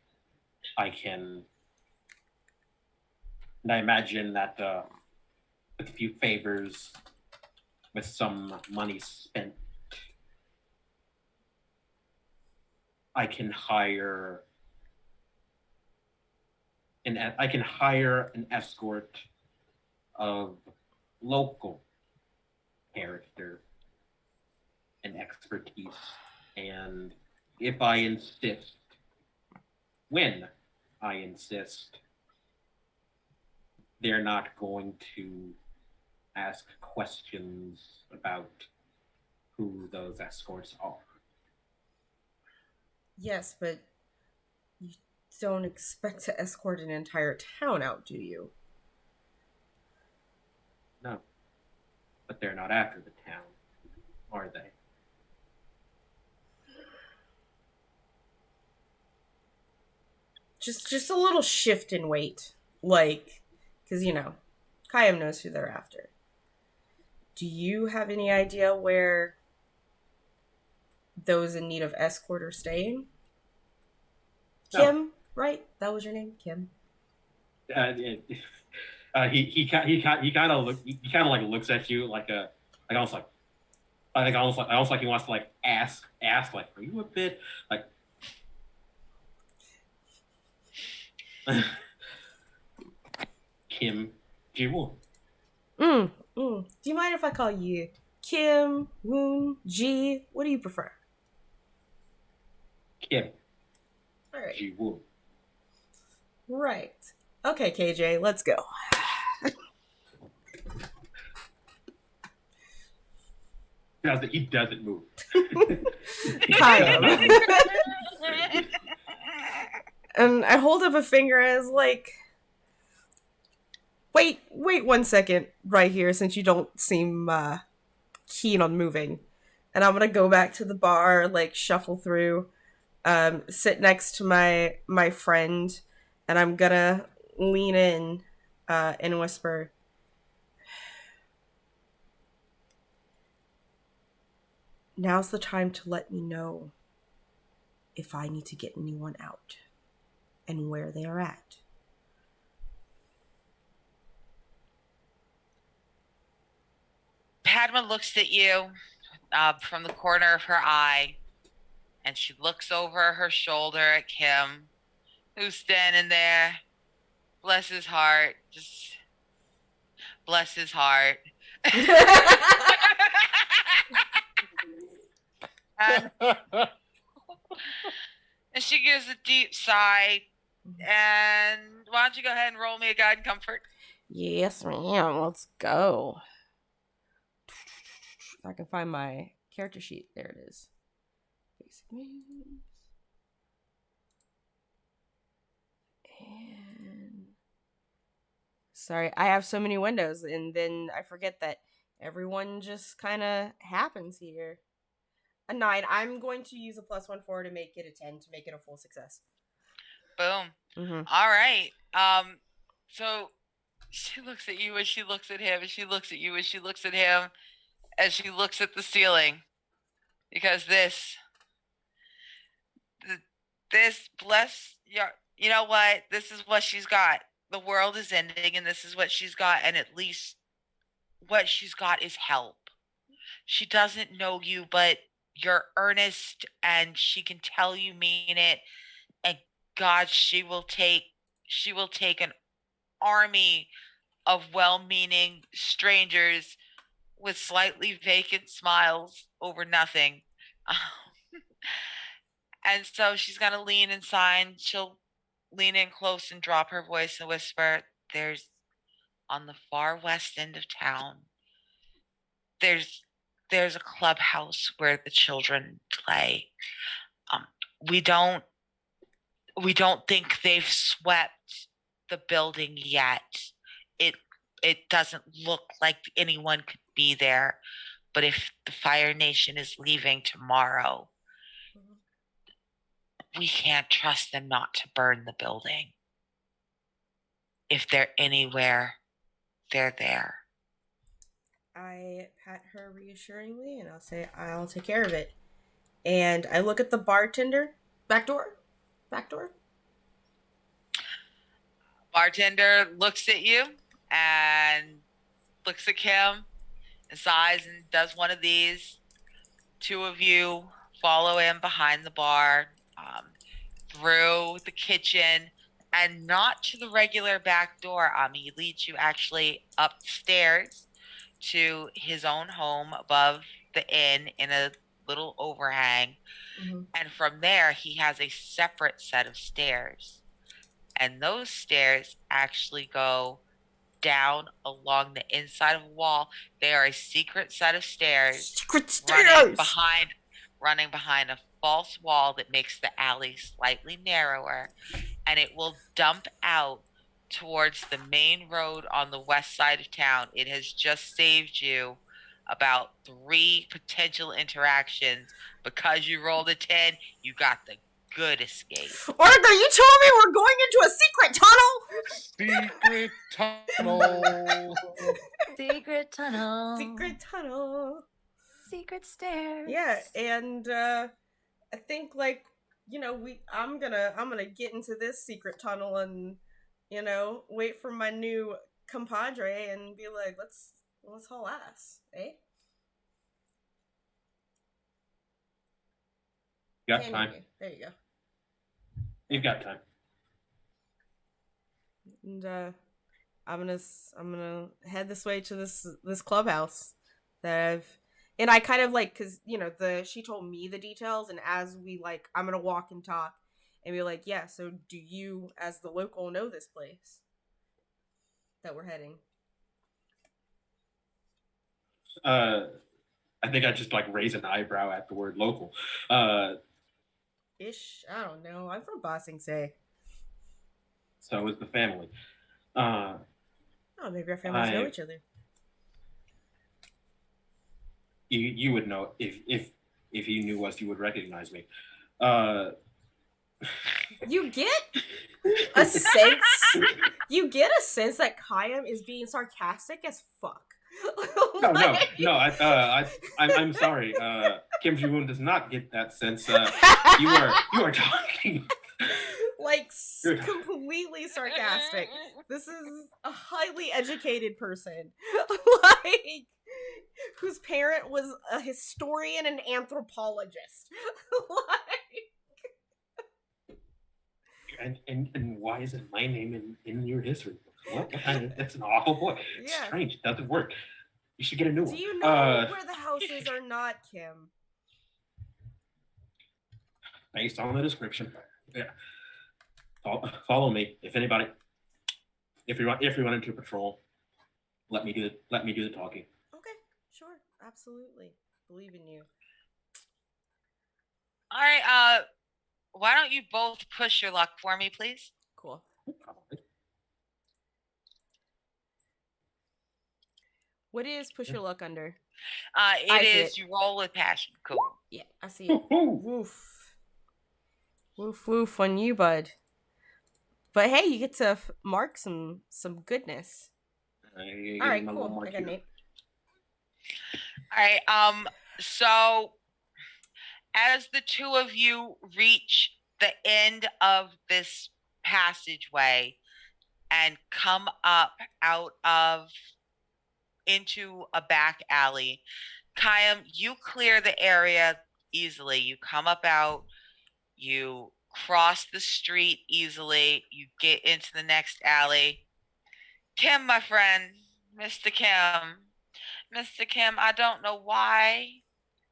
that with a few favors, with some money spent, I can hire an escort of local character and expertise, and when I insist, they're not going to ask questions about who those escorts are. Yes, but you don't expect to escort an entire town out, do you? No. But they're not after the town, are they? Just a little shift in weight. Like, because, Kayam knows who they're after. Do you have any idea where those in need of escort are staying? No. Kim, right? That was your name, Kim. He kind of like looks at you like almost like I think almost like he wants to like ask like, are you a bit like Kim Ji-won? Do you mind if I call you Kim, Woon, G? What do you prefer? Kim All right. Ji-won. Right. Okay, KJ, let's go. He doesn't move. Kind of. And I hold up a finger as like, wait 1 second right here since you don't seem keen on moving. And I'm gonna go back to the bar, like shuffle through, sit next to my friend, and I'm gonna lean in and whisper, now's the time to let me know if I need to get anyone out and where they are at. Padma looks at you from the corner of her eye, and she looks over her shoulder at Kim, who's standing there. Bless his heart. Just bless his heart. and, and she gives a deep sigh. And why don't you go ahead and roll me a guide and comfort? Yes, ma'am. Let's go. If I can find my character sheet. There it is. Basic moves. And sorry, I have so many windows, and then I forget that everyone just kind of happens here. A 9. I'm going to use a +1 4 to make it a 10 to make it a full success. Boom. Mm-hmm. All right. So she looks at you as she looks at him, and she looks at you as she looks at him, as she looks at the ceiling, because this bless your, you know what? This is what she's got. The world is ending, and this is what she's got, and at least what she's got is help. She doesn't know you, but you're earnest, and she can tell you mean it. And God, she will take an army of well-meaning strangers with slightly vacant smiles over nothing. And so she's going to lean inside. She'll lean in close and drop her voice and whisper, there's, on the far west end of town, there's a clubhouse where the children play. We don't think they've swept the building yet. It doesn't look like anyone could be there, but if the Fire Nation is leaving tomorrow, we can't trust them not to burn the building. If they're anywhere, they're there. I pat her reassuringly and I'll say, I'll take care of it. And I look at the bartender. Back door. Bartender looks at you and looks at Kim and sighs and does one of these. Two of you follow in behind the bar, through the kitchen, and not to the regular back door. He leads you actually upstairs to his own home above the inn in a little overhang. Mm-hmm. And from there, he has a separate set of stairs. And those stairs actually go down along the inside of a wall. They are a secret set of stairs. Running behind a false wall that makes the alley slightly narrower, and it will dump out towards the main road on the west side of town. It has just saved you about 3 potential interactions. Because you rolled a 10, you got the good escape. Arthur, you told me we're going into a secret tunnel. Secret tunnel. Secret tunnel. Secret tunnel. Secret stairs. Yeah, and I think like I'm gonna get into this secret tunnel and wait for my new compadre and be like, let's haul ass, eh? You got Can't time. hear you. There you go. You've got time. And I'm gonna head this way to this clubhouse that and I kind of like, because she told me the details, and as we like, I'm gonna walk and talk and be like, yeah, so do you as the local know this place that we're heading? I think I just like raise an eyebrow at the word local. Ish, I don't know, I'm from Bossing Say. So is the family. Oh, maybe our families know each other. You would know if you knew us, you would recognize me. You get a sense. You get a sense that Kayam is being sarcastic as fuck. I'm sorry. Kim Ji-woon does not get that sense. You are talking like completely sarcastic. This is a highly educated person, like whose parent was a historian and anthropologist. and why isn't my name in your history book? What? That's an awful boy. It's strange. It doesn't work. You should get a new one. Do you know where the houses are not, Kim? Based on the description. Yeah. Follow me. If you run into patrol, let me do the talking. Okay, sure, absolutely. Believe in you. All right, why don't you both push your luck for me, please? Cool. What is push your luck under? It is you roll with passion. Cool. Yeah, I see it. Woof. Woof woof on you, bud. But hey, you get to mark some goodness. All right, cool. I got an 8. All right. So as the two of you reach the end of this passageway and come up into a back alley, Kayam, you clear the area easily. You come up out, you cross the street easily, you get into the next alley. Kim, my friend, Mr. Kim, I don't know why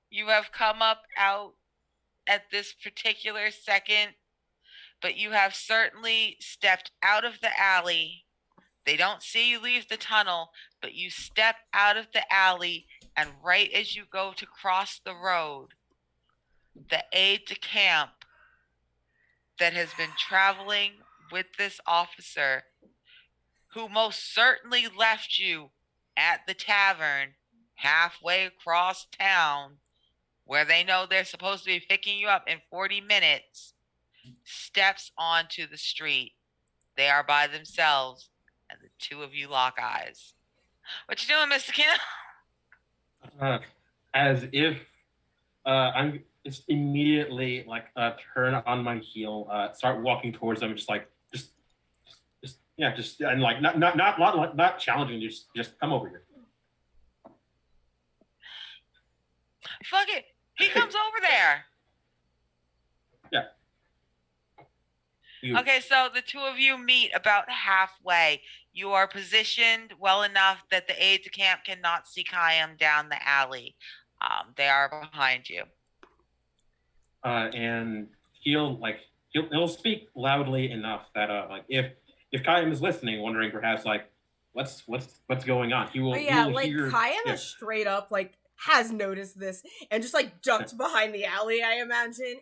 you have come up out at this particular second, but you have certainly stepped out of the alley. They don't see you leave the tunnel, but you step out of the alley, and right as you go to cross the road, the aide de camp that has been traveling with this officer, who most certainly left you at the tavern halfway across town, where they know they're supposed to be picking you up in 40 minutes, steps onto the street. They are by themselves, and the two of you lock eyes. What you doing, Mr. Kim? As if I'm just immediately like turn on my heel, start walking towards them, just and like not challenging, just come over here. Fuck it, he comes over there. Yeah. Okay, so the two of you meet about halfway. You are positioned well enough that the aide de camp cannot see Kayam down the alley. They are behind you. And he'll speak loudly enough that like if Kayam is listening, wondering perhaps like what's going on, he will. Yeah, he will like hear, Kayam is straight up like has noticed this and just like ducked behind the alley, I imagine,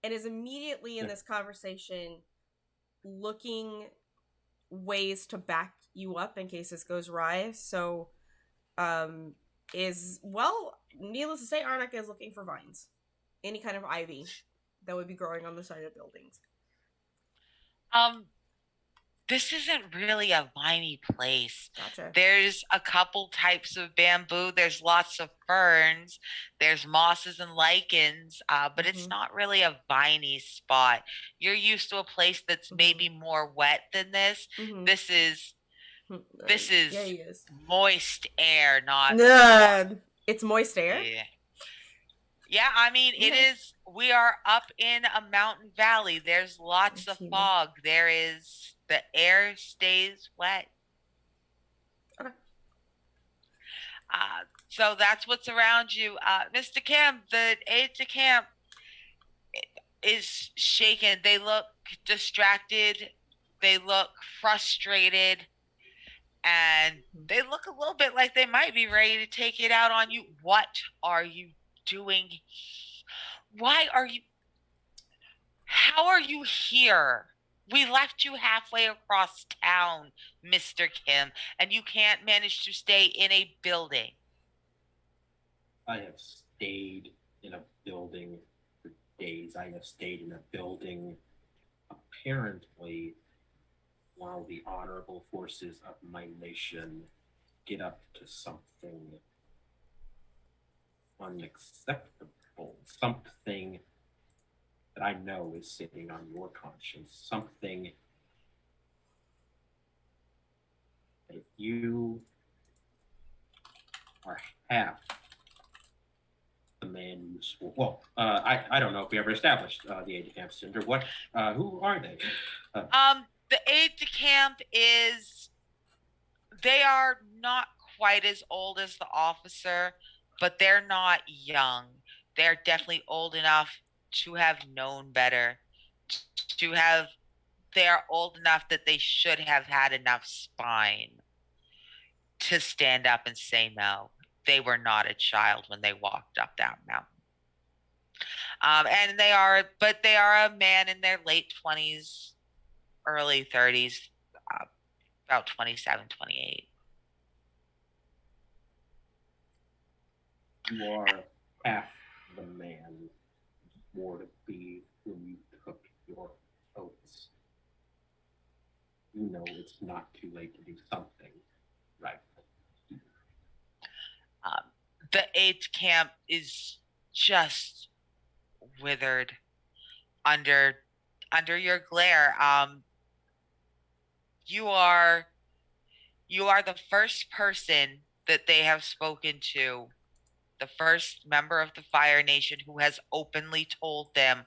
and is immediately in this conversation looking ways to back you up in case this goes awry. So needless to say, Arnak is looking for vines, any kind of ivy that would be growing on the side of buildings? This isn't really a viney place. Gotcha. There's a couple types of bamboo. There's lots of ferns. There's mosses and lichens, but it's not really a viney spot. You're used to a place that's maybe more wet than this. This is Yeah, he is. moist air, not. It's moist air. Yeah. Yeah, I mean, it is. We are up in a mountain valley. There's lots of fog. The air stays wet. Okay. So that's what's around you. Mr. Kim, the aide de camp is shaken. They look distracted. They look frustrated. And they look a little bit like they might be ready to take it out on you. What are you doing? How are you here? We left you halfway across town, Mr. Kim, and you can't manage to stay in a building. I have stayed in a building for days. I have stayed in a building apparently while the honorable forces of my nation get up to something unacceptable, something that I know is sitting on your conscience, something that if you are half the man you swore. Well, I don't know if we ever established the aide de camp Cinder. What? Who are they? The aide de camp is. They are not quite as old as the officer, but they're not young. They're definitely old enough to have known better. They are old enough that they should have had enough spine to stand up and say no. They were not a child when they walked up that mountain. And they are a man in their late 20s, early 30s, about 27, 28. You are half the man you swore to be when you took your oaths. You know it's not too late to do something, right? The aide camp is just withered under your glare. You are the first person that they have spoken to, the first member of the Fire Nation who has openly told them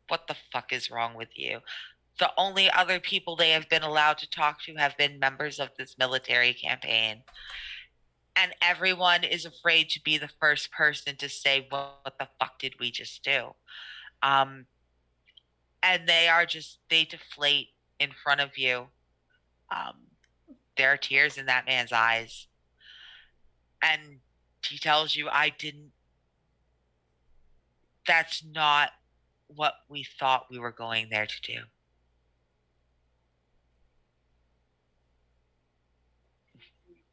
what the fuck is wrong with you. The only other people they have been allowed to talk to have been members of this military campaign. And everyone is afraid to be the first person to say, what the fuck did we just do? And they deflate in front of you. There are tears in that man's eyes. And he tells you, that's not what we thought we were going there to do.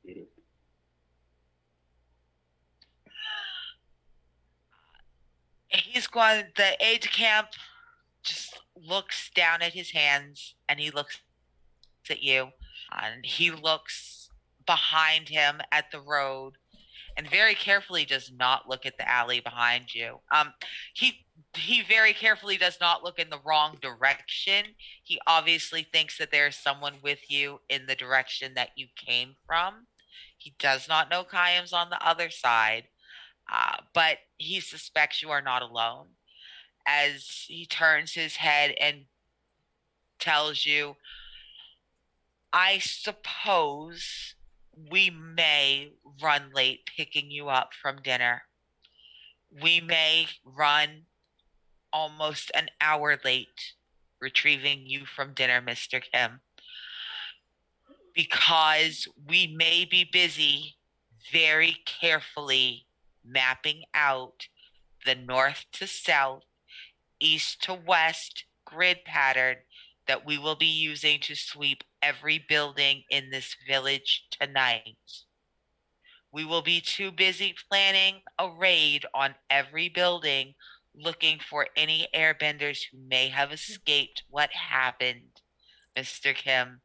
We did it. The aide de camp just looks down at his hands and he looks at you and he looks behind him at the road and very carefully does not look at the alley behind you. He very carefully does not look in the wrong direction. He obviously thinks that there's someone with you in the direction that you came from. He does not know Kayam's on the other side, but he suspects you are not alone. As he turns his head and tells you, I suppose we may run late picking you up from dinner. We may run almost an hour late retrieving you from dinner, Mr. Kim, because we may be busy very carefully mapping out the north to south, east to west grid pattern that we will be using to sweep every building in this village tonight. We will be too busy planning a raid on every building looking for any airbenders who may have escaped what happened, Mr. Kim.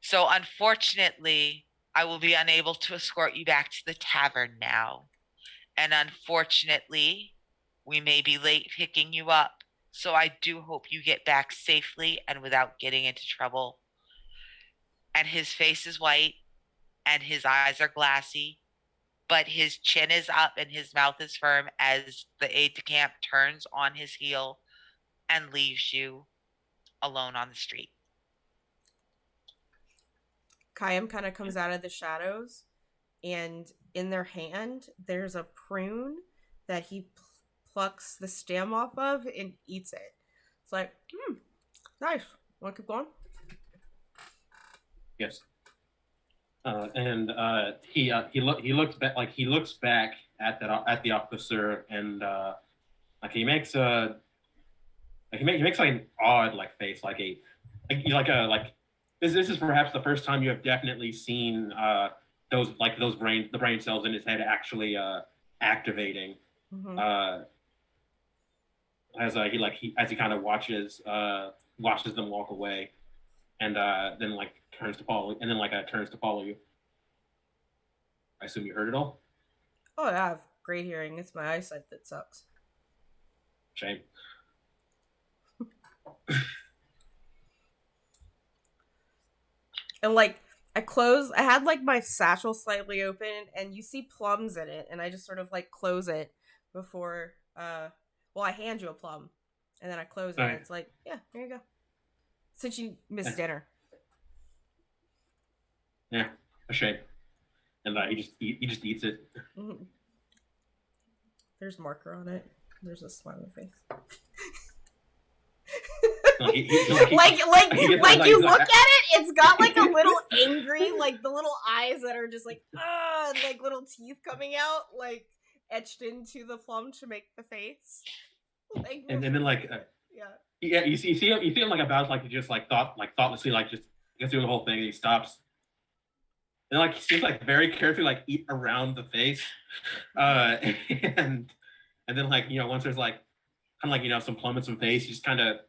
So unfortunately, I will be unable to escort you back to the tavern now. And unfortunately, we may be late picking you up. So I do hope you get back safely and without getting into trouble. And his face is white and his eyes are glassy, but his chin is up and his mouth is firm as the aide de camp turns on his heel and leaves you alone on the street. Kayam kind of comes out of the shadows, and in their hand, there's a prune that he plucks the stem off of and eats it. It's like, nice. Want to keep going? Yes. He looks back at the officer, and like he makes a he makes like an odd like face, like this is perhaps the first time you have definitely seen the brain cells in his head actually activating. Mm-hmm. As he kind of watches them walk away, and then like turns to follow, and then turns to follow you. I assume you heard it all. Oh, I have great hearing. It's my eyesight that sucks. Shame. And like I had like my satchel slightly open, and you see plums in it, and I just sort of like close it before I hand you a plum, and then I close it, and it's like, yeah, here you go. Since you missed dinner. Yeah, a shame. And he just eats it. Mm-hmm. There's marker on it. There's a smiley face. Like you look at it, it's got like a little angry, like the little eyes that are just like, and like little teeth coming out, like etched into the plum to make the face. Like, and then you see him like about like to just thoughtlessly just gets through the whole thing, and he stops. And like he seems like very carefully like eat around the face, and then once there's like kind of some plum in some face, he just kind of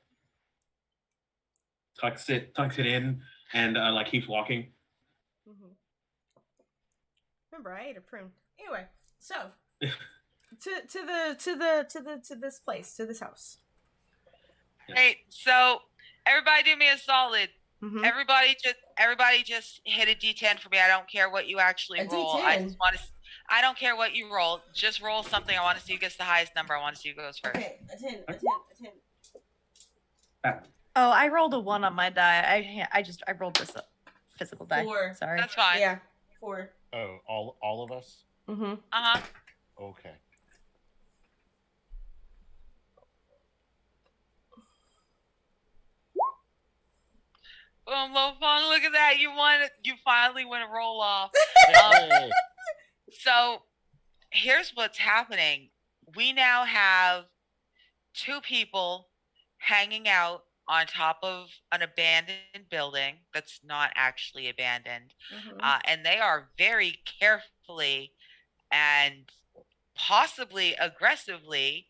tucks it in, and keeps walking. Mm-hmm. Remember, I ate a prune. Anyway, so to this place, to this house. Hey, so everybody do me a solid. Mm-hmm. Everybody just hit a D10 for me. I don't care what you actually roll. D10. I don't care what you roll. Just roll something. I want to see who gets the highest number. I want to see who goes first. Okay, a 10. Oh, I rolled a 1 on my die. I rolled this physical die. 4. Sorry. That's fine. Yeah, 4. Oh, all of us? Mm-hmm. Uh-huh. Okay. Boom, Lofon, look at that. You finally win a roll off. So here's what's happening. We now have 2 people hanging out on top of an abandoned building that's not actually abandoned. Mm-hmm. And they are very carefully and possibly aggressively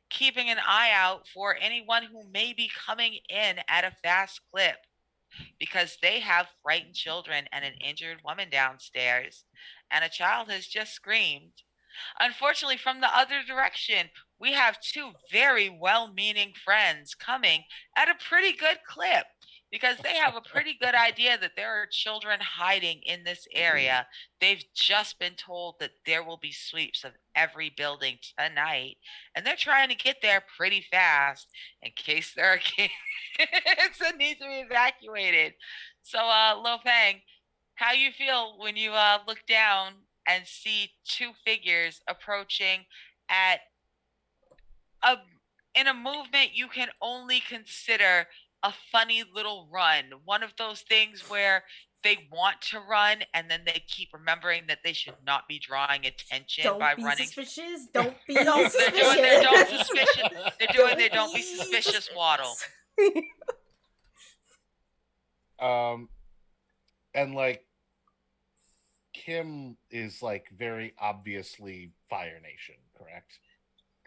keeping an eye out for anyone who may be coming in at a fast clip, because they have frightened children and an injured woman downstairs, and a child has just screamed. Unfortunately, from the other direction, we have 2 very well-meaning friends coming at a pretty good clip, because they have a pretty good idea that there are children hiding in this area. They've just been told that there will be sweeps of every building tonight, and they're trying to get there pretty fast in case there are kids that need to be evacuated. So, Lo Feng, how you feel when you look down and see 2 figures approaching at in a movement you can only consider a funny little run, one of those things where they want to run and then they keep remembering that they should not be drawing attention by running. Suspicious. Don't be no, suspicious. They're doing their don't suspicious. They're doing their don't be suspicious waddle. And like Kim is like very obviously Fire Nation, correct?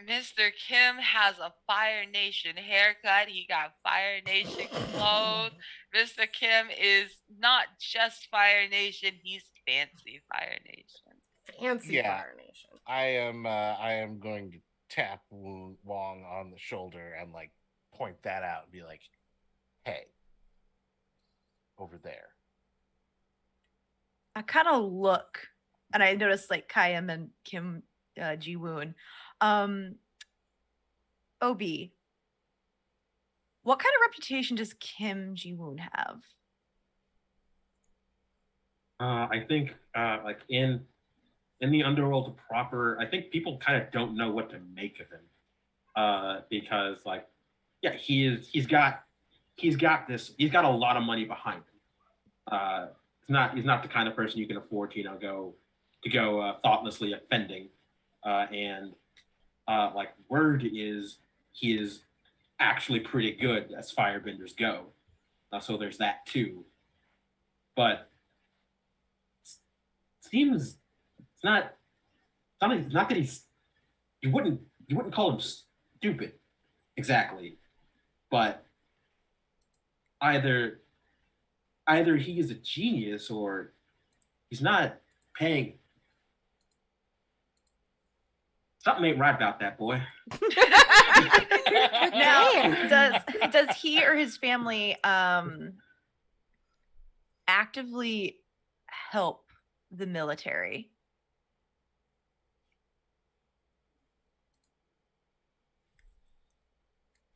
Mr. Kim has a Fire Nation haircut. He got Fire Nation clothes. Mr. Kim is not just Fire Nation, he's fancy Fire Nation. Fancy Yeah, Fire Nation. I am going to tap Wong on the shoulder and like point that out and be like, "Hey, over there." I kind of look, and I notice like Kayam and Kim Ji-woon. Obi, what kind of reputation does Kim Ji-woon have? I think like in the underworld proper, I think people kind of don't know what to make of him because like yeah, he's got a lot of money behind him. He's not the kind of person you can afford to go thoughtlessly offending, and like word is he is actually pretty good as firebenders go. So there's that too. But seems it's not that you wouldn't call him stupid exactly, but either he is a genius or he's not paying. Something ain't right about that boy. Now, Damn. does he or his family actively help the military?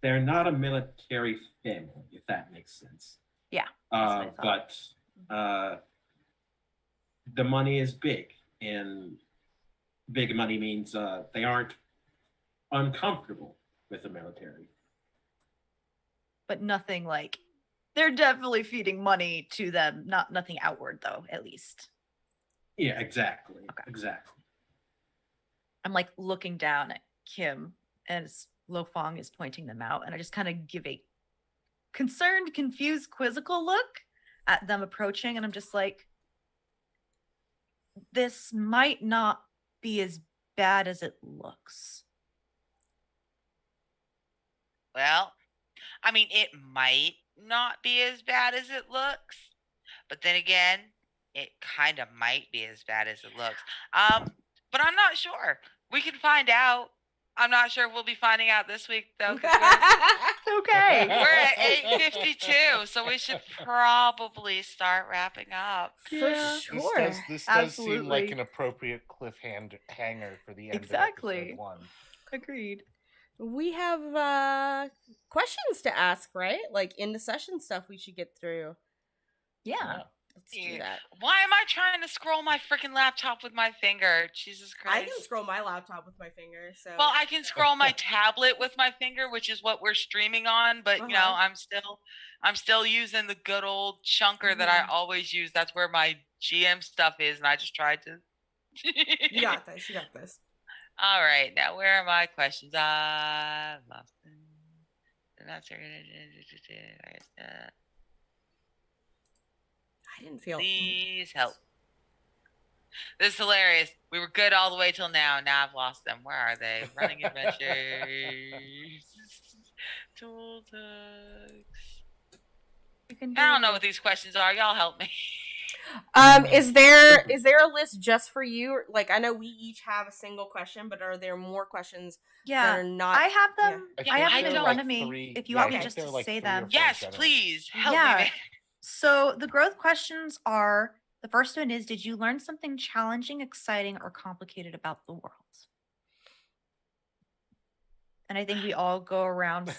They're not a military family, if that makes sense. Yeah, that's what I thought. But the money is big, and big money means they aren't uncomfortable with the military. But nothing like they're definitely feeding money to them. Nothing outward though, at least. Yeah, exactly. Okay. Exactly. I'm like looking down at Kim as Lo Fong is pointing them out, and I just kind of give a concerned, confused, quizzical look at them approaching, and I'm just like, this might not be as bad as it looks. Well, I mean, it might not be as bad as it looks, but then again, it kind of might be as bad as it looks. But I'm not sure. We can find out. I'm not sure we'll be finding out this week though, because Okay. we're at 8:52, so we should probably start wrapping up. For Yeah. sure. This does seem Absolutely. like an appropriate hanger for the end Exactly. of episode 1. Agreed. We have questions to ask, right? Like in the session stuff we should get through. Yeah. Let's do that. Why am I trying to scroll my freaking laptop with my finger? Jesus Christ. I can scroll my laptop with my finger, so Well, I can scroll my tablet with my finger, which is what we're streaming on, but you know, I'm still using the good old chunker that I always use. That's where my GM stuff is, and I just tried to You got this. You got this. All right, now where are my questions? I lost them. I didn't feel. Please help. This is hilarious. We were good all the way till now. Now I've lost them. Where are they? Running adventures. Tool tugs. I don't know what these questions are. Y'all help me. Is there a list just for you? Like, I know we each have a single question, but are there more questions that are not? I have them. Yeah, I have I them in don't- front of me. If you want me just to say them. Yes, please help Yeah. me. So the growth questions are, the first one is, did you learn something challenging, exciting, or complicated about the world? And I think we all go around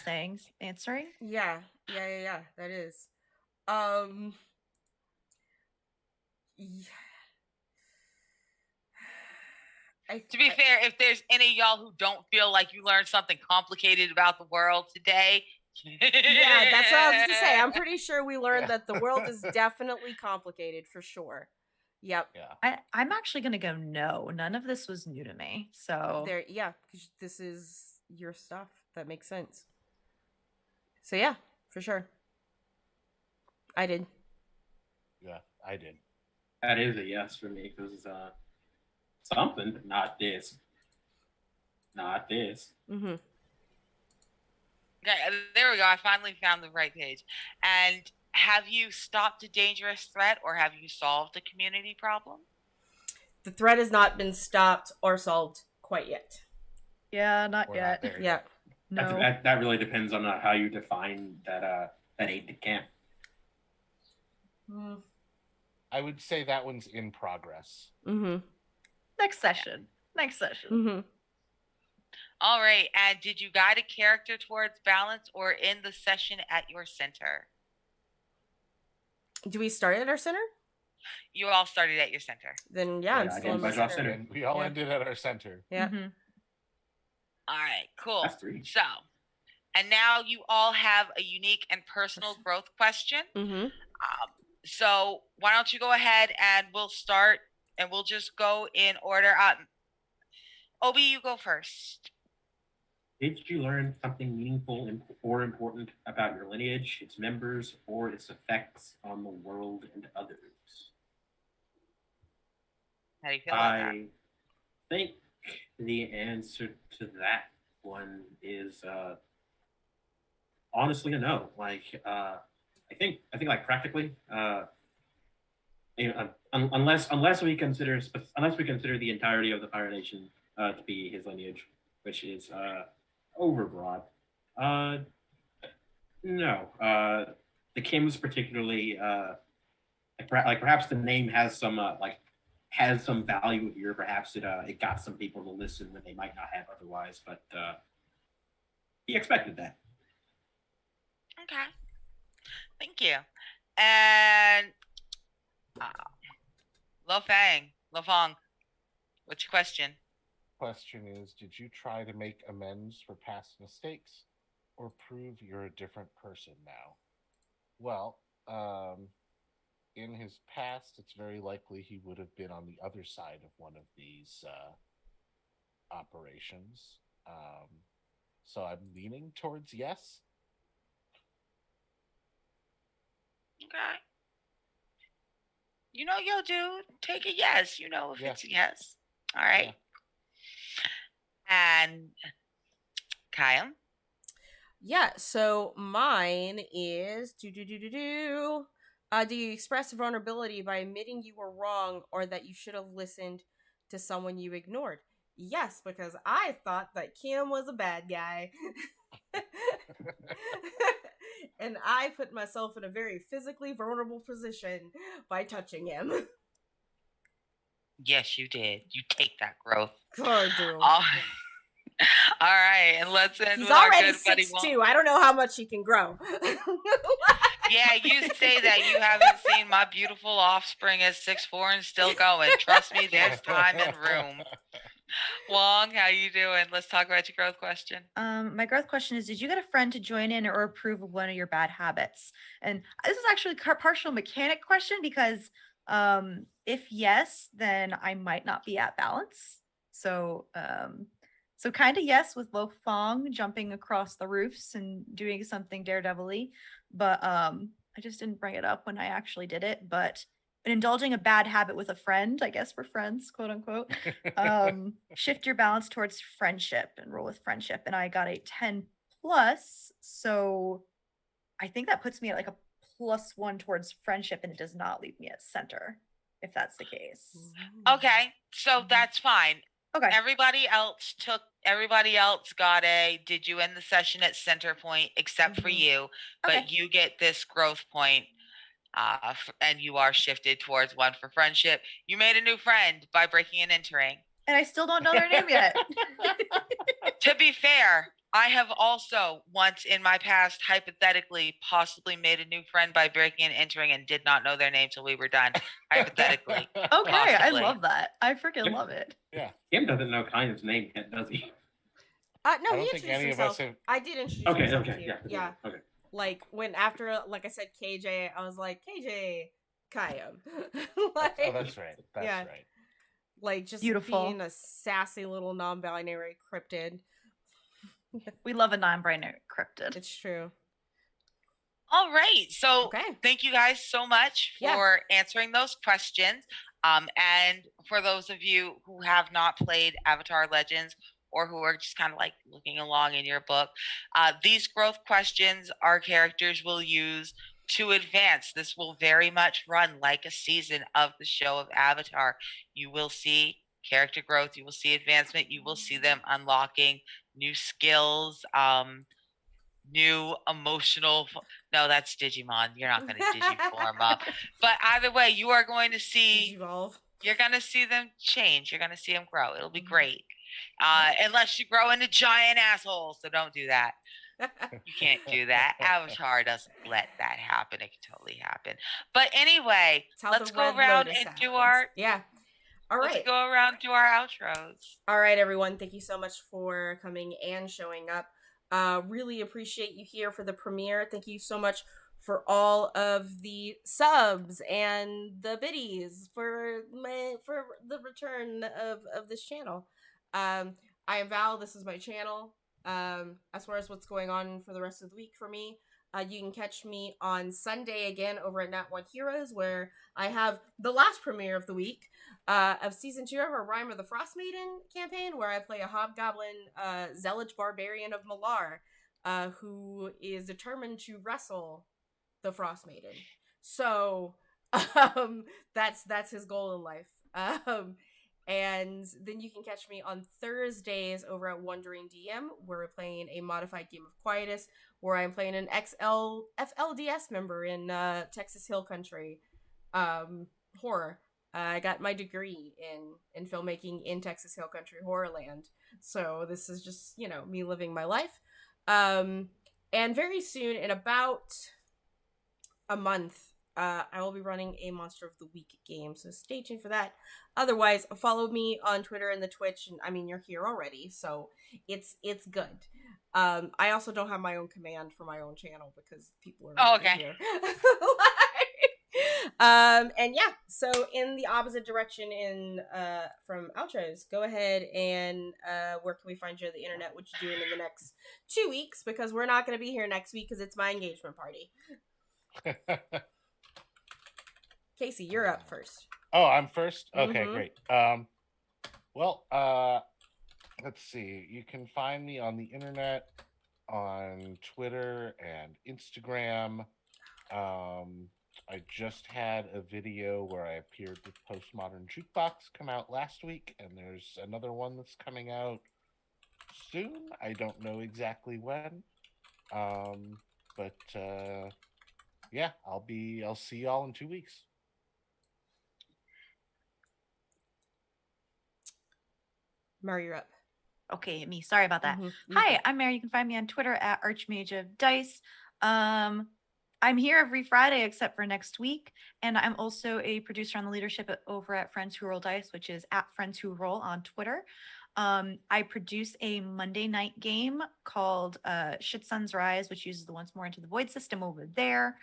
answering. Yeah. That is. To be fair, if there's any of y'all who don't feel like you learned something complicated about the world today, yeah, that's what I was gonna say. I'm pretty sure we learned that the world is definitely complicated for sure. Yep. Yeah. I'm actually gonna go no. None of this was new to me. So There, yeah, because this is your stuff. That makes sense. So yeah, for sure. I did. Yeah, I did. That is a yes for me because something, but not this. Not this. Mm-hmm. Okay, there we go. I finally found the right page. And have you stopped a dangerous threat or have you solved a community problem? The threat has not been stopped or solved quite yet. Yeah, not We're yet. not there Yeah. yet. No. That really depends on how you define that aid de camp. I would say that one's in progress. Mm-hmm. Next session. Next session. Mm-hmm. All right. And did you guide a character towards balance or in the session at your center? Do we start at our center? You all started at your center. Then yeah, I'm I still in didn't my budge off center. center. And we all Yeah. ended at our center. Yeah. Mhm. All right, cool. That's 3. So, and now you all have a unique and personal growth question. Mm-hmm. So why don't you go ahead and we'll start and we'll just go in order. Obi, you go first. Did you learn something meaningful or important about your lineage, its members, or its effects on the world and others? How do you feel about that? I think the answer to that one is honestly a no. Like I think like practically, unless we consider the entirety of the Fire Nation to be his lineage, which is overbroad. No. The Kims particularly like perhaps the name has some has some value here. Perhaps it got some people to listen when they might not have otherwise. But he expected that. Okay. Thank you. And Lo Fong, what's your question? Question is, did you try to make amends for past mistakes or prove you're a different person now? Well, in his past, it's very likely he would have been on the other side of one of these operations. So I'm leaning towards yes. Okay. You know, yo, dude, take a yes. You know if Yeah. it's a yes. All right. Yeah. And Kyle? Yeah, so mine is do you express vulnerability by admitting you were wrong or that you should have listened to someone you ignored? Yes, because I thought that Kim was a bad guy. And I put myself in a very physically vulnerable position by touching him. Yes, you did. You take that growth. God, dude. All right, and let's end He's with our already good buddy 6'2". I don't know how much he can grow. Yeah, you say that you haven't seen my beautiful offspring at 6'4" and still going. Trust me, there's time and room. Wong, how you doing? Let's talk about your growth question. My growth question is, did you get a friend to join in or approve of one of your bad habits? And this is actually a partial mechanic question because if yes, then I might not be at balance. So kind of yes with Lo Fong jumping across the roofs and doing something daredevil-y, but I just didn't bring it up when I actually did it. But indulging a bad habit with a friend, I guess we're friends, quote unquote. Shift your balance towards friendship and roll with friendship. And I got a 10+, so I think that puts me at like a +1 towards friendship, and it does not leave me at center, if that's the case. Okay, so that's fine. Okay. Everybody else got a did you end the session at center point except for you, but Okay. you get this growth point. And you are shifted towards 1 for friendship. You made a new friend by breaking and entering. And I still don't know their name yet. To be fair, I have also once in my past hypothetically possibly made a new friend by breaking and entering and did not know their name till we were done. Hypothetically. Okay, Possibly. I love that. I freaking love it. Yeah. Kim doesn't know Kyan's name yet, does he? No, I he don't introduced think any of himself. us have. I did introduce Okay, myself to okay, you. yeah. Yeah. Okay. Like when after, like I said, KJ, I was like KJ, Kayam. Like, Oh, that's right. That's yeah. right. Like just Beautiful. being a sassy little non-binary cryptid. We love a non-binary cryptid. It's true. All right. So Okay. thank you guys so much Yeah. for answering those questions. And for those of you who have not played Avatar Legends or who are just kind of like looking along in your book, these growth questions our characters will use to advance. This will very much run like a season of the show of Avatar. You will see character growth, you will see advancement, you will see them unlocking new skills, new emotional. No, that's Digimon. You're not going to Digiform up. But either way, you are going to see. Digivolve. You're going to see them change. You're going to see them grow. It'll be great. Right. Unless you grow into giant assholes. So don't do that. You can't do that. Avatar doesn't let that happen. It can totally happen. But anyway, It's how let's the go Red around Lotus and happens. do our. Yeah. All Let's right. go around and do our outros. All right, everyone. Thank you so much for coming and showing up. Really appreciate you here for the premiere. Thank you so much for all of the subs and the biddies for the return of this channel. I am Val. This is my channel. As far as what's going on for the rest of the week for me, you can catch me on Sunday again over at Nat One Heroes, where I have the last premiere of the week of season 2 of our Rhyme of the Frost Maiden campaign, where I play a hobgoblin zealot barbarian of Malar, who is determined to wrestle the Frost Maiden. So that's his goal in life. And then you can catch me on Thursdays over at Wandering DM, where we're playing a modified game of Quietus, where I'm playing an FLDS member in Texas Hill Country horror. I got my degree in filmmaking in Texas Hill Country Horrorland. So this is just, me living my life. And very soon, in about a month, I will be running a Monster of the Week game, so stay tuned for that. Otherwise, follow me on Twitter and the Twitch, and I mean, you're here already, so it's good. I also don't have my own command for my own channel because people are already here. And yeah, so in the opposite direction from outros, go ahead and where can we find you on the internet? What you doing in the next 2 weeks? Because we're not going to be here next week because it's my engagement party. Casey, you're up first. Oh, I'm first? Okay, Mhm. great. Well, let's see. You can find me on the internet, on Twitter and Instagram. I just had a video where I appeared with Postmodern Jukebox come out last week, and there's another one that's coming out soon. I don't know exactly when. But yeah, I'll see y'all in 2 weeks. Mary, you're up. Okay, me. Sorry about that. Mm-hmm. Hi, I'm Mary. You can find me on Twitter at Archmage of Dice. I'm here every Friday except for next week, and I'm also a producer on the leadership over at Friends Who Roll Dice, which is at Friends Who Roll on Twitter. I produce a Monday night game called Shit Suns Rise, which uses the Once More Into the Void system over there.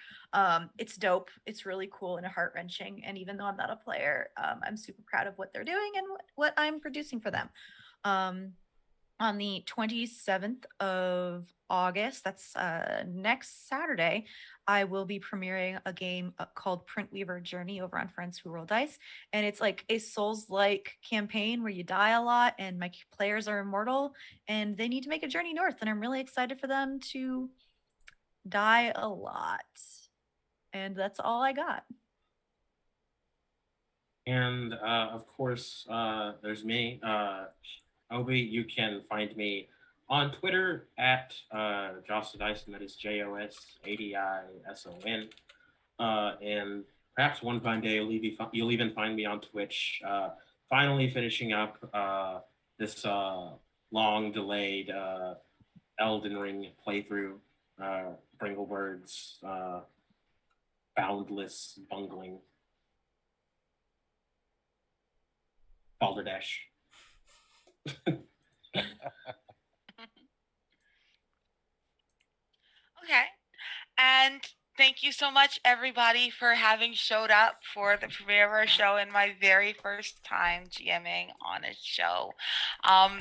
It's dope. It's really cool and heart wrenching. And even though I'm not a player, I'm super proud of what they're doing and what I'm producing for them. On the 27th of August, that's next Saturday, I will be premiering a game called Printweaver Journey over on Friends Who Roll Dice. And it's like a Souls-like campaign where you die a lot and my players are immortal and they need to make a journey north. And I'm really excited for them to die a lot. And that's all I got. And of course, there's me, Obi. You can find me on Twitter at Jossadison, that is JOSADISON. And perhaps one fine day you'll even find me on Twitch, finally finishing up this long delayed Elden Ring playthrough, Bringlebird's boundless bungling Balderdash. Okay. And thank you so much, everybody, for having showed up for the premiere of our show and my very first time GMing on a show.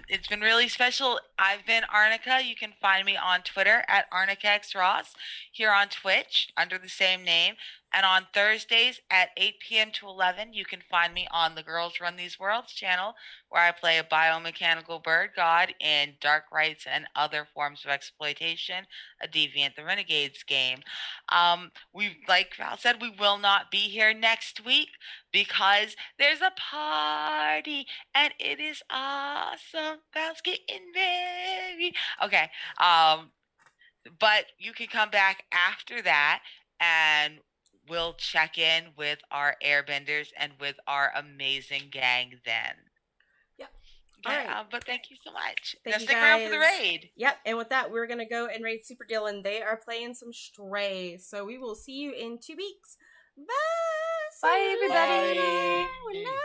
It's been really special. I've been Arnica. You can find me on Twitter at ArnicaXRoss, here on Twitch under the same name. And on Thursdays at 8 p.m. to 11, you can find me on the Girls Run These Worlds channel, where I play a biomechanical bird god in Dark Rites and Other Forms of Exploitation, a Deviant the Renegades game. Like Val said, we will not be here next week because there's a party and it is awesome. Val's getting very okay. But you can come back after that and we'll check in with our airbenders and with our amazing gang then. Yep. Okay, All right. but thank you so much. Thank Now you stick around for the guys. raid. Yep. And with that, we're going to go and raid Super Dylan. They are playing some Stray. So we will see you in 2 weeks. Bye. Bye, See you everybody. later. Bye.